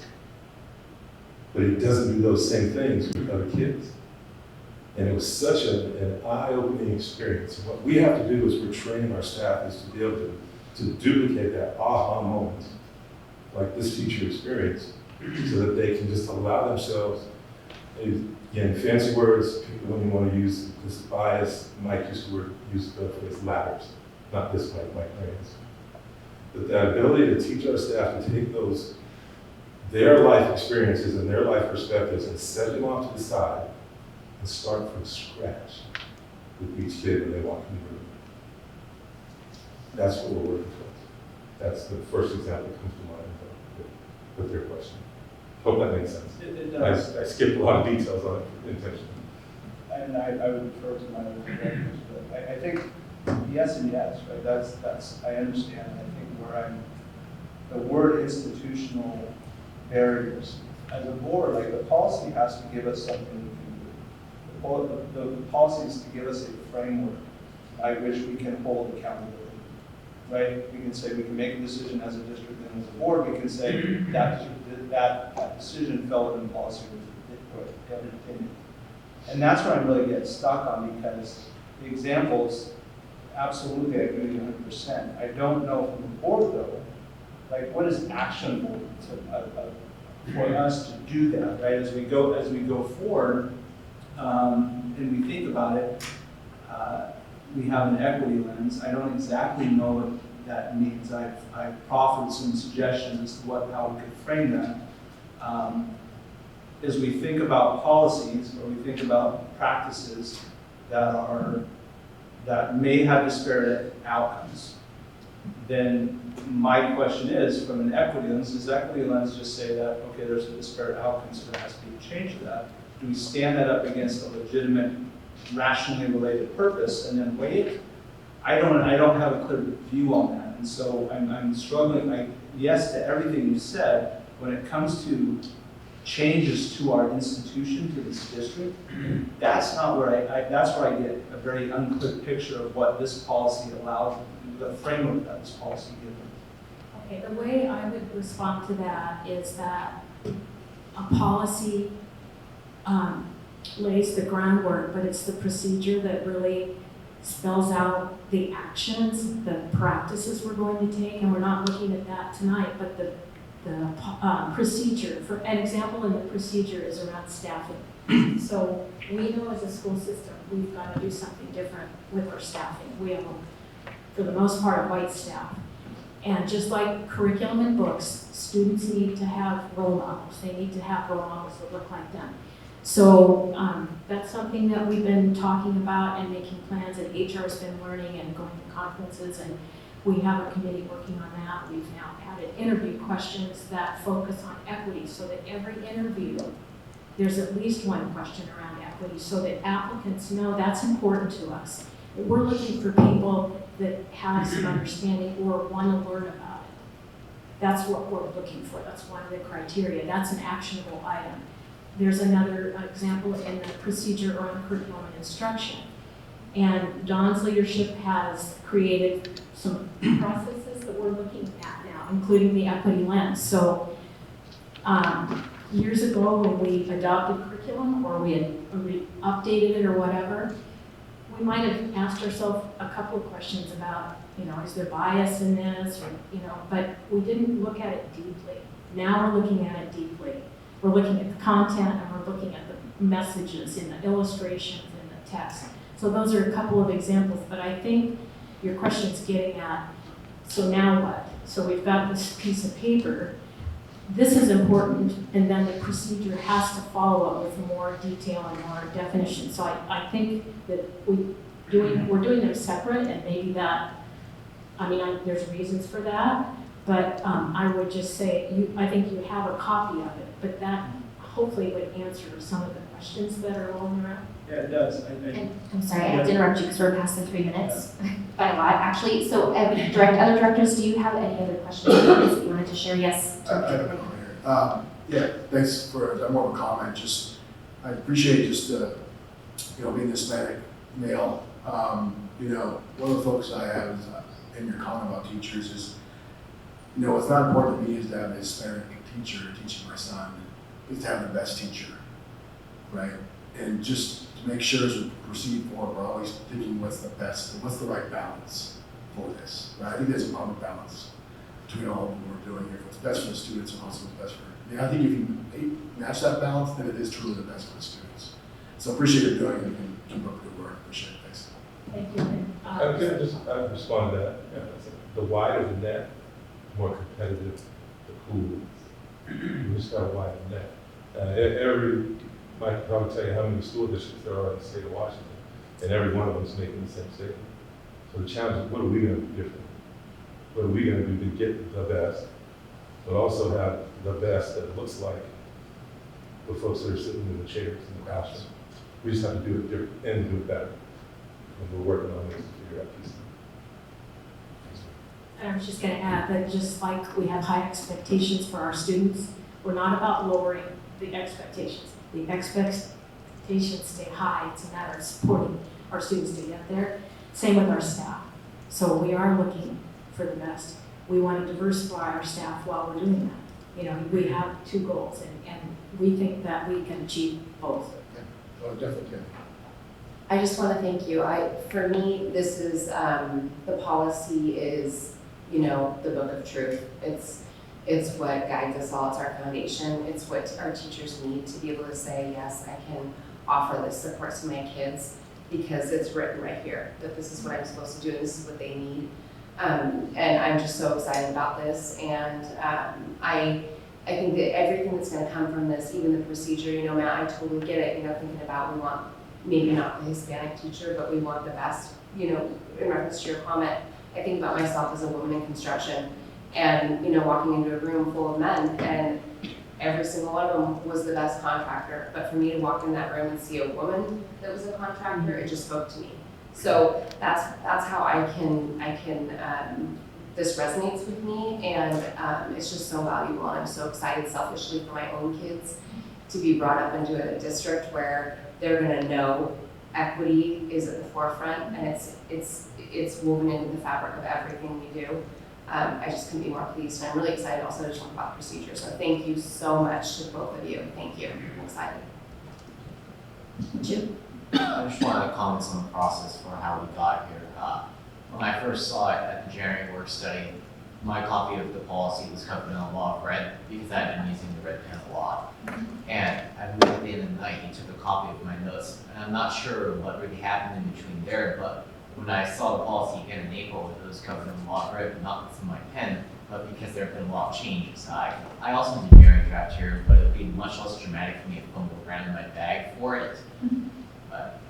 but he doesn't do those same things with other kids. And it was such an eye-opening experience. And what we have to do is we're training our staff is to be able to duplicate that aha moment, like this teacher experienced, so that they can just allow themselves, again, fancy words, pick the one you want to use, this bias. Mike used the phrase ladders, not this Mike Reyes. But that ability to teach our staff to take their life experiences and their life perspectives and set them off to the side and start from scratch with each kid when they walk in the room. That's what we're working towards. That's the first example that comes to mind with their question. Hope that makes sense. It does. I skipped a lot of details on it intentionally. And I would refer to my other directors, but I think yes and yes, right? That's I understand. I think where the word institutional barriers, as a board, like the policy has to give us something we can do. The policy is to give us a framework by which we can hold accountability, right? We can say we can make a decision as a district, and as a board, we can say that decision fell within policy or opinion. And that's where I'm really getting stuck on, because the examples, absolutely, I agree with you 100%. I don't know from the board though, like what is actionable for us to do that, right? As we go forward, and we think about it, we have an equity lens. I don't exactly know what that means. I've proffered some suggestions as to how we could frame that. As we think about policies or we think about practices that may have disparate outcomes, then my question is, from an equity lens, does equity lens just say that, okay, there's a disparate outcome, so there has to be a change to that? Do we stand that up against a legitimate, rationally related purpose and then weigh it? I don't have a clear view on that, and so I'm struggling. Yes to everything you said. When it comes to changes to our institution, to this district, that's not where that's where I get a very unclear picture of what this policy allows, the framework that this policy gives. Okay, the way I would respond to that is that a policy lays the groundwork, but it's the procedure that really spells out the actions, the practices we're going to take, and we're not looking at that tonight, but the procedure. For an example in the procedure is around staffing. So we know as a school system, we've got to do something different with our staffing. We have, for the most part, white staff. And just like curriculum and books, students need to have role models. They need to have role models that look like them. So that's something that we've been talking about and making plans, and HR has been learning and going to conferences, and we have a committee working on that. We've now added interview questions that focus on equity, so that every interview, there's at least one question around equity, so that applicants know that's important to us. We're looking for people that have some understanding or want to learn about it. That's what we're looking for. That's one of the criteria. That's an actionable item. There's another example in the procedure around curriculum and instruction. And Dawn's leadership has created some processes that we're looking at now, including the equity lens. So Years ago, when we adopted curriculum or we updated it or whatever, we might have asked ourselves a couple of questions about, is there bias in this, or, but we didn't look at it deeply. Now we're looking at it deeply. We're looking at the content and we're looking at the messages in the illustrations in the text. So those are a couple of examples, but I think your question's getting at, so now what? So we've got this piece of paper. This is important, and then the procedure has to follow up with more detail and more definition. So I think that we're doing them separate, and maybe that, there's reasons for that, but I would just say, I think you have a copy of it, but that hopefully would answer some of the questions that are rolling around. Yeah, it does. I'm sorry, I have to interrupt you because we're past the 3 minutes by a lot, actually. So other directors, do you have any other questions that you wanted to share? Yes? I have a comment here. Yeah, thanks for that. More of a comment. Just, I appreciate just, being Hispanic male. One of the focus I have is, in your comment about teachers is, what's not important to me is to have a Hispanic teacher teaching my son, is to have the best teacher, right? And just to make sure as we proceed forward, we're always thinking what's the best, and what's the right balance for this, right? I think there's a proper balance between all of what we're doing here. What's best for the students and also what's best for, I think if you match that balance, then it is truly the best for the students. So appreciate you doing it and keep up the good work. Appreciate it. Thanks. Thank you. Can I just respond to that? The wider the net, the more competitive the pool is. We just got to widen the net. Mike can probably tell you how many school districts there are in the state of Washington, and every one of them is making the same statement. So the challenge is, what are we going to do different? What are we going to do to get the best, but also have the best that looks like the folks that are sitting in the chairs in the classroom? We just have to do it different and do it better. And we're working on this to figure out these things. And I was just going to add that just like we have high expectations for our students, we're not about lowering the expectations. The expectations stay high. It's a matter of supporting our students to get there. Same with our staff. So we are looking for the best. We want to diversify our staff while we're doing that. We have 2 goals, and we think that we can achieve both. Yeah. Oh, definitely can. I just want to thank you. For me, this is, the policy is, the book of truth. It's what guides us all. It's our foundation. It's what our teachers need to be able to say, yes, I can offer this support to my kids because it's written right here, that this is what I'm supposed to do and this is what they need. And I'm just so excited about this. And I think that everything that's going to come from this, even the procedure, Matt, I totally get it, thinking about we want maybe not the Hispanic teacher, but we want the best, in reference to your comment. I think about myself as a woman in construction and, walking into a room full of men, and every single one of them was the best contractor. But for me to walk in that room and see a woman that was a contractor, it just spoke to me. So that's how I can this resonates with me, and it's just so valuable. I'm so excited selfishly for my own kids to be brought up into a district where they're going to know equity is at the forefront, and it's woven into the fabric of everything we do. I just couldn't be more pleased, and I'm really excited also to talk about procedure. So thank you so much to both of you. Thank you. I'm excited. Jim? I just wanted to comment on the process for how we got here. When I first saw it at the January work study, my copy of the policy was covered in a lot of red because I've been using the red pen a lot. And I moved at the end of the night and took a copy of my notes. And I'm not sure what really happened in between there, but when I saw the policy again in April, it was covered in a lot of red, but not because of my pen, but because there have been a lot of changes. I also have a engineering draft here, but it would be much less dramatic for me if I look around in my bag for it. But,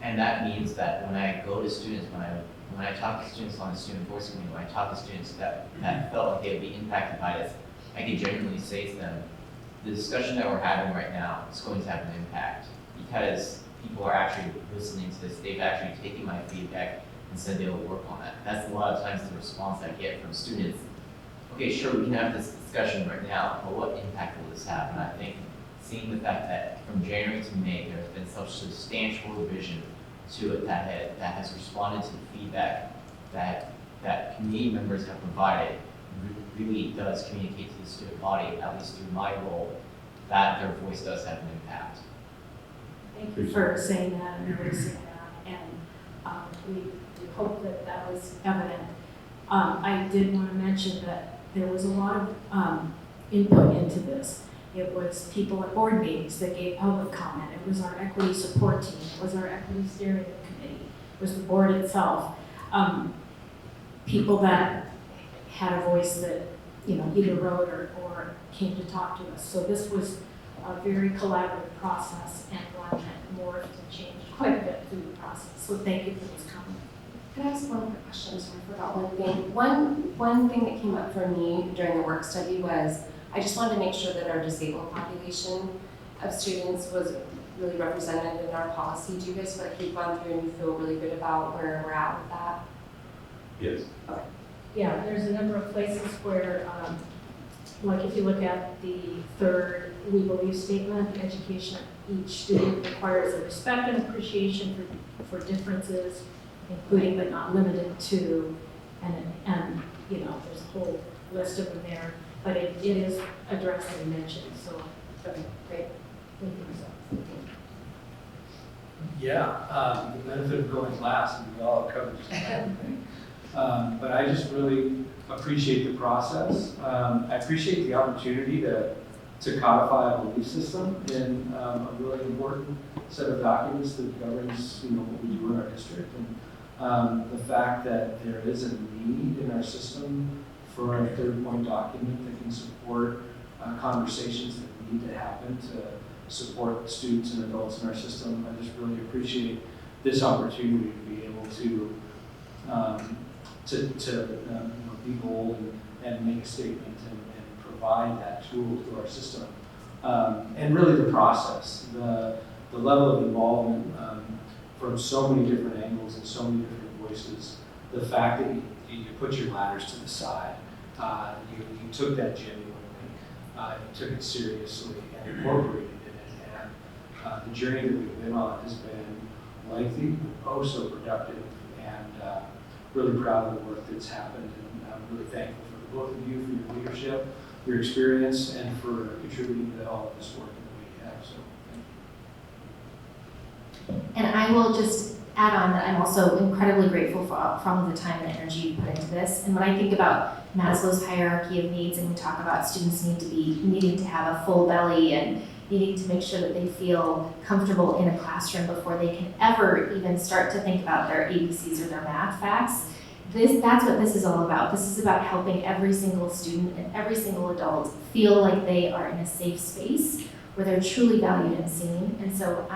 and that means that when I go to students, when I talk to students on the student voice committee, when I talk to students that felt like they would be impacted by this, I can genuinely say to them, the discussion that we're having right now is going to have an impact because people are actually listening to this. They've actually taken my feedback and said they will work on that. That's a lot of times the response I get from students. Okay, sure, we can have this discussion right now, but what impact will this have? And I think seeing the fact that from January to May, there has been such substantial revision to it that has responded to the feedback that community members have provided really does communicate to the student body, at least through my role, that their voice does have an impact. Thank you for saying that and noticing that, and we hope that that was evident. I did want to mention that there was a lot of input into this. It was people at board meetings that gave public comment. It was our equity support team. It was our equity steering committee. It was the board itself. People that had a voice that, you know, either wrote or came to talk to us. So this was a very collaborative process and one that morphed and changed quite a bit through the process. So thank you for this comment. Could I ask one quick question? So I forgot one thing. One thing that came up for me during the work study was I just wanted to make sure that our disabled population of students was really represented in our policy. Do you guys feel like you've gone through and you feel really good about where we're at with that? Yes. Okay. Yeah, there's a number of places where, like if you look at the third we believe statement, education, each student requires a respect and appreciation for differences, including but not limited to, and you know, there's a whole list of them there, but it is addressed and mentioned, so. Okay, great. Thank you. Yeah, the benefit of going last, and we all covered just about everything. But I just really appreciate the process. I appreciate the opportunity to codify a belief system in a really important set of documents that governs, you know, what we do in our district. And the fact that there is a need in our system for a third point document that can support conversations that need to happen to support students and adults in our system. I just really appreciate this opportunity to be able to be bold and make a statement and provide that tool to our system. And really the process, the level of involvement from so many different angles and so many different voices, the fact that you put your ladders to the side, you took that genuinely, you took it seriously and incorporated it. And the journey that we've been on has been lengthy, but oh so productive, and really proud of the work that's happened. And I'm really thankful for both of you for your leadership, your experience, and for contributing to all of this work that we have. So thank you. And I will just add on that I'm also incredibly grateful for all of the time and energy you put into this. And when I think about Maslow's hierarchy of needs, and we talk about students needing to have a full belly and needing to make sure that they feel comfortable in a classroom before they can ever even start to think about their ABCs or their math facts. That's what this is all about. This is about helping every single student and every single adult feel like they are in a safe space where they're truly valued and seen. And so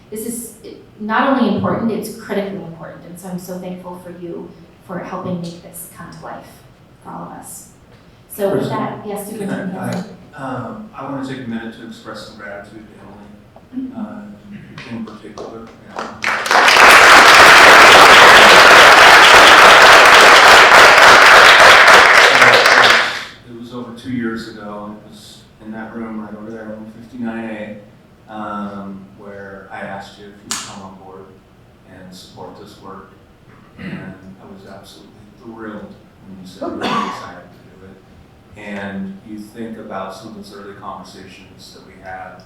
this is not only important, it's critically important. And so I'm so thankful for you for helping make this come to life for all of us. So with that, yes, Superintendent Hanson. I want to take a minute to express some gratitude to Emily in particular. It was over 2 years ago, and it was in that room right over there, room 59A, where I asked you if you would come on board and support this work. And I was absolutely thrilled when you said you were really excited to do it. And you think about some of those early conversations that we had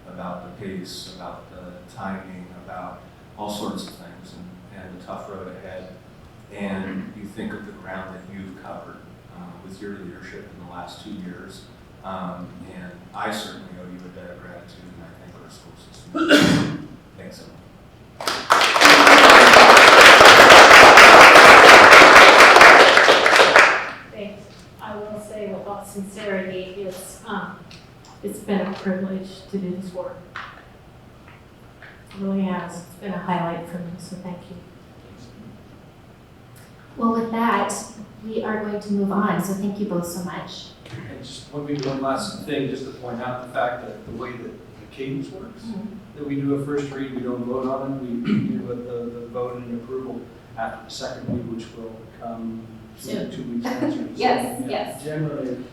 about the pace, about the timing, about all sorts of things, and the tough road ahead. And you think of the ground that you've covered with your leadership in the last 2 years. And I certainly owe you a debt of gratitude, and I think our school system. Thanks, Emily. Thanks. I will say with all sincerity, it's been a privilege to do this work. It really has. It's been a highlight for me, so thank you. Well, with that, we are going to move on. So thank you both so much. And just one last thing, just to point out the fact that the way that the cadence works, that we do a first read, we don't vote on it, we do the vote and approval after the second read, which will come soon. 2 weeks after. Yes, yes. Generally,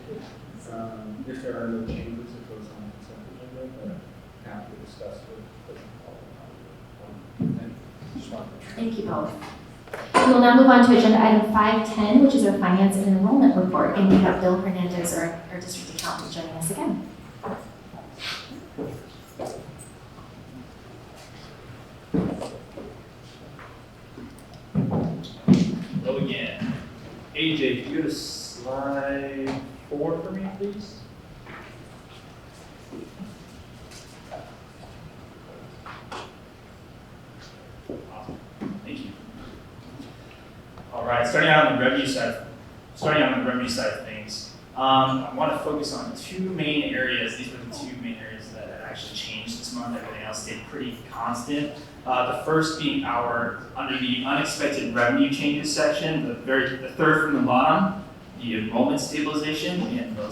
if there are no changes, it goes on the consent agenda, but after discussed with all the Thank you both. we will now move on to agenda item 510, which is our finance and enrollment report. And we have Bill Hernandez, our district accountant, joining us again. Hello again. AJ, can you go to slide 4 for me, please? Awesome. Thank you. All right, starting out on the revenue side of things, I want to focus on two main areas. These were the two main areas that had actually changed this month. Everything else stayed pretty constant. The first being under the unexpected revenue changes section, the third from the bottom, the enrollment stabilization, and the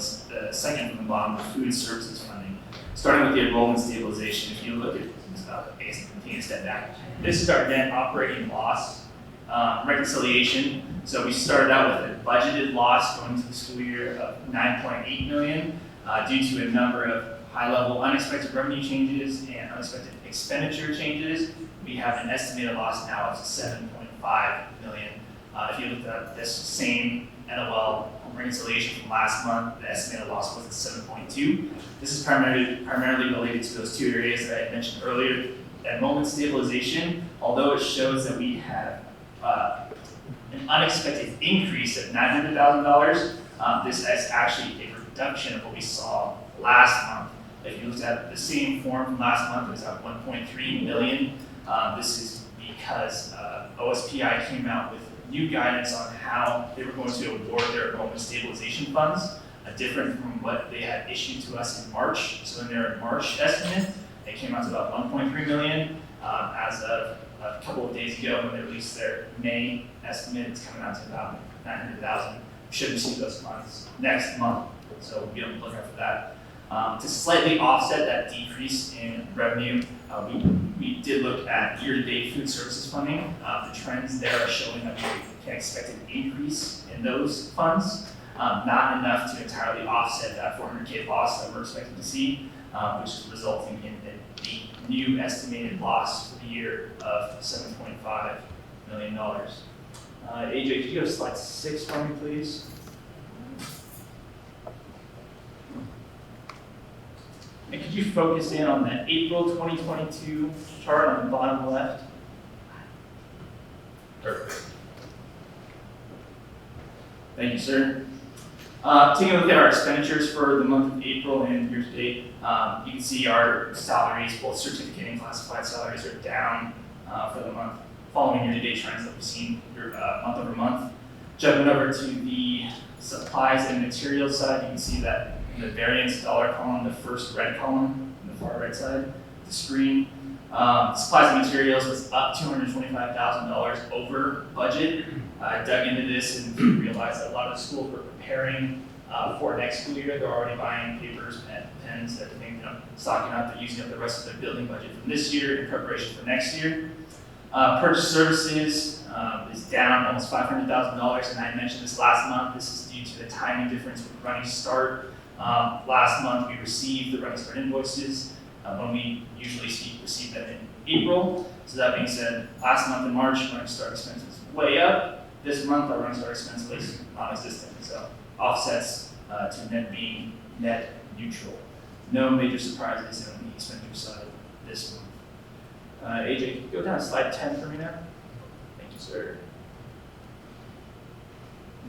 second from the bottom, the food services funding. Starting with the enrollment stabilization, if you look at, I guess, continue to step back. This is our net operating loss reconciliation. So we started out with a budgeted loss going into the school year of $9.8 million due to a number of high-level unexpected revenue changes and unexpected expenditure changes. We have an estimated loss now of $7.5 million. If you looked at this same NOL reconciliation from last month, the estimated loss was at 7.2. This is primarily related to those two areas that I had mentioned earlier. Enrollment stabilization, although it shows that we have an unexpected increase of $900,000, this is actually a reduction of what we saw last month. If you looked at the same form from last month, it was at $1.3 million. This is because OSPI came out with new guidance on how they were going to award their enrollment stabilization funds, different from what they had issued to us in March. So in their March estimate, it came out to about $1.3 million. As of a couple of days ago, when they released their May estimate, it's coming out to about $900,000. We should receive those funds next month, so we'll be on the lookout for that. To slightly offset that decrease in revenue, we did look at year-to-date food services funding. The trends there are showing that we can expect an increase in those funds, not enough to entirely offset that $400K loss that we're expecting to see, which is resulting in the new estimated loss for the year of $7.5 million. AJ, could you go to slide 6 for me, please? And could you focus in on that April 2022 chart on the bottom left? Perfect. Thank you, sir. Taking a look at our expenditures for the month of April and year to date, you can see our salaries, both certificate and classified salaries, are down for the month, following year-to-date trends that we've seen month over month. Jumping over to the supplies and materials side, you can see that in the variance dollar column, the first red column on the far right side of the screen, supplies and materials was up $225,000 over budget. I dug into this and realized that a lot of the schools were preparing for next school year. They're already buying papers, pens, everything, stocking up. They're using up the rest of their building budget from this year in preparation for next year. Purchase services is down almost $500,000, and I mentioned this last month. This is due to the timing difference with Running Start. Last month we received the Running Start invoices when we usually receive them in April. So that being said, last month in March, Running Start expenses way up. This month our Running Start expense was non-existent, so offsets to net being net neutral. No major surprises on the expenditure side this month. AJ, can you go down to slide 10 for me now? Thank you, sir.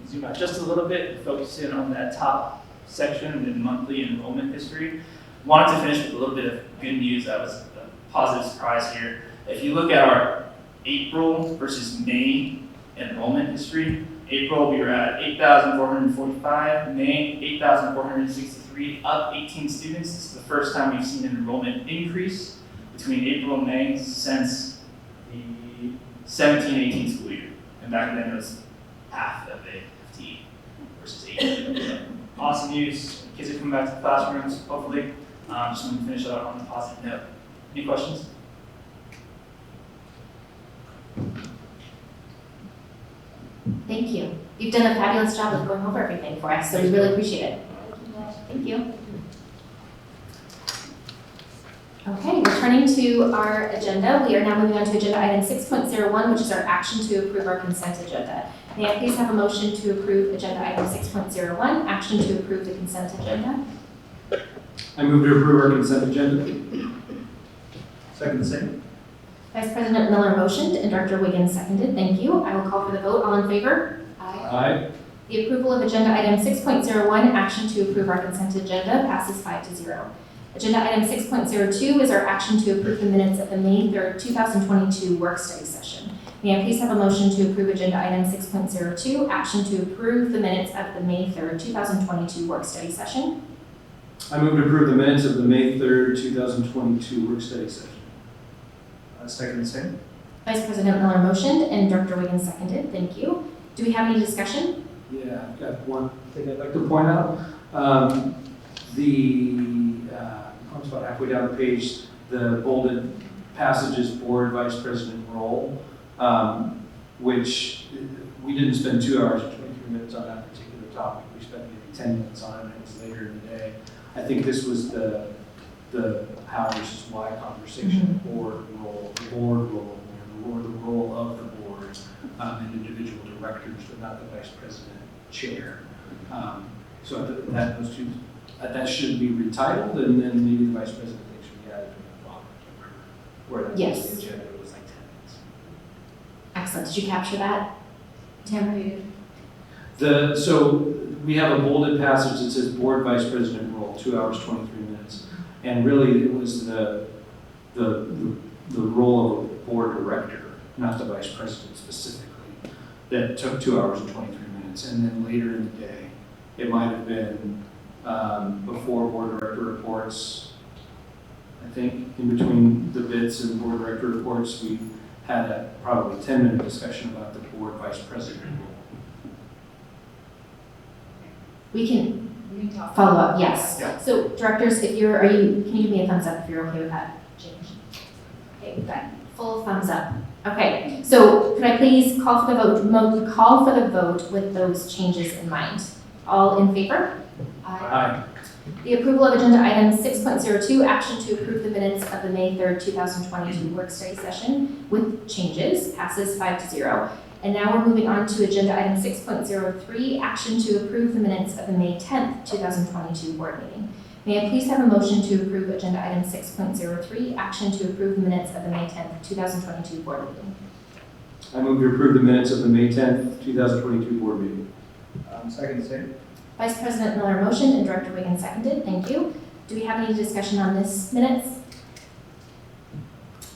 Zoom out just a little bit and focus in on that top section, the monthly enrollment history. Wanted to finish with a little bit of good news. That was a positive surprise here. If you look at our April versus May enrollment history, April we were at 8,445, May 8,463, up 18 students. This is the first time we've seen an enrollment increase between April and May since the 17-18 school year. And back then it was half of a FTE versus 18. Awesome news. Kids are coming back to the classrooms, hopefully. Just want to finish out on a positive note. Any questions? Thank you. You've done a fabulous job of going over everything for us, so we really appreciate it. Thank you. Okay, we're returning to our agenda, we are now moving on to agenda item 6.01, which is our action to approve our consent agenda. May I please have a motion to approve agenda item 6.01, action to approve the consent agenda? I move to approve our consent agenda. Second the same. Vice President Miller motioned and Director Wiggins seconded. Thank you. I will call for the vote. All in favor? Aye. The approval of agenda item 6.01, action to approve our consent agenda, passes 5-0. Agenda item 6.02 is our action to approve the minutes of the May 3rd, 2022 work study session. May I please have a motion to approve agenda item 6.02, action to approve the minutes of the May 3rd, 2022 work study session? I move to approve the minutes of the May 3rd, 2022 work study session. Second the same. Vice President Miller motioned and Director Wiggins seconded. Thank you. Do we have any discussion? Yeah, I've got one thing I'd like to point out. I'm about halfway down the page, the bolded passages board vice president role, which we didn't spend 2 hours and 23 minutes on that particular topic. We spent maybe 10 minutes on it, and it was later in the day. I think this was the how versus why conversation, board role, the board role, or the role of the board, and individual directors, but not the vice president chair. So that those two, that should be retitled, and then maybe the vice president thing should be added to the bottom. I can't remember where that was in the agenda. It was like 10 minutes. Excellent. Did you capture that, Tamara? So we have a bolded passage that says board vice president role, 2 hours, 23 minutes. And really it was the role of a board director, not the vice president specifically, that took 2 hours and 23 minutes. And then later in the day, it might have been before board director reports. I think in between the bits and board director reports, we had a probably 10-minute discussion about the board vice president role. We can follow up, yes. Yeah. So directors, can you give me a thumbs up if you're okay with that change? Okay, we've got full thumbs up. Okay, so could I please call for the vote with those changes in mind? All in favor? Aye. The approval of agenda item 6.02, action to approve the minutes of the May 3rd, 2022 work study session with changes, passes 5-0. And now we're moving on to agenda item 6.03, action to approve the minutes of the May 10th, 2022 board meeting. May I please have a motion to approve agenda item 6.03, action to approve the minutes of the May 10th, 2022 board meeting? I move to approve the minutes of the May 10th, 2022 board meeting. Second the same. Vice President Miller motioned and Director Wiggins seconded. Thank you. Do we have any discussion on this minutes?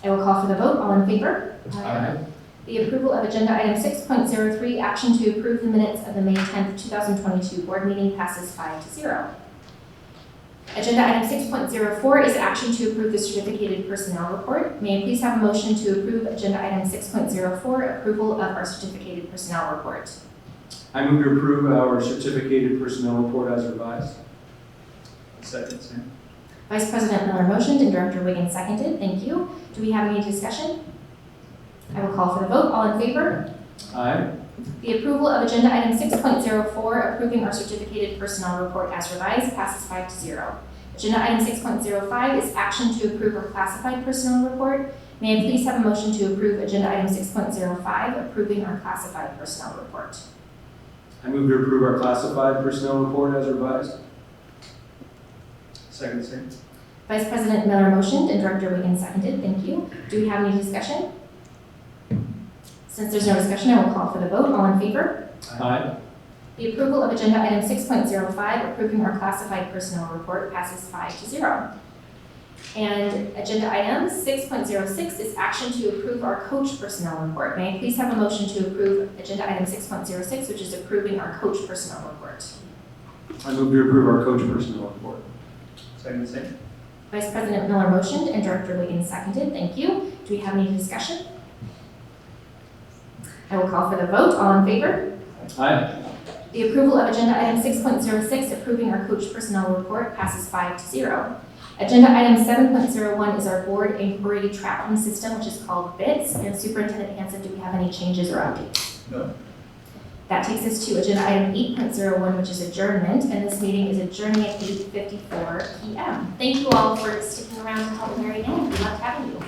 I will call for the vote. All in favor? Aye. The approval of agenda item 6.03, action to approve the minutes of the May 10th, 2022 board meeting, passes 5-0. Agenda item 6.04 is action to approve the certificated personnel report. May I please have a motion to approve agenda item 6.04, approval of our certificated personnel report? I move to approve our certificated personnel report as revised. Second, Sam. Vice President Miller motioned and Director Wiggins seconded. Thank you. Do we have any discussion? I will call for the vote. All in favor? Aye. The approval of agenda item 6.04, approving our certificated personnel report as revised, passes 5-0. Agenda item 6.05 is action to approve our classified personnel report. May I please have a motion to approve agenda item 6.05, approving our classified personnel report? I move to approve our classified personnel report as revised. Second, Sam. Vice President Miller motioned and Director Wiggins seconded. Thank you. Do we have any discussion? Since there's no discussion, I will call for the vote. All in favor? Aye. The approval of agenda item 6.05, approving our classified personnel report, passes 5-0. And agenda item 6.06 is action to approve our coach personnel report. May I please have a motion to approve agenda item 6.06, which is approving our coach personnel report? I move to approve our coach personnel report. Second, Sam. Vice President Miller motioned and Director Wiggins seconded. Thank you. Do we have any discussion? I will call for the vote. All in favor? Aye. The approval of agenda item 6.06, approving our coach personnel report, passes 5-0. Agenda item 7.01 is our board inquiry tracking system, which is called BITS. And Superintendent Hansen, do we have any changes or updates? No. That takes us to agenda item 8.01, which is adjournment, and this meeting is adjourning at 8:54 p.m. Thank you all for sticking around until the very end. We loved having you.